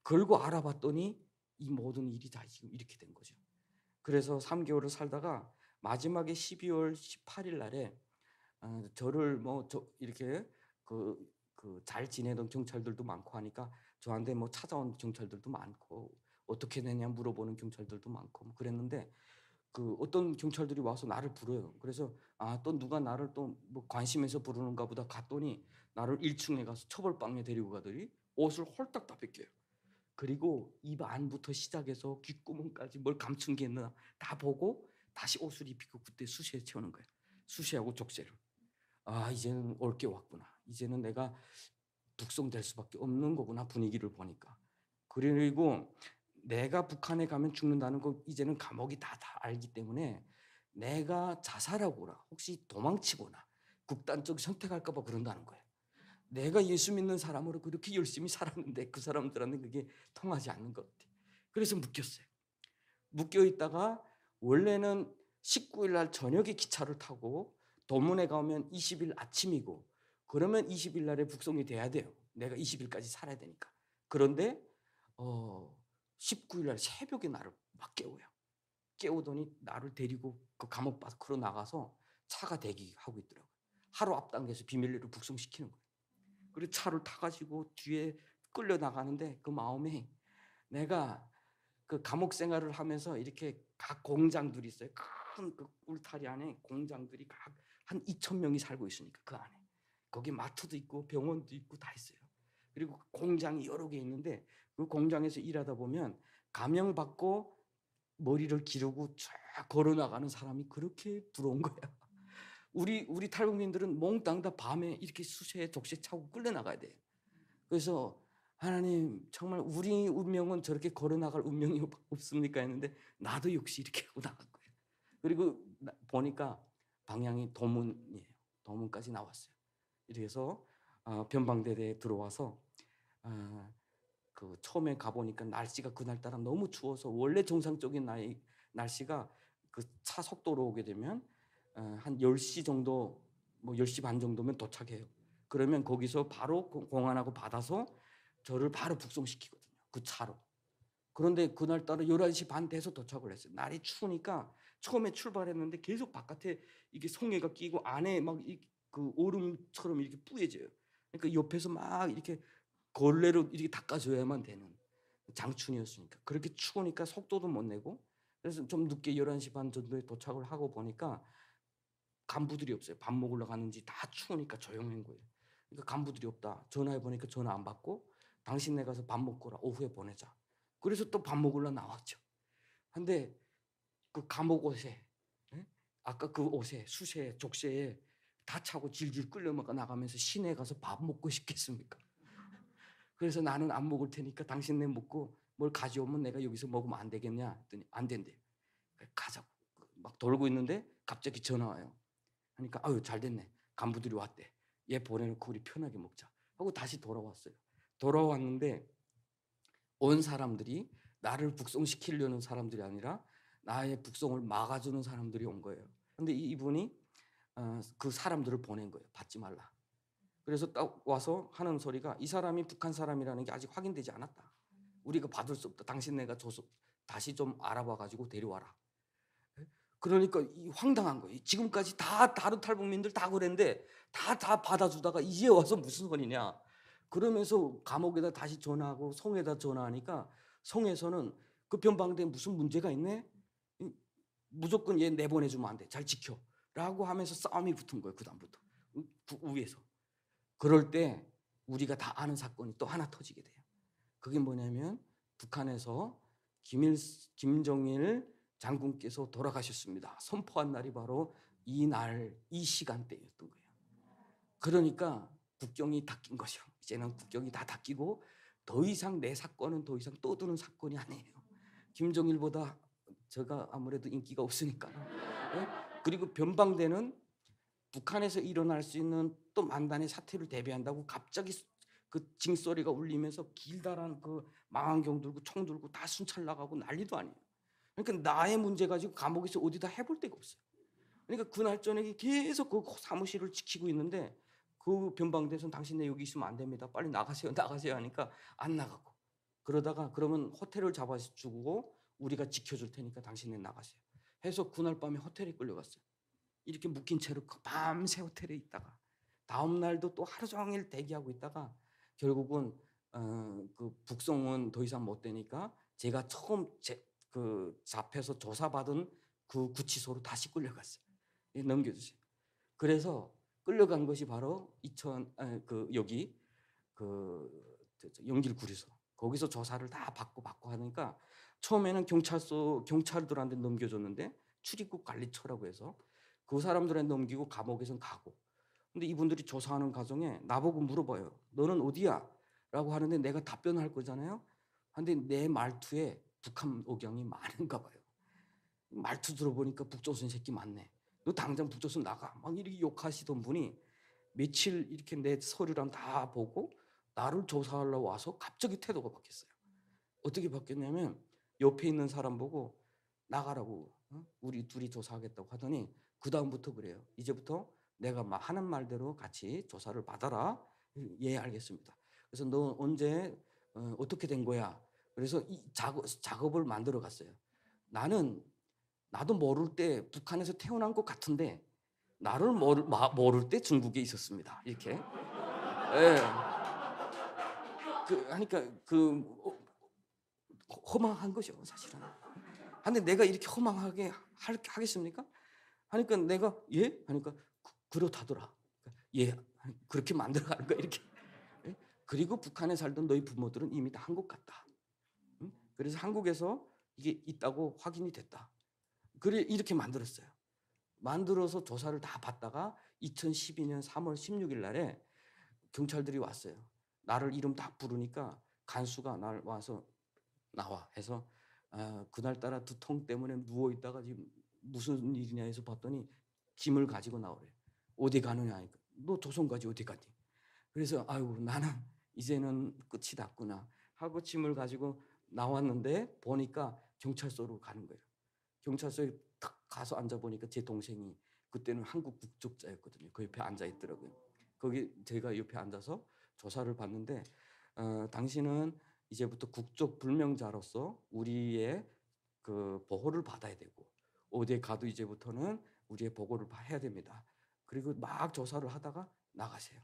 그리고 알아봤더니 이 모든 일이 다 지금 이렇게 된 거죠. 그래서 3개월을 살다가 마지막에 12월 18일 날에 저를 뭐 이렇게 잘 지내던 경찰들도 많고 하니까 저한테 뭐 찾아온 경찰들도 많고 어떻게 되냐 물어보는 경찰들도 많고 뭐 그랬는데 그 어떤 경찰들이 와서 나를 부르요. 그래서 또 누가 나를 또 뭐 관심해서 부르는가 보다 갔더니 나를 1층에 가서 처벌방에 데리고 가더니 옷을 홀딱 다 벗겨요. 그리고 입 안부터 시작해서 귓구멍까지 뭘 감춘 게 있나 다 보고 다시 옷을 입히고 그때 수시에 채우는 거예요. 수시하고 족쇄를. 이제는 올 게 왔구나. 이제는 내가 북송될 수밖에 없는 거구나 분위기를 보니까. 그리고 내가 북한에 가면 죽는다는 거 이제는 감옥이 다 알기 때문에 내가 자살하거나 혹시 도망치거나 극단적 선택할까 봐 그런다는 거예요. 내가 예수 믿는 사람으로 그렇게 열심히 살았는데 그 사람들한테 그게 통하지 않는 것 같아요. 그래서 묶였어요. 묶여 있다가 원래는 19일 날 저녁에 기차를 타고 도문에 가면 20일 아침이고 그러면 20일 날에 북송이 돼야 돼요. 내가 20일까지 살아야 되니까. 그런데 19일 날 새벽에 나를 막 깨워요. 깨우더니 나를 데리고 그 감옥 밖으로 나가서 차가 대기하고 있더라고요. 하루 앞당겨서 비밀리로 북송시키는 거예요. 그리고 차를 타가지고 뒤에 끌려 나가는데 그 마음에 내가 그 감옥 생활을 하면서 이렇게 각 공장들이 있어요. 큰 그 울타리 안에 공장들이 각 한 2,000명이 살고 있으니까 그 안에. 거기 마트도 있고 병원도 있고 다 있어요. 그리고 공장이 여러 개 있는데 그 공장에서 일하다 보면 감형받고 머리를 기르고 쫙 걸어 나가는 사람이 그렇게 부러운 거야. 우리 탈북민들은 몽땅 다 밤에 이렇게 수세에 족쇄 차고 끌려 나가야 돼요. 그래서 하나님 정말 우리 운명은 저렇게 걸어 나갈 운명이 없습니까 했는데 나도 역시 이렇게 하고 나간 거예요. 그리고 보니까 방향이 도문이에요. 도문까지 나왔어요. 이래서 변방대대에 들어와서 그 처음에 가보니까 날씨가 그날따라 너무 추워서 원래 정상적인 날씨가 그 차 속도로 오게 되면 한 10시 정도 뭐 10시 반 정도면 도착해요. 그러면 거기서 바로 공안하고 받아서 저를 바로 북송시키거든요. 그 차로. 그런데 그날따라 11시 반 돼서 도착을 했어요. 날이 추우니까 처음에 출발했는데 계속 바깥에 이게 송해가 끼고 안에 막 그 얼음처럼 이렇게 뿌얘져요. 그러니까 옆에서 막 이렇게 걸레로 이렇게 닦아줘야만 되는 장춘이었으니까. 그렇게 추우니까 속도도 못 내고 그래서 좀 늦게 11시 반 정도에 도착을 하고 보니까 간부들이 없어요. 밥 먹으러 가는지 다 추우니까 조용한 거예요. 그러니까 간부들이 없다. 전화해 보니까 전화 안 받고 당신네 가서 밥 먹고 라 오후에 보내자. 그래서 또 밥 먹으러 나왔죠. 근데 그 감옥 옷에 아까 그 옷에 수세에 족쇄에 다 차고 질질 끌려 나가면서 시내 가서 밥 먹고 싶겠습니까? 그래서 나는 안 먹을 테니까 당신네 먹고 뭘 가져오면 내가 여기서 먹으면 안 되겠냐 했더니 안 된대. 가자고 막 돌고 있는데 갑자기 전화 와요. 하니까 아유 잘 됐네. 간부들이 왔대. 얘 보내놓고 우리 편하게 먹자 하고 다시 돌아왔어요. 돌아왔는데 온 사람들이 나를 북송시키려는 사람들이 아니라 나의 북송을 막아주는 사람들이 온 거예요. 근데 이분이 그 사람들을 보낸 거예요. 받지 말라. 그래서 딱 와서 하는 소리가 이 사람이 북한 사람이라는 게 아직 확인되지 않았다. 우리가 받을 수 없다. 당신네가 줘서 다시 좀 알아봐 가지고 데려와라. 그러니까 황당한 거예요. 지금까지 다 다른 탈북민들 다 그랬는데 다 받아주다가 이제 와서 무슨 소리냐. 그러면서 감옥에다 다시 전화하고 성에다 전화하니까 성에서는 그 변방대에 무슨 문제가 있네? 무조건 얘 내보내주면 안 돼. 잘 지켜. 라고 하면서 싸움이 붙은 거예요. 그다음부터. 위에서. 그럴 때 우리가 다 아는 사건이 또 하나 터지게 돼요. 그게 뭐냐면 북한에서 김정일 장군께서 돌아가셨습니다. 선포한 날이 바로 이 날, 이 시간대였던 거예요. 그러니까 국경이 닫힌 거죠. 이제는 국경이 다 닫히고 더 이상 내 사건은 더 이상 떠드는 사건이 아니에요. 김정일보다 제가 아무래도 인기가 없으니까. 그리고 변방대는 북한에서 일어날 수 있는 또 만단의 사태를 대비한다고 갑자기 그 징소리가 울리면서 길다란 그 망원경 들고 총 들고 다 순찰 나가고 난리도 아니에요. 그러니까 나의 문제 가지고 감옥에서 어디다 해볼 데가 없어요. 그러니까 그날 저녁에 계속 그 사무실을 지키고 있는데 그 변방대에서는 당신네 여기 있으면 안 됩니다. 빨리 나가세요. 나가세요 하니까 안 나가고 그러다가 그러면 호텔을 잡아주고 우리가 지켜줄 테니까 당신네 나가세요. 해서 그날 밤에 호텔에 끌려갔어요. 이렇게 묶인 채로 밤새 호텔에 있다가 다음 날도 또 하루 종일 대기하고 있다가 결국은 그 북송은 더 이상 못 되니까 제가 처음 잡혀서 조사받은 그 구치소로 다시 끌려갔어요. 넘겨주세요. 그래서 끌려간 것이 바로 여기 영길 구리소. 거기서 조사를 다 받고 하니까 처음에는 경찰들한테 넘겨줬는데 출입국 관리처라고 해서 그 사람들한테 넘기고 감옥에선 가고. 근데 이분들이 조사하는 과정에 나보고 물어봐요. 너는 어디야? 라고 하는데 내가 답변할 거잖아요. 근데 내 말투에 북한 억양이 많은가 봐요. 말투 들어보니까 북조선 새끼 맞네. 너 당장 북조선 나가. 막 이렇게 욕하시던 분이 며칠 이렇게 내 서류랑 다 보고 나를 조사하러 와서 갑자기 태도가 바뀌었어요. 어떻게 바뀌었냐면 옆에 있는 사람 보고 나가라고 우리 둘이 조사하겠다고 하더니 그 다음부터 그래요. 이제부터 내가 하는 말대로 같이 조사를 받아라. 예, 알겠습니다. 그래서 너 언제 어떻게 된 거야? 그래서 이 작업을 만들어 갔어요. 나도 모를 때 북한에서 태어난 것 같은데 나를 모를 때 중국에 있었습니다. 이렇게. 예. 그러니까 허망한 거죠, 사실은. 근데 내가 이렇게 허망하게 하겠습니까? 하니까 내가 예? 하니까 그렇다더라. 예, 그렇게 만들어가는 거야 이렇게. 예? 그리고 북한에 살던 너희 부모들은 이미 다 한국 갔다. 응? 그래서 한국에서 이게 있다고 확인이 됐다. 그래 이렇게 만들었어요. 만들어서 조사를 다 받다가 2012년 3월 16일 날에 경찰들이 왔어요. 나를 이름 딱 부르니까 간수가 날 와서 나와 해서 그날따라 두통 때문에 누워 있다가 지금 무슨 일이냐 해서 봤더니 짐을 가지고 나오래. 어디 가느냐 하니까 너 조선까지 어디 가니? 그래서 아이고 나는 이제는 끝이 났구나 하고 짐을 가지고 나왔는데 보니까 경찰서로 가는 거예요. 경찰서에 탁 가서 앉아 보니까 제 동생이 그때는 한국 국적자였거든요. 그 옆에 앉아 있더라고요. 거기 제가 옆에 앉아서 조사를 받는데 당신은 이제부터 국적 불명자로서 우리의 그 보호를 받아야 되고 어디에 가도 이제부터는 우리의 보고를 해야 됩니다. 그리고 막 조사를 하다가 나가세요.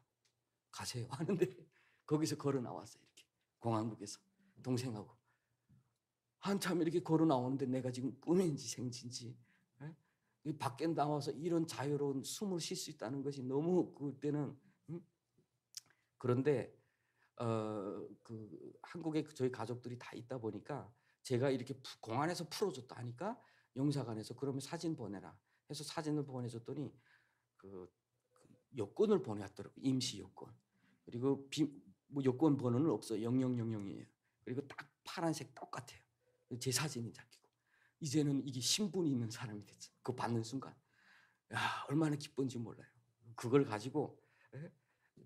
가세요 하는데 거기서 걸어 나왔어요. 이렇게 공항국에서 동생하고 한참 이렇게 걸어 나오는데 내가 지금 꿈인지 생진지 밖에 나와서 이런 자유로운 숨을 쉴 수 있다는 것이 너무 그때는 그런데 그 한국에 저희 가족들이 다 있다 보니까 제가 이렇게 공안에서 풀어줬다 하니까 영사관에서 그러면 사진 보내라 해서 사진을 보내줬더니 그 여권을 보내왔더라고요. 임시 여권. 그리고 뭐 여권 번호는 없어요. 0000이에요. 그리고 딱 파란색 똑같아요. 제 사진이 잡히고 이제는 이게 신분이 있는 사람이 됐죠. 그거 받는 순간 야 얼마나 기쁜지 몰라요. 그걸 가지고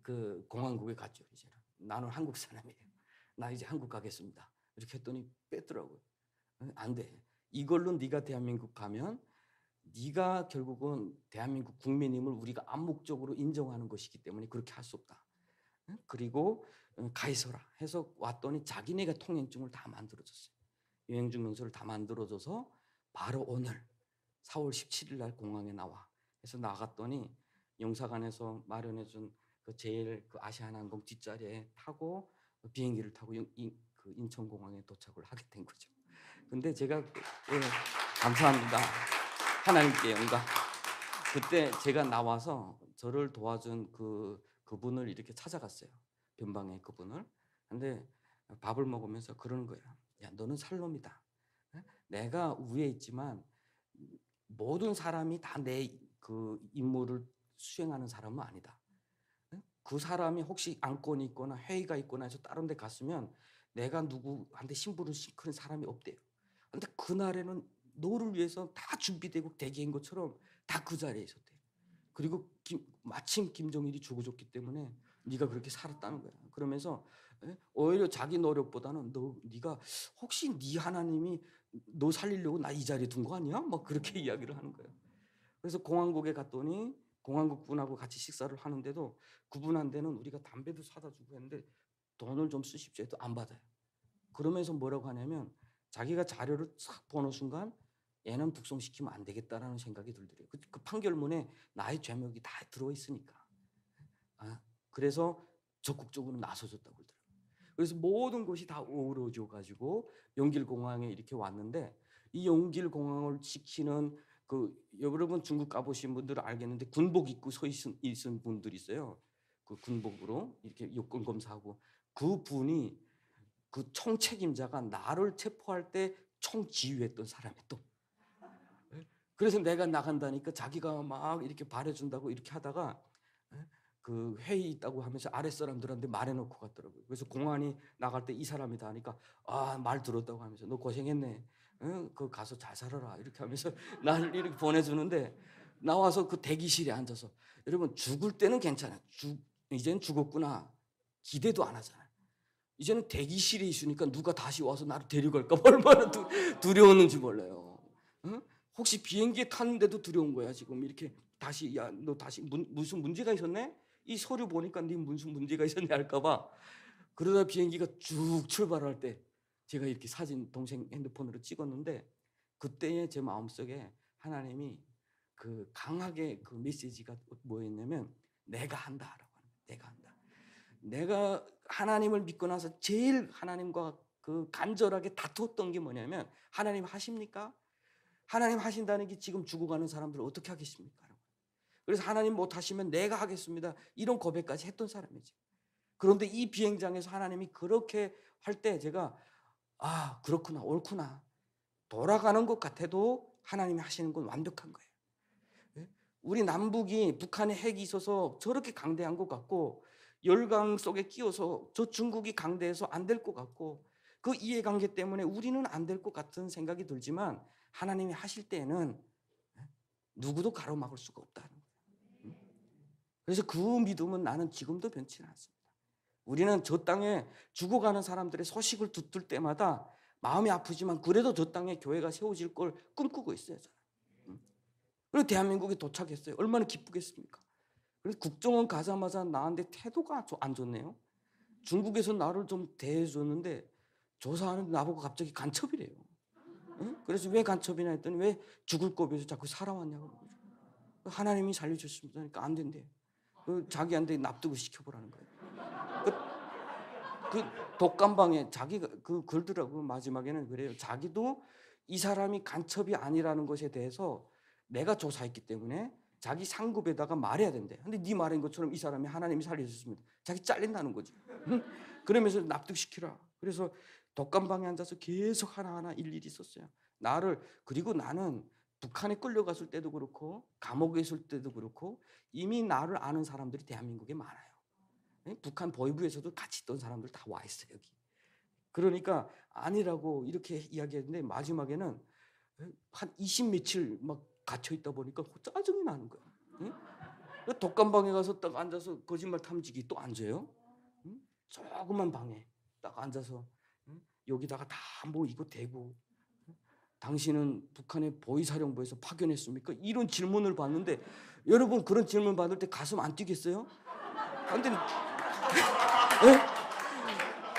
그 공항국에 갔죠. 이제는 나는 한국 사람이에요. 나 이제 한국 가겠습니다. 이렇게 했더니 뺐더라고요. 안 돼. 이걸로 네가 대한민국 가면 네가 결국은 대한민국 국민임을 우리가 암묵적으로 인정하는 것이기 때문에 그렇게 할 수 없다. 그리고 가 있어라 해서 왔더니 자기네가 통행증을 다 만들어줬어요. 여행증명서를 다 만들어줘서 바로 오늘 4월 17일 날 공항에 나와. 해서 나갔더니 영사관에서 마련해준 그 제일 그 아시아나항공 뒷자리에 타고 비행기를 타고 그 인천공항에 도착을 하게 된 거죠. 근데 제가 예, 감사합니다. 하나님께 영광. 그때 제가 나와서 저를 도와준 그분을 이렇게 찾아갔어요. 변방에 그분을. 근데 밥을 먹으면서 그러는 거예요. 야, 너는 살놈이다. 내가 위에 있지만 모든 사람이 다 내 그 임무를 수행하는 사람은 아니다. 그 사람이 혹시 안건이 있거나 회의가 있거나 해서 다른 데 갔으면 내가 누구한테 신부를 시키는 사람이 없대요. 근데 그날에는 너를 위해서 다 준비되고 대기인 것처럼 다 그 자리에 있었대요. 그리고 마침 김정일이 죽어줬기 때문에 네가 그렇게 살았다는 거야. 그러면서 오히려 자기 노력보다는 네가 혹시 네 하나님이 너 살리려고 나 이 자리에 둔 거 아니야? 막 그렇게 이야기를 하는 거예요. 그래서 공항국에 갔더니 공항국 분하고 같이 식사를 하는데도 그분한테는 우리가 담배도 사다 주고 했는데 돈을 좀 쓰십시오 해도 안 받아요. 그러면서 뭐라고 하냐면 자기가 자료를 싹 보는 순간 얘는 북송시키면 안 되겠다라는 생각이 들더래요. 그 판결문에 나의 죄목이 다 들어 있으니까. 그래서 적극적으로 나서줬다고 그러더라고요. 그래서 모든 것이 다 어우러져 가지고 용길공항에 이렇게 왔는데 이 용길공항을 지키는 그 여러분 중국 가보신 분들은 알겠는데 군복 입고 서 있은 분들이 있어요. 그 군복으로 이렇게 여권 검사하고 그 분이 그 총책임자가 나를 체포할 때 총지휘했던 사람이 또. 그래서 내가 나간다니까 자기가 막 이렇게 발해준다고 이렇게 하다가 그 회의 있다고 하면서 아랫 사람들한테 말해놓고 갔더라고요. 그래서 공안이 나갈 때 이 사람이다 하니까 말 들었다고 하면서 너 고생했네. 그 가서 잘 살아라 이렇게 하면서 나를 이렇게 보내주는데 나와서 그 대기실에 앉아서 여러분 죽을 때는 괜찮아요. 이제는 죽었구나 기대도 안 하잖아요. 이제는 대기실에 있으니까 누가 다시 와서 나를 데려갈까 봐 얼마나 두려웠는지 몰라요. 혹시 비행기에 탔는데도 두려운 거야 지금 이렇게 다시 야 너 다시 무슨 문제가 있었네? 이 서류 보니까 네 무슨 문제가 있었네 할까 봐. 그러다 비행기가 쭉 출발할 때 제가 이렇게 사진 동생 핸드폰으로 찍었는데 그때의 제 마음속에 하나님이 그 강하게 그 메시지가 뭐였냐면 내가 한다라고 하는 거예요. 내가 한다. 내가 하나님을 믿고 나서 제일 하나님과 그 간절하게 다투었던 게 뭐냐면 하나님 하십니까? 하나님 하신다는 게 지금 죽어가는 사람들을 어떻게 하겠습니까? 그래서 하나님 못 하시면 내가 하겠습니다. 이런 고백까지 했던 사람이지. 그런데 이 비행장에서 하나님이 그렇게 할 때 제가 아 그렇구나 옳구나 돌아가는 것 같아도 하나님이 하시는 건 완벽한 거예요. 예? 우리 남북이 북한에 핵이 있어서 저렇게 강대한 것 같고 열강 속에 끼어서 저 중국이 강대해서 안 될 것 같고 그 이해관계 때문에 우리는 안 될 것 같은 생각이 들지만 하나님이 하실 때에는 누구도 가로막을 수가 없다는 거예요. 그래서 그 믿음은 나는 지금도 변치 않습니다. 우리는 저 땅에 죽어가는 사람들의 소식을 듣을 때마다 마음이 아프지만 그래도 저 땅에 교회가 세워질 걸 꿈꾸고 있어요. 저는. 그리고 대한민국에 도착했어요. 얼마나 기쁘겠습니까? 그래서 국정원 가자마자 나한테 태도가 안 좋네요. 중국에서 나를 좀 대해줬는데 조사하는데 나보고 갑자기 간첩이래요. 그래서 왜 간첩이냐 했더니 왜 죽을 겁에서 자꾸 살아왔냐고 그러죠. 하나님이 살려주셨습니다. 그러니까 안 된대요. 자기한테 납득을 시켜보라는 거예요. 그 독감방에 자기가 그 걸더라고. 마지막에는 그래요. 자기도 이 사람이 간첩이 아니라는 것에 대해서 내가 조사했기 때문에 자기 상급에다가 말해야 된대. 근데 네 말인 것처럼 이 사람이 하나님이 살려주셨습니다. 자기 잘린다는 거지. 그러면서 납득시키라. 그래서 독감방에 앉아서 계속 하나하나 일일이 썼어요. 그리고 나는 북한에 끌려갔을 때도 그렇고 감옥에 있을 때도 그렇고 이미 나를 아는 사람들이 대한민국에 많아요. 북한 보위부에서도 같이 있던 사람들 다 와 있어요 여기. 그러니까 아니라고 이렇게 이야기했는데 마지막에는 한 20 며칠 막 갇혀 있다 보니까 짜증이 나는 거야. 독감방에 가서 딱 앉아서 거짓말 탐지기 또 앉아요. 조그만 방에 딱 앉아서 여기다가 다 뭐 이거 대고 당신은 북한의 보위사령부에서 파견했습니까? 이런 질문을 받는데 여러분 그런 질문 받을 때 가슴 안 뛰겠어요?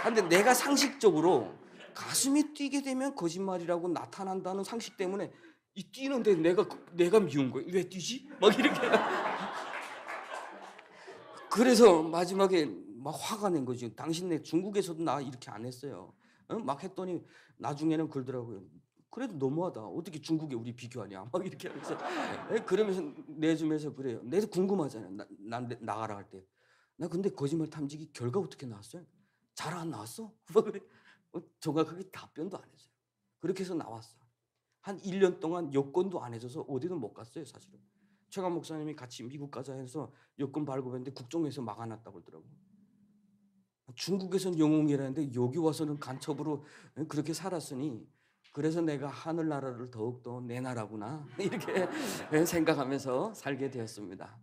근데 내가 상식적으로 가슴이 뛰게 되면 거짓말이라고 나타난다는 상식 때문에 이 뛰는데 내가 미운 거예요. 왜 뛰지? 막 이렇게. 그래서 마지막에 막 화가 낸 거지. 당신네 중국에서도 나 이렇게 안 했어요. 막 했더니 나중에는 그러더라고요. 그래도 너무하다. 어떻게 중국에 우리 비교하냐? 막 이렇게 하면서 그러면서 내주면서 그래요. 내도 궁금하잖아요. 난 나가라 할 때. 나 근데 거짓말 탐지기 결과 어떻게 나왔어요? 잘 안 나왔어? 막 그래. 정확하게 답변도 안 했어요. 그렇게 해서 나왔어. 한 1년 동안 여권도 안 해줘서 어디든 못 갔어요, 사실은. 최강 목사님이 같이 미국 가자 해서 여권 발급했는데 국정에서 막아놨다고 그러더라고. 중국에서는 영웅이라는데 여기 와서는 간첩으로 그렇게 살았으니 그래서 내가 하늘나라를 더욱더 내 나라구나 이렇게 생각하면서 살게 되었습니다.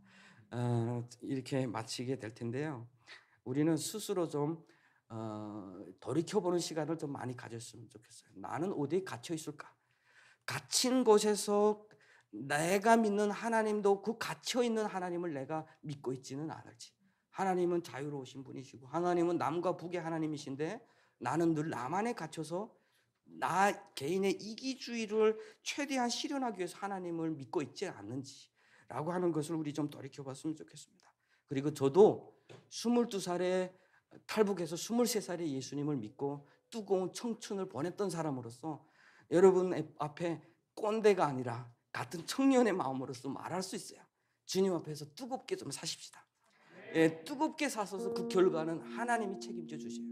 이렇게 마치게 될 텐데요. 우리는 스스로 좀 돌이켜보는 시간을 좀 많이 가졌으면 좋겠어요. 나는 어디에 갇혀 있을까? 갇힌 곳에서 내가 믿는 하나님도 그 갇혀 있는 하나님을 내가 믿고 있지는 않을지. 하나님은 자유로우신 분이시고 하나님은 남과 북의 하나님이신데 나는 늘 나만에 갇혀서 나 개인의 이기주의를 최대한 실현하기 위해서 하나님을 믿고 있지 않는지라고 하는 것을 우리 좀 돌이켜봤으면 좋겠습니다. 그리고 저도 22살에 탈북해서 23살에 예수님을 믿고 뜨거운 청춘을 보냈던 사람으로서 여러분 앞에 꼰대가 아니라 같은 청년의 마음으로서 말할 수 있어요. 주님 앞에서 뜨겁게 좀 사십시다. 뜨겁게 사셔서 그 결과는 하나님이 책임져 주세요.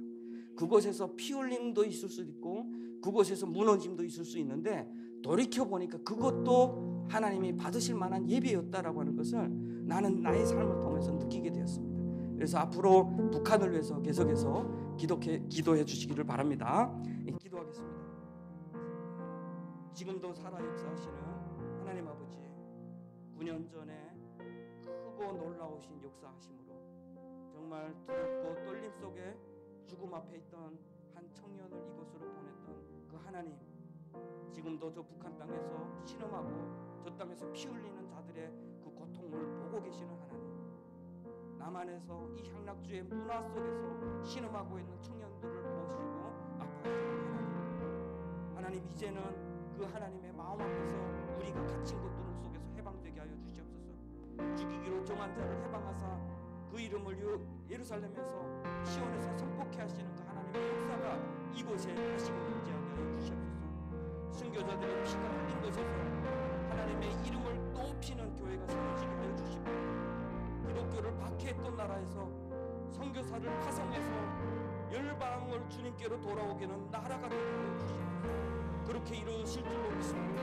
그곳에서 피 흘림도 있을 수 있고 그곳에서 무너짐도 있을 수 있는데 돌이켜보니까 그것도 하나님이 받으실 만한 예배였다라고 하는 것을 나는 나의 삶을 통해서 느끼게 되었습니다. 그래서 앞으로 북한을 위해서 계속해서 기도해 주시기를 바랍니다. 기도하겠습니다. 지금도 살아 역사하시는 하나님 아버지, 9년 전에 크고 놀라우신 역사하심으로 정말 두렵고 떨림 속에 죽음 앞에 있던 한 청년을 이곳으로 보냈던 그 하나님, 지금도 저 북한 땅에서 신음하고 저 땅에서 피 흘리는 자들의 그 고통을 보고 계시는 하나님, 남한에서 이 향락주의 문화 속에서 신음하고 있는 청년들을 보시고 아파하시는 하나님, 이제는 그 하나님의 마음 앞에서 우리가 갇힌 것들 속에서 해방되게 하여 주시옵소서. 죽이기로 정한 자를 해방하사 그 이름을 예루살렘에서 시온에서 선포케 하시는 그 하나님의 역사가 이곳에 다시금 임재하게 하여 주시옵소서. 순교자들의 피가 흘린 곳에서 하나님의 이름을 높이는 교회가 세워지게 하여 주시고, 기독교를 박해했던 나라에서 선교사를 파송해서 열방을 주님께로 돌아오게 하는 나라가 되게 하여 주시옵소서. 그렇게 이루어질 줄로 믿습니다.